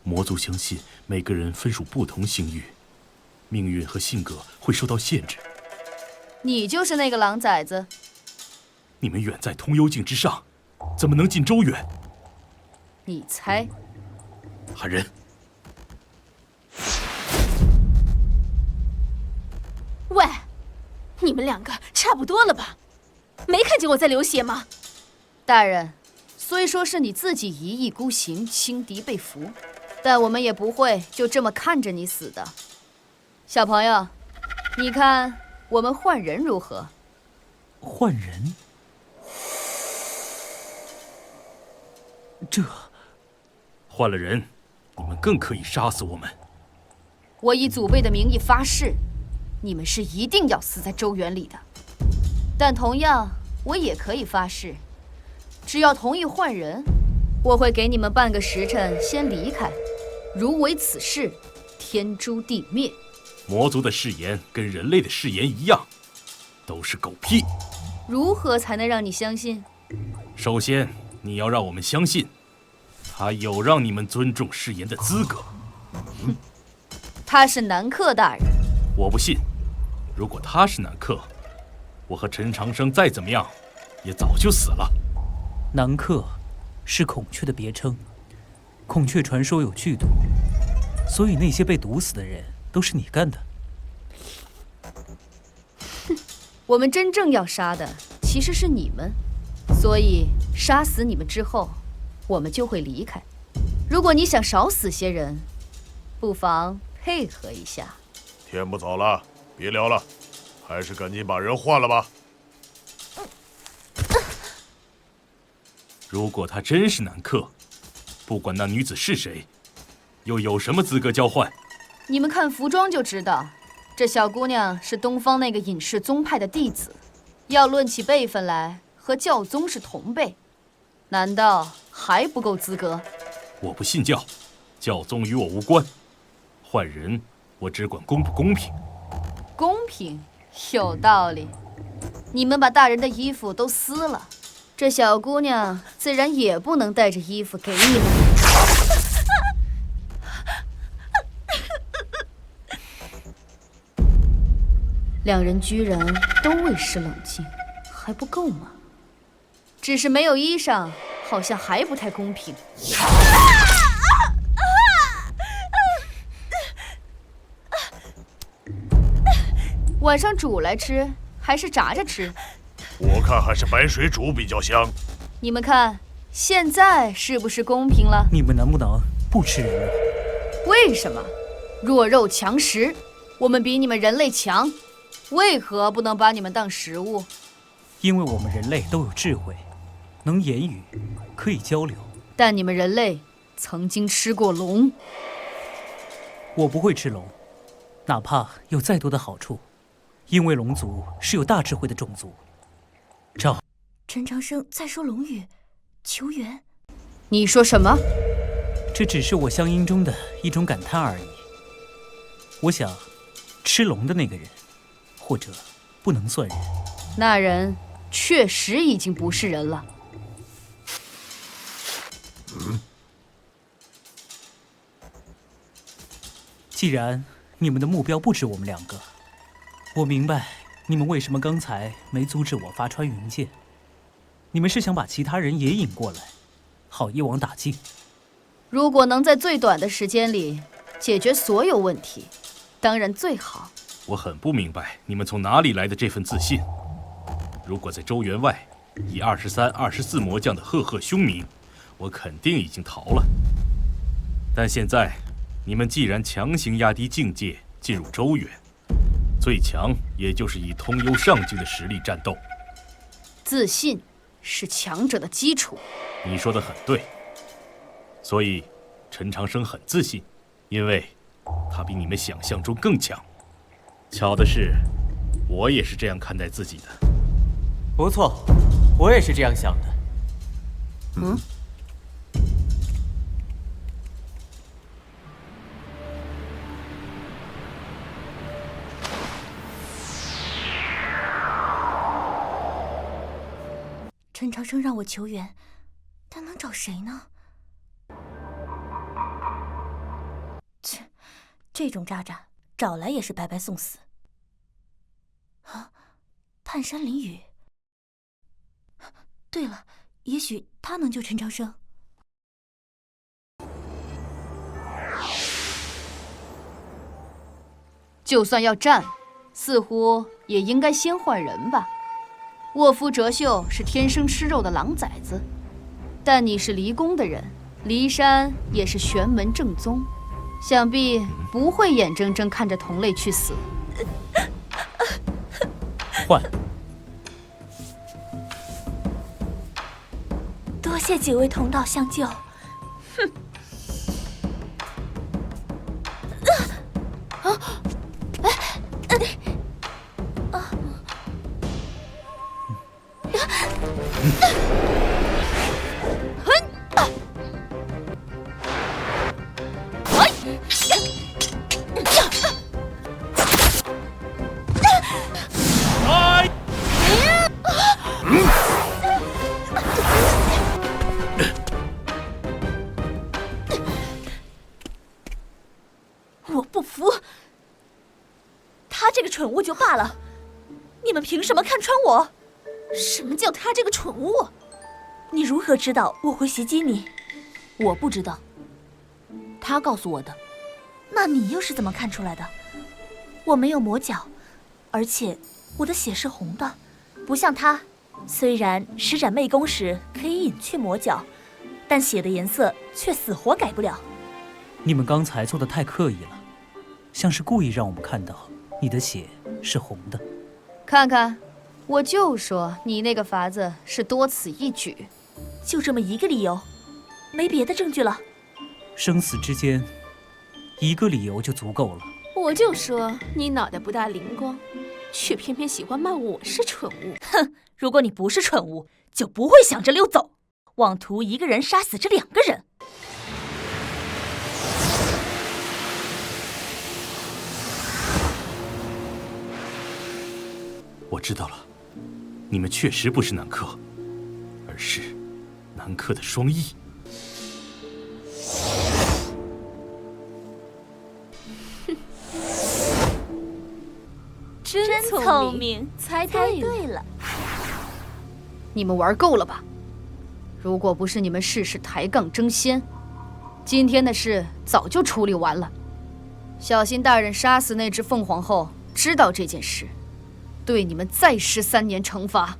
魔族相信每个人分属不同星域，命运和性格会受到限制。你就是那个狼崽子？你们远在通幽境之上，怎么能进周原？你猜？喊人！喂，你们两个差不多了吧？没看见我在流血吗？大人，虽说是你自己一意孤行，轻敌被俘，但我们也不会就这么看着你死的。小朋友，你看我们换人如何？换人？这换了人，你们更可以杀死我们。我以祖辈的名义发誓，你们是一定要死在周原里的。但同样，我也可以发誓，只要同意换人，我会给你们半个时辰先离开。如违此事，天诛地灭。魔族的誓言跟人类的誓言一样，都是狗屁。如何才能让你相信？首先，你要让我们相信，他有让你们尊重誓言的资格。他是南客大人。我不信。如果他是南客，我和陈长生再怎么样，也早就死了。南客是孔雀的别称，孔雀传说有剧毒，所以那些被毒死的人都是你干的。我们真正要杀的其实是你们，所以杀死你们之后，我们就会离开。如果你想少死些人，不妨配合一下。天不早了，别聊了，还是赶紧把人换了吧。如果他真是南客，不管那女子是谁，又有什么资格交换？你们看服装就知道，这小姑娘是东方那个隐士宗派的弟子，要论起辈分来，和教宗是同辈，难道还不够资格？我不信教，教宗与我无关。换人，我只管公不公平。公平，有道理。你们把大人的衣服都撕了，这小姑娘自然也不能带着衣服给你们。两人居然都未施冷静，还不够吗？只是没有衣裳，好像还不太公平。晚上煮来吃，还是炸着吃？我看还是白水煮比较香。你们看，现在是不是公平了？你们能不能不吃人了？为什么？弱肉强食，我们比你们人类强，为何不能把你们当食物？因为我们人类都有智慧，能言语，可以交流。但你们人类曾经吃过龙。我不会吃龙，哪怕有再多的好处，因为龙族是有大智慧的种族。陈长生在说龙语，求援。你说什么？这只是我乡音中的一种感叹而已。我想，吃龙的那个人，或者不能算人。那人确实已经不是人了。既然你们的目标不止我们两个，我明白你们为什么刚才没阻止我发穿云箭。你们是想把其他人也引过来，好一网打尽。如果能在最短的时间里解决所有问题，当然最好。我很不明白你们从哪里来的这份自信。如果在周员外以23、24魔将的赫赫凶名，我肯定已经逃了。但现在，你们既然强行压低境界进入周原，最强也就是以通幽上境的实力战斗。自信是强者的基础。你说的很对。所以，陈长生很自信，因为他比你们想象中更强。巧的是，我也是这样看待自己的。不错，我也是这样想的。陈长生让我求援，他能找谁呢？切，这种渣渣找来也是白白送死。啊，探山林雨。对了，也许他能救陈长生。就算要战，似乎也应该先换人吧。沃夫哲秀是天生吃肉的狼崽子，但你是离宫的人，骊山也是玄门正宗，想必不会眼睁睁看着同类去死。换。多谢几位同道相救。哼。我不服！他这个蠢物就罢了，你们凭什么看穿我？什么叫他这个蠢物？你如何知道我会袭击你？我不知道，他告诉我的。那你又是怎么看出来的？我没有魔角，而且我的血是红的，不像他，虽然施展媚功时可以隐去魔角，但血的颜色却死活改不了。你们刚才做的太刻意了，像是故意让我们看到你的血是红的。看看，我就说你那个法子是多此一举。就这么一个理由，没别的证据了。生死之间，一个理由就足够了。我就说你脑袋不大灵光，却偏偏喜欢骂我是蠢物。哼，如果你不是蠢物，就不会想着溜走，妄图一个人杀死这2个人。我知道了，你们确实不是南柯，而是南柯的双翼。真聪明，猜对了。你们玩够了吧？如果不是你们事事抬杠争先，今天的事早就处理完了。小心大人杀死那只凤凰后，知道这件事，对你们再施3年惩罚。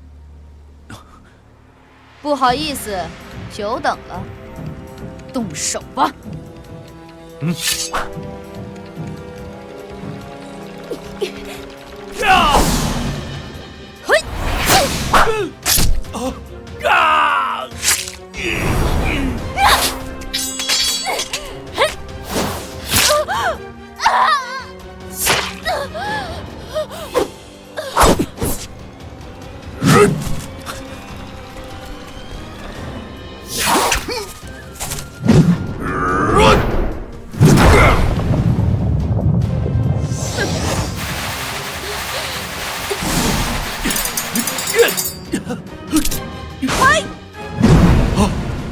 不好意思，久等了，动手吧。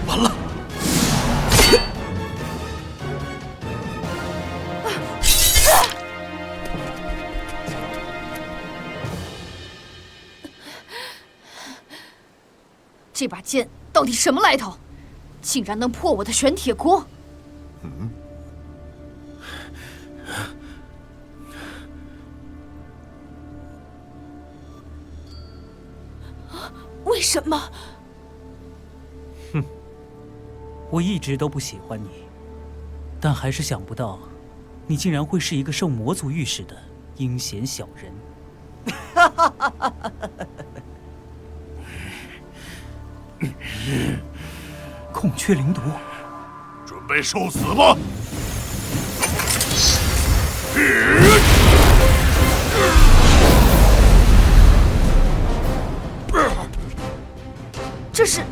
完了！这把剑到底什么来头？竟然能破我的玄铁锅！为什么？我一直都不喜欢你，但还是想不到，你竟然会是一个受魔族御使的阴险小人。孔雀灵毒，准备受死吧！这是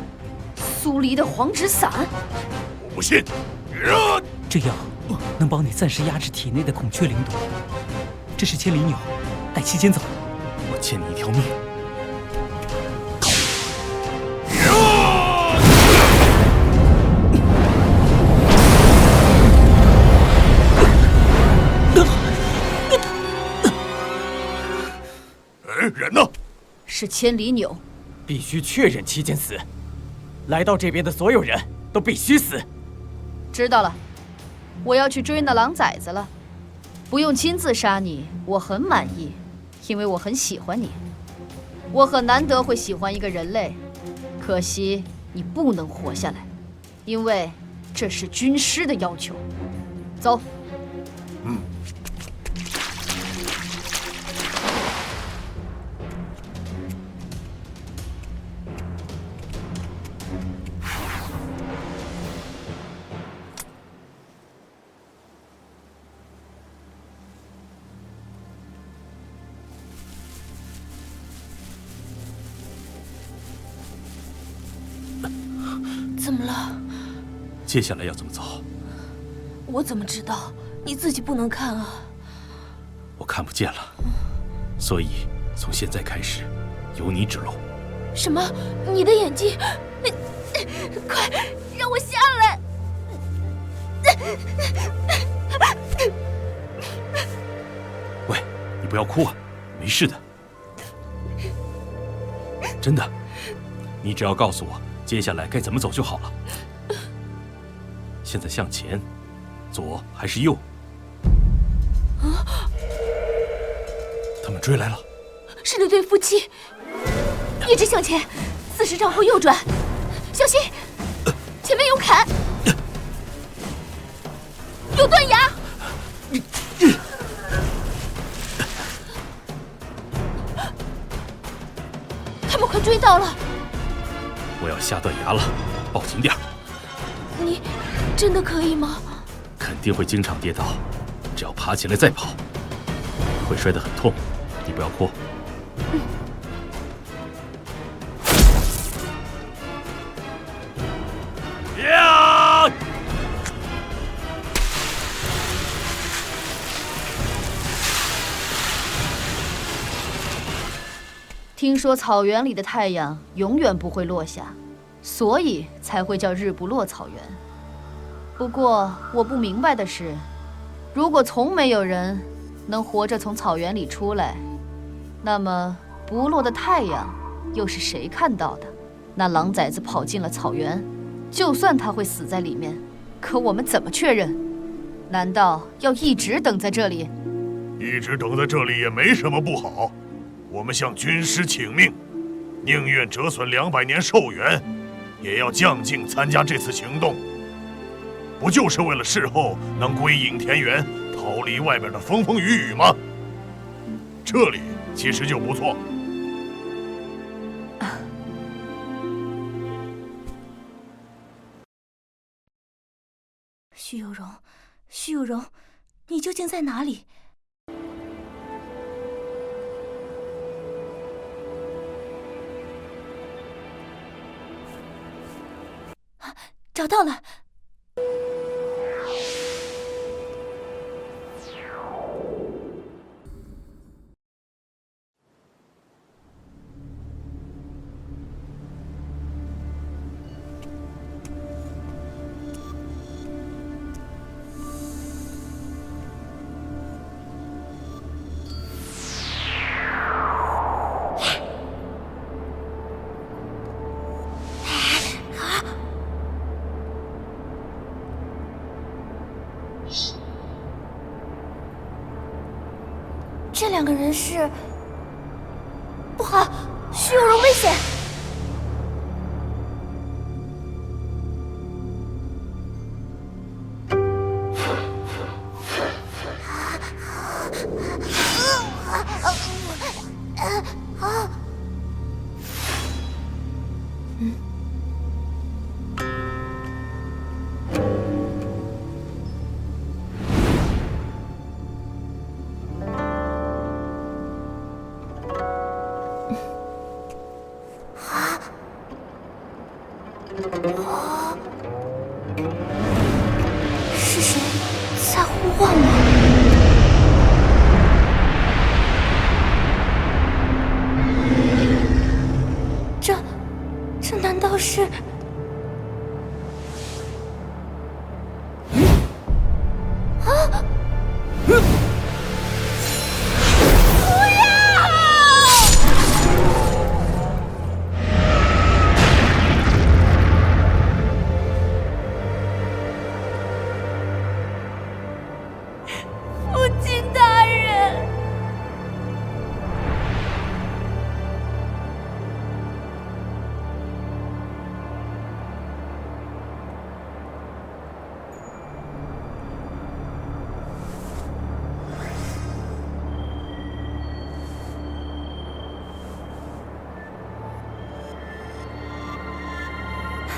苏黎的黄纸伞。我不信。这样能帮你暂时压制体内的孔雀灵毒。这是千里鸟，带期间走。我欠你一条命。人呢？是千里纽。必须确认期间死。来到这边的所有人都必须死。知道了，我要去追那狼崽子了。不用亲自杀你，我很满意，因为我很喜欢你。我很难得会喜欢一个人类，可惜你不能活下来，因为这是军师的要求。走。怎么了？接下来要怎么走？我怎么知道？你自己不能看啊！我看不见了，所以从现在开始，由你指路。什么？你的眼睛？你快让我下来！喂，你不要哭啊，没事的，真的。你只要告诉我接下来该怎么走就好了。现在向前，左还是右？他们追来了。是那对夫妻，一直向前，40丈后右转，小心，前面有坎，有断崖。他们快追到了。我要下断崖了，抱紧点儿。你真的可以吗？肯定会经常跌倒，只要爬起来再跑，会摔得很痛。你不要哭。呀！听说草原里的太阳永远不会落下，所以才会叫日不落草原。不过我不明白的是，如果从没有人能活着从草原里出来，那么不落的太阳又是谁看到的？那狼崽子跑进了草原，就算他会死在里面，可我们怎么确认？难道要一直等在这里？一直等在这里也没什么不好。我们向军师请命，宁愿折损200年寿元，也要将境参加这次行动。不就是为了事后能归隐田园，逃离外边的风风雨雨吗？这里其实就不错。徐有容，徐有容，你究竟在哪里？找到了。这2个人是……不好，徐有容危险！是谁在呼唤我？这难道是……啊！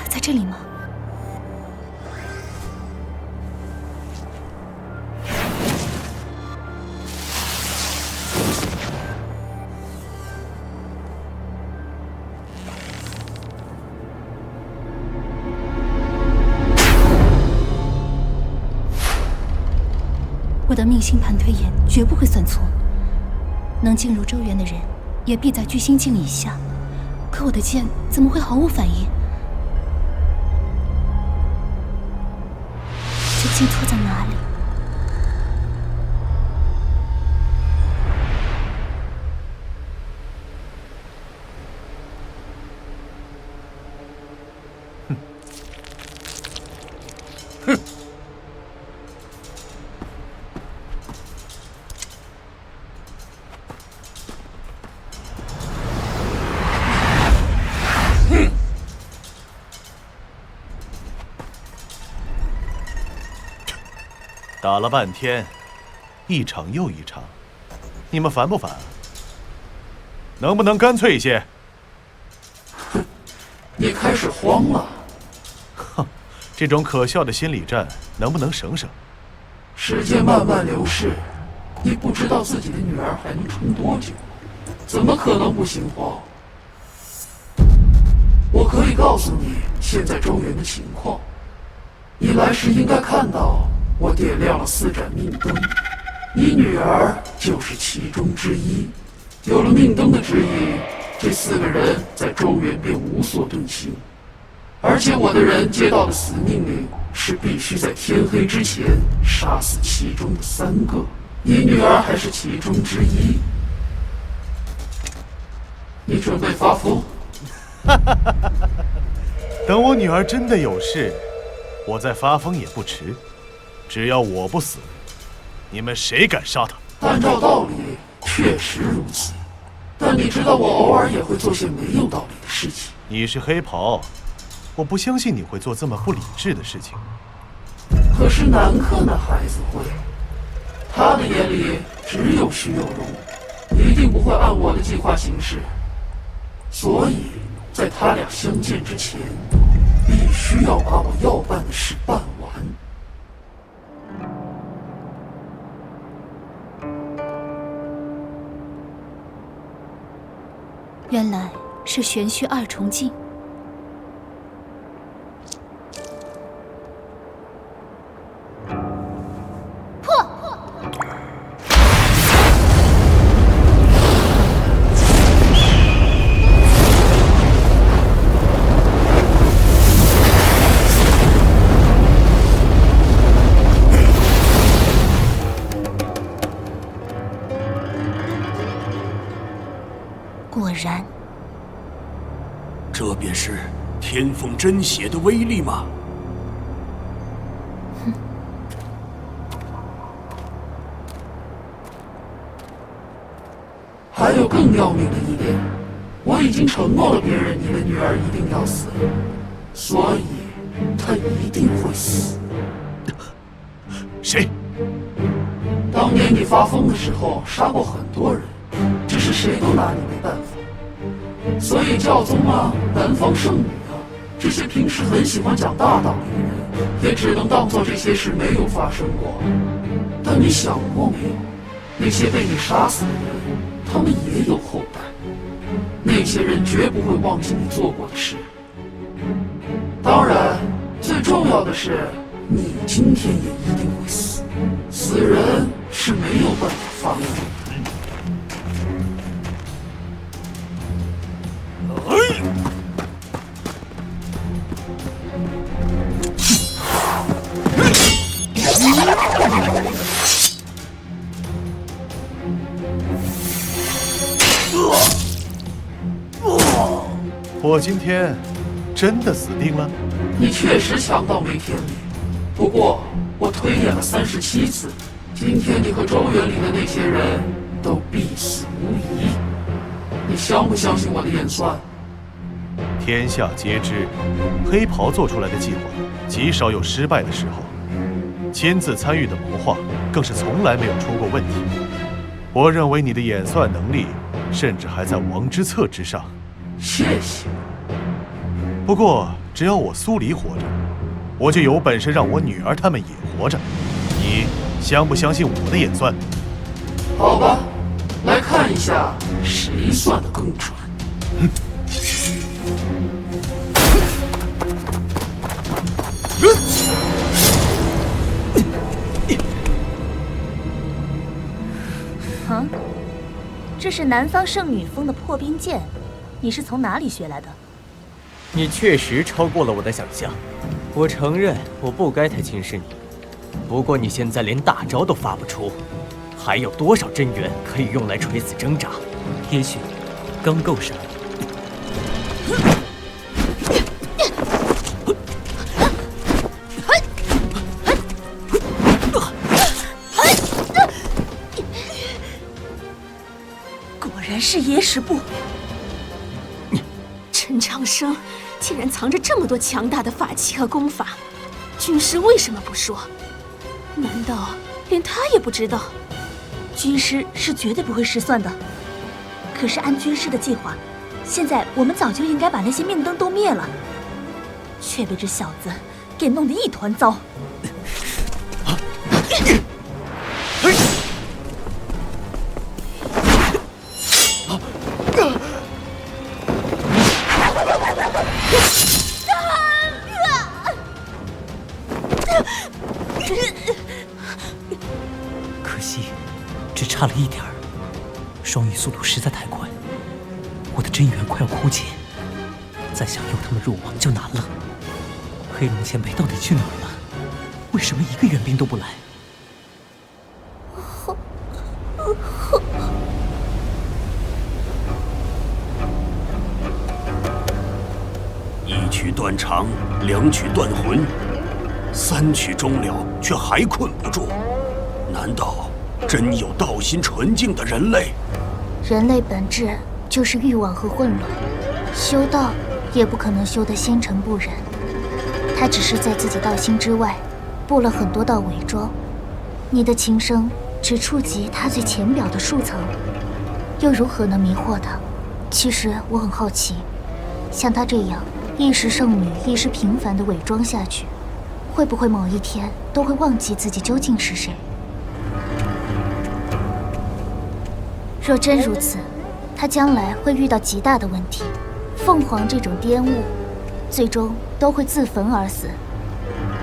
在这里吗？我的命星盘推演绝不会算错。能进入周原的人，也必在聚星境以下。可我的剑怎么会毫无反应？究竟错在哪里？哼！打了半天，一场又一场，你们烦不烦？能不能干脆一些？你开始慌了。哼，这种可笑的心理战能不能省省？时间慢慢流逝，你不知道自己的女儿还能撑多久，怎么可能不心慌？我可以告诉你现在周原的情况。你来时应该看到我点亮了4盏命灯，你女儿就是其中之一。有了命灯的指引，这4个人在周原便无所遁形。而且我的人接到的死命令是必须在天黑之前杀死其中的3个，你女儿还是其中之一。你准备发疯？等我女儿真的有事，我再发疯也不迟。只要我不死，你们谁敢杀她？按照道理确实如此，但你知道我偶尔也会做些没有道理的事情。你是黑袍，我不相信你会做这么不理智的事情。可是南柯那孩子会，他的眼里只有徐有容，一定不会按我的计划行事。所以，在他俩相见之前，必须要把我要办的事办完。原来是玄虚2重境。果然，这便是天凤真血的威力吗？还有更要命的一点，我已经承诺了别人，你的女儿一定要死，所以她一定会死。谁？当年你发疯的时候杀过很多人，只是谁都拿你没办法。所以教宗啊，南方圣女啊，这些平时很喜欢讲大道理的人，也只能当做这些事没有发生过。但你想过没有，那些被你杀死的人，他们也有后代，那些人绝不会忘记你做过的事。当然，最重要的是，你今天也一定会死，死人是没有办法发怒的。我今天真的死定了？你确实强到没天理，不过我推演了37次，今天你和周原里的那些人都必死无疑。你相不相信我的演算？天下皆知，黑袍做出来的计划极少有失败的时候，亲自参与的谋划更是从来没有出过问题。我认为你的演算能力甚至还在王之策之上。谢谢。不过只要我苏黎活着，我就有本事让我女儿他们也活着。你相不相信我的演算？好吧，来看一下谁算得更准。这是南方圣女峰的破冰剑，你是从哪里学来的？你确实超过了我的想象，我承认我不该太轻视你。不过你现在连大招都发不出，还有多少真元可以用来垂死挣扎？也许刚够杀你。果然是野史部。陈长生竟然藏着这么多强大的法器和功法，军师为什么不说？难道连他也不知道？军师是绝对不会失算的。可是按军师的计划，现在我们早就应该把那些命灯都灭了，却被这小子给弄得一团糟。可惜，只差了一点儿。双翼速度实在太快，我的真元快要枯竭，再想诱他们入网就难了。黑龙前辈到底去哪儿了？为什么一个援兵都不来？一曲断肠，两曲断魂，三曲终了，却还困不住。难道真有道心纯净的人类？人类本质就是欲望和混乱，修道也不可能修得纤尘不染。他只是在自己道心之外，布了很多道伪装。你的琴声只触及他最浅表的数层，又如何能迷惑他？其实我很好奇，像他这样一时圣女一时平凡的伪装下去，会不会某一天都会忘记自己究竟是谁？若真如此，他将来会遇到极大的问题。凤凰这种颠物，最终都会自焚而死。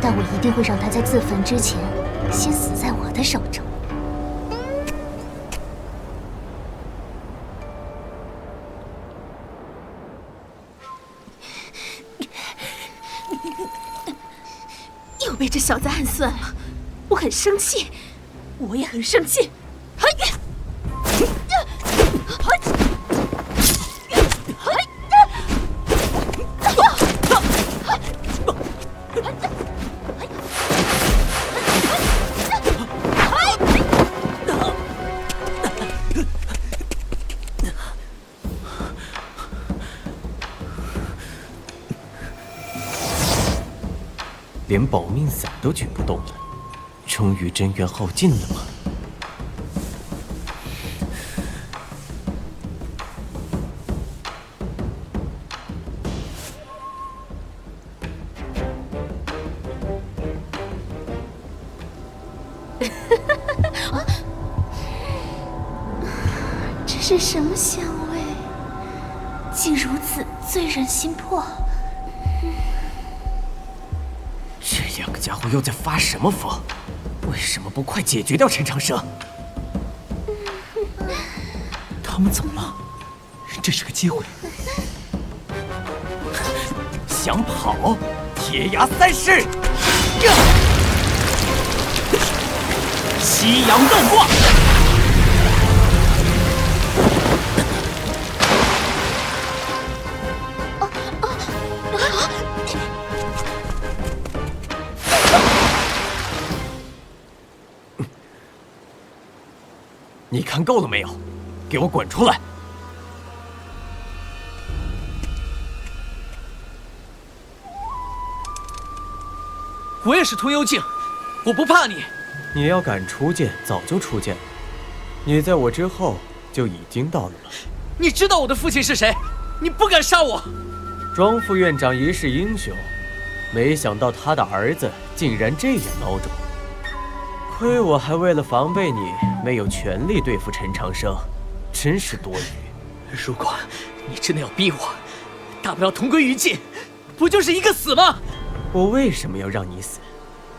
但我一定会让他在自焚之前，先死在我的手中。又被这小子暗算了，我很生气，我也很生气。连保命伞都举不动了，终于真元耗尽了吗？这是什么香味？竟如此醉人心魄。这两个家伙又在发什么疯？为什么不快解决掉陈长生？他们怎么了？这是个机会。想跑？铁牙三式，西洋斗挂。你看够了没有？给我滚出来！我也是通幽境，我不怕你。你要敢出剑，早就出剑了。你在我之后就已经到了。你知道我的父亲是谁？你不敢杀我。庄副院长一世英雄，没想到他的儿子竟然这样孬种。亏我还为了防备你，没有全力对付陈长生，真是多余。如果你真的要逼我，大不了同归于尽，不就是一个死吗？我为什么要让你死？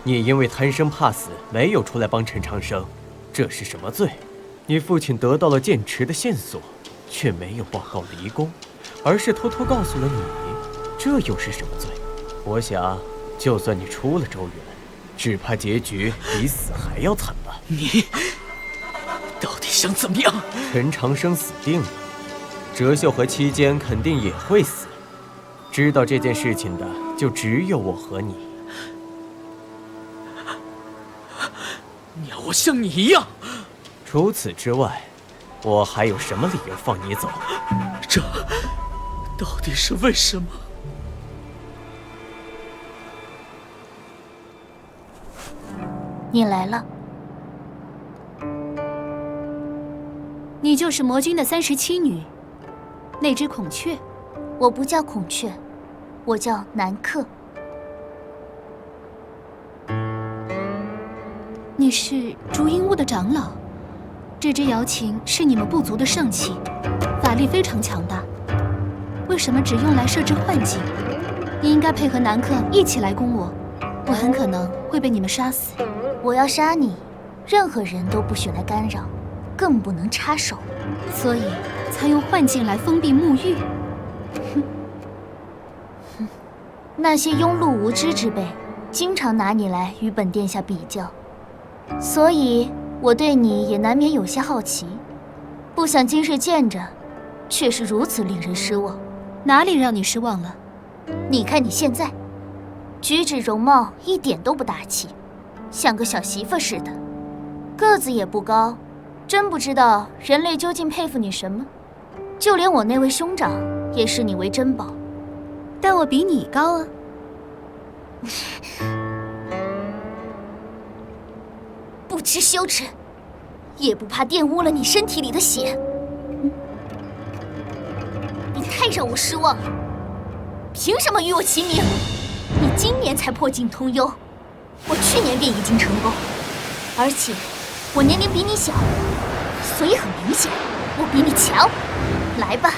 你因为贪生怕死，没有出来帮陈长生，这是什么罪？你父亲得到了剑池的线索，却没有报告离宫，而是偷偷告诉了你，这又是什么罪？我想，就算你出了周原，只怕结局比死还要惨吧。你到底想怎么样？陈长生死定了，哲秀和期间肯定也会死。知道这件事情的，就只有我和你。你要我像你一样？除此之外，我还有什么理由放你走？这到底是为什么？你来了。你就是魔君的37女，那只孔雀。我不叫孔雀，我叫南柯。你是烛阴屋的长老，这只瑶琴是你们部族的圣器，法力非常强大。为什么只用来设置幻境？你应该配合南柯一起来攻我，我很可能会被你们杀死。我要杀你，任何人都不许来干扰，更不能插手。所以才用幻境来封闭沐浴。那些庸碌无知之辈，经常拿你来与本殿下比较，所以我对你也难免有些好奇。不想今日见着，却是如此令人失望。哪里让你失望了？你看你现在，举止容貌一点都不大气，像个小媳妇似的，个子也不高，真不知道人类究竟佩服你什么。就连我那位兄长也视你为珍宝。但我比你高啊！不知羞耻，也不怕玷污了你身体里的血。你太让我失望了，凭什么与我齐名？你今年才破镜通幽，我去年便已经成功，而且我年龄比你小，所以很明显我比你强。来吧，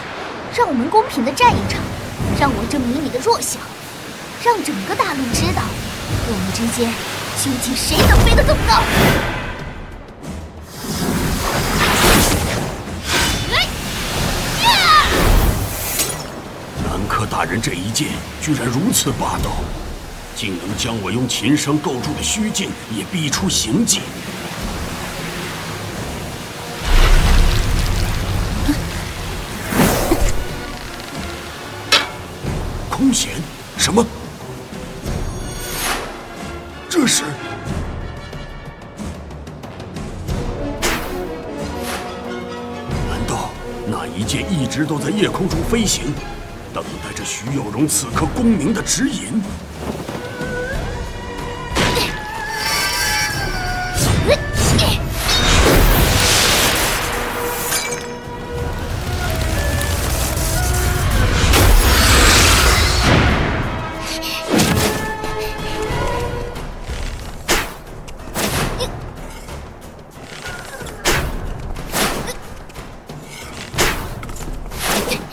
让我们公平地战一场。让我证明你的弱小，让整个大陆知道，我们之间究竟谁能飞得更高。南柯大人这一剑居然如此霸道，竟能将我用琴声构筑的虚境也逼出形迹。空弦？什么？这是？难道那一剑一直都在夜空中飞行，等待着徐有容此刻功名的指引？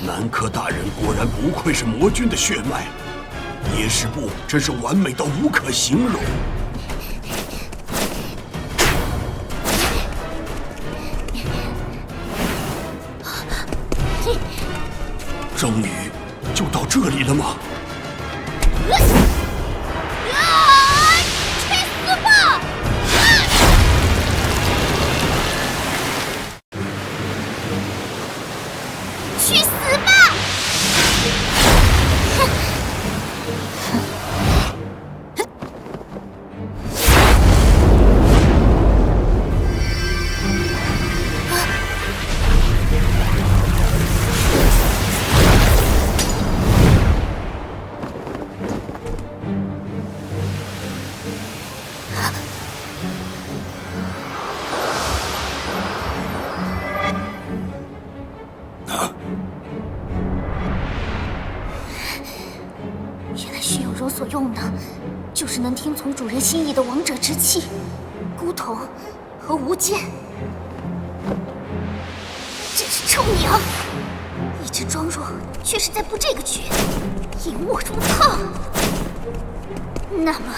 南柯大人果然不愧是魔君的血脉，野史部真是完美到无可形容。终于就到这里了吗？去死吧！去死吧！原来徐有容所用的，就是能听从主人心意的王者之气，孤瞳和无间。真是臭娘！一直装弱，却是在布这个局，引我入套。那么，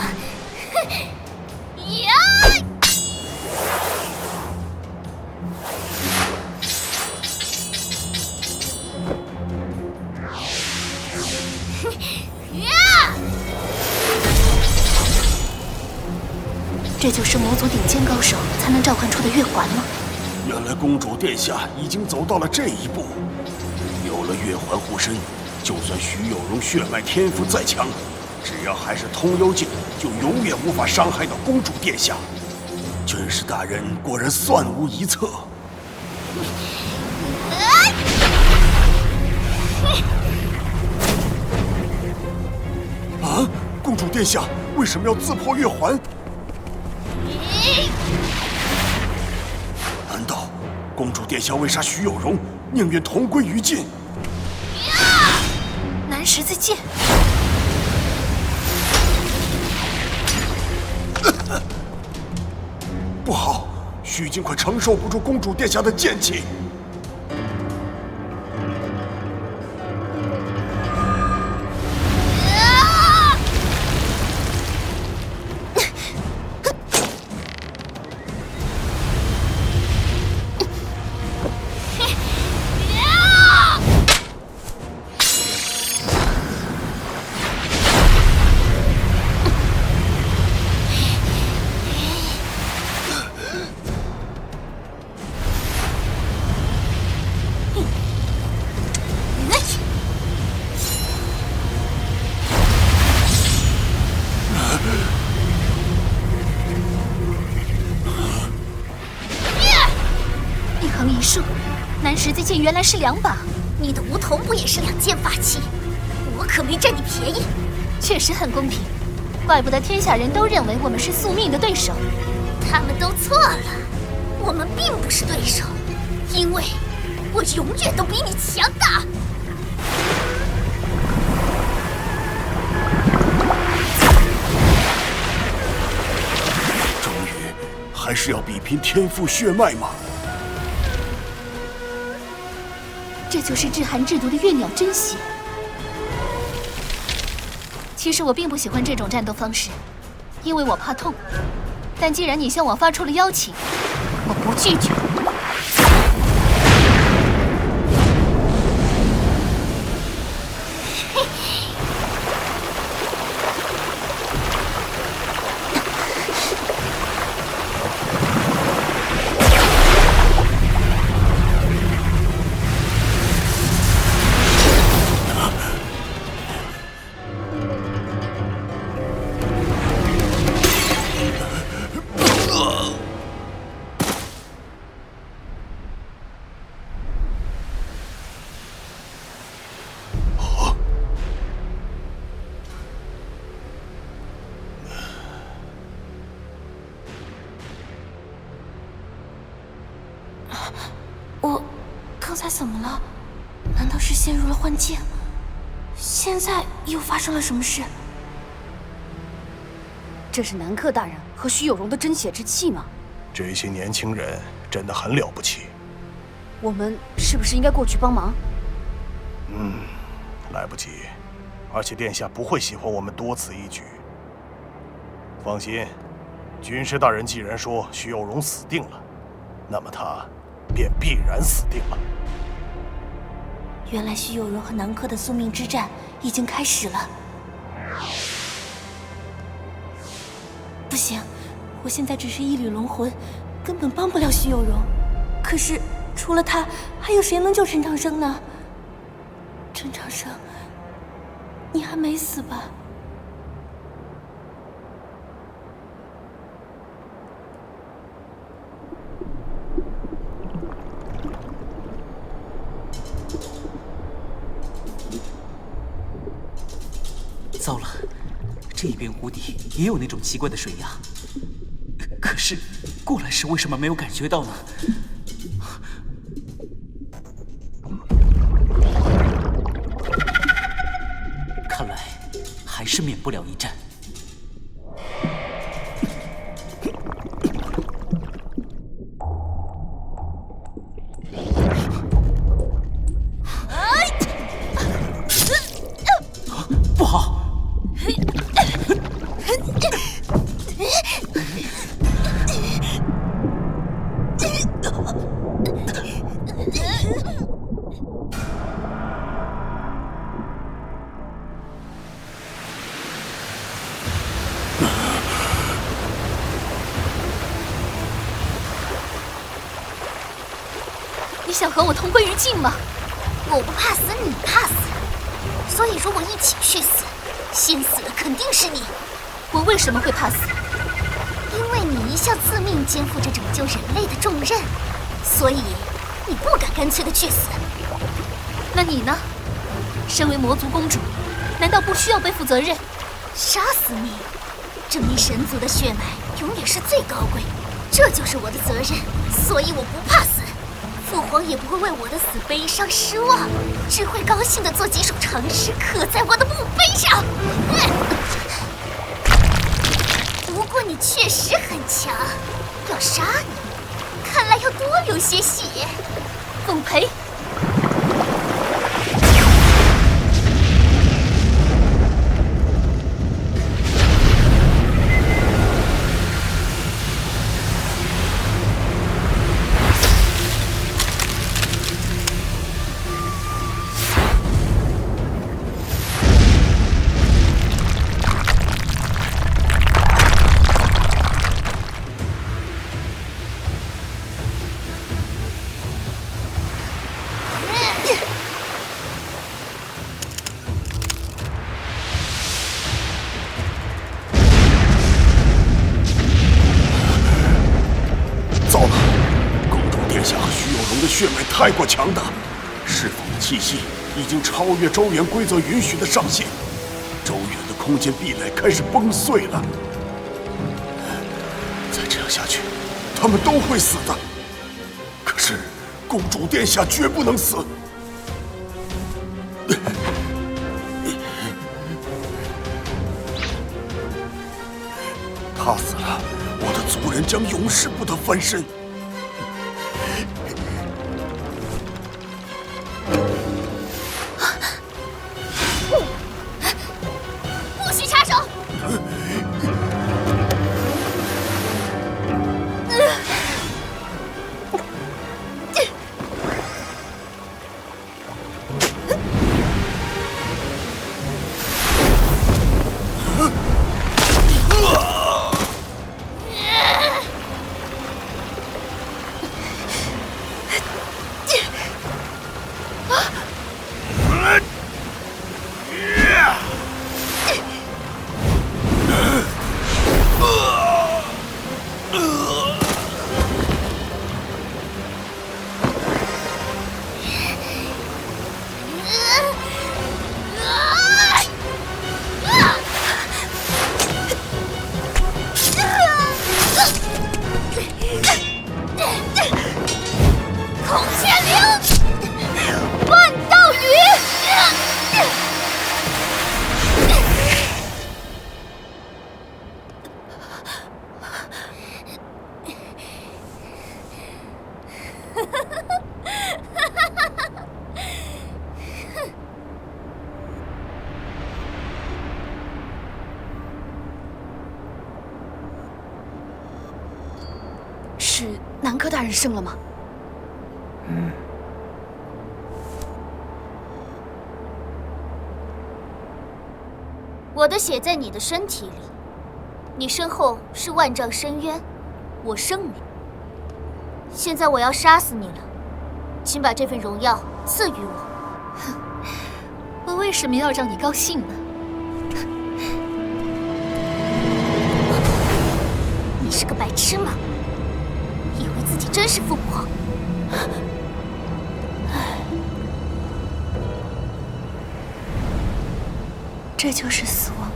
呀！这就是魔族顶尖高手才能召唤出的月环吗？原来公主殿下已经走到了这一步。有了月环护身，就算徐有容血脉天赋再强，只要还是通幽境，就永远无法伤害到公主殿下。军师大人果然算无一策。啊！公主殿下为什么要自破月环？难道公主殿下为杀徐有容，宁愿同归于尽？南十字剑。不好，徐静快承受不住公主殿下的剑气。南十字剑原来是2把，你的梧桐不也是2件法器？我可没占你便宜。确实很公平，怪不得天下人都认为我们是宿命的对手。他们都错了，我们并不是对手，因为我永远都比你强大。终于，还是要比拼天赋血脉吗？这就是至寒至毒的月鸟真血。其实我并不喜欢这种战斗方式，因为我怕痛。但既然你向我发出了邀请，我不拒绝。我刚才怎么了？难道是陷入了幻境？现在又发生了什么事？这是南柯大人和徐有容的真血之气吗？这些年轻人真的很了不起。我们是不是应该过去帮忙？来不及，而且殿下不会喜欢我们多此一举。放心，军师大人既然说徐有容死定了，那么他便必然死定了。原来徐有容和南柯的宿命之战已经开始了。不行，我现在只是一缕龙魂，根本帮不了徐有容。可是除了他，还有谁能救陈长生呢？陈长生，你还没死吧？糟了，这边湖底也有那种奇怪的水崖，可是过来时为什么没有感觉到呢？看来还是免不了一战。不好！你想和我同归于尽吗？我不怕死，你怕死，所以如果一起去死，先死的肯定是你。我为什么会怕死？因为你一向自命肩负着拯救人类的重任，所以你不敢干脆的去死。那你呢？身为魔族公主，难道不需要背负责任？杀死你，正义神族的血脉永远是最高贵，这就是我的责任，所以我不怕死。父皇也不会为我的死悲伤失望，只会高兴地做几首长诗刻在我的墓碑上。不过你确实很强，要杀你，看来要多流些血。奉陪。血脉太过强大，释放的气息已经超越周原规则允许的上限，周原的空间壁垒开始崩碎了。再这样下去，他们都会死的。可是，公主殿下绝不能死。他死了，我的族人将永世不得翻身。是南柯大人生了吗？我的血在你的身体里，你身后是万丈深渊，我生你。现在我要杀死你了，请把这份荣耀赐予我。哼，我为什么要让你高兴呢？你是个白痴吗？以为自己真是父皇？这就是死亡吗？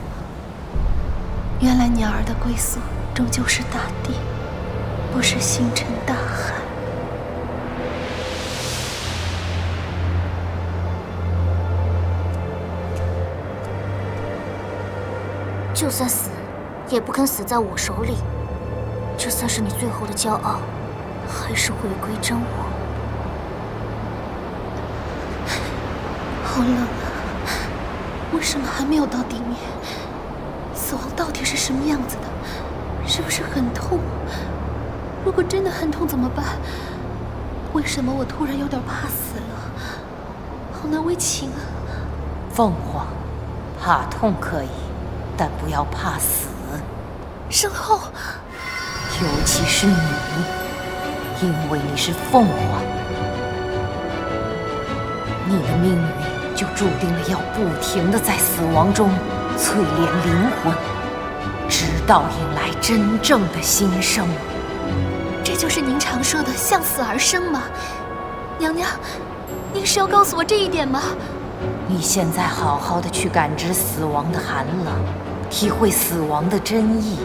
原来鸟儿的归宿终究是大地，不是星辰大海。就算死，也不肯死在我手里。这算是你最后的骄傲，还是回归真我？好冷啊！为什么还没有到地面？死亡到底是什么样子的？是不是很痛？如果真的很痛怎么办？为什么我突然有点怕死了？好难为情啊！凤凰，怕痛可以，但不要怕死。身后，尤其是你，因为你是凤凰，你的命运就注定了要不停地在死亡中淬炼灵魂，直到迎来真正的新生。这就是您常说的向死而生吗？娘娘，您是要告诉我这一点吗？你现在好好的去感知死亡的寒冷，体会死亡的真意，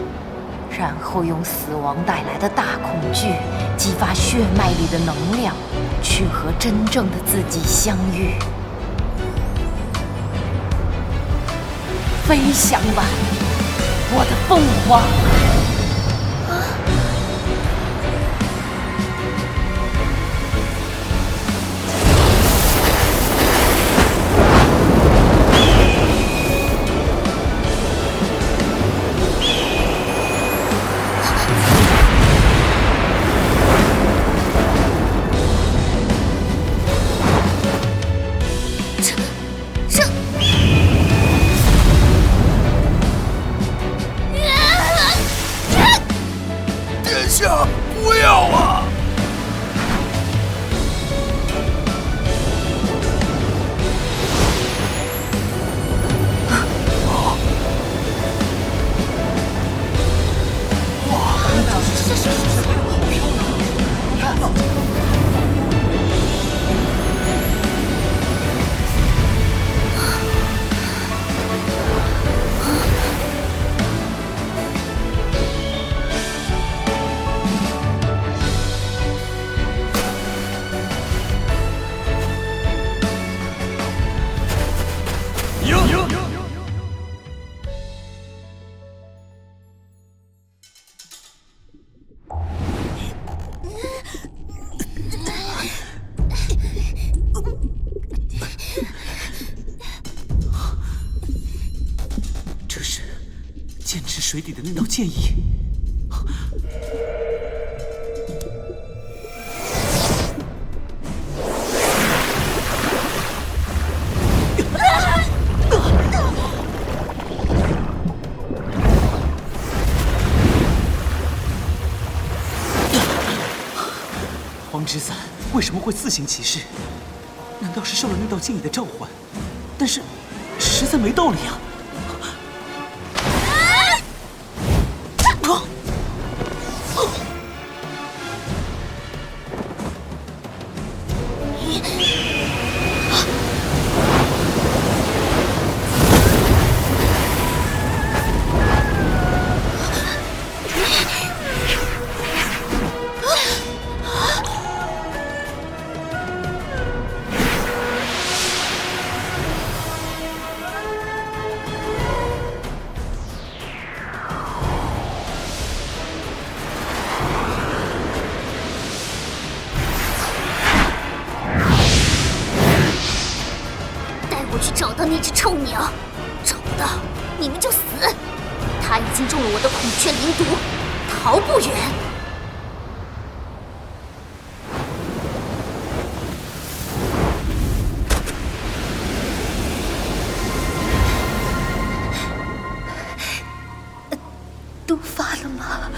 然后用死亡带来的大恐惧激发血脉里的能量，去和真正的自己相遇。飞翔吧，我的凤凰！不要啊！这是剑池水底的那道剑意。黄纸伞为什么会自行其事？难道是受了那道剑意的召唤？但是实在没道理啊！去找到那只臭鸟，找不到你们就死。他已经中了我的孔雀灵毒，逃不远。毒发了吗？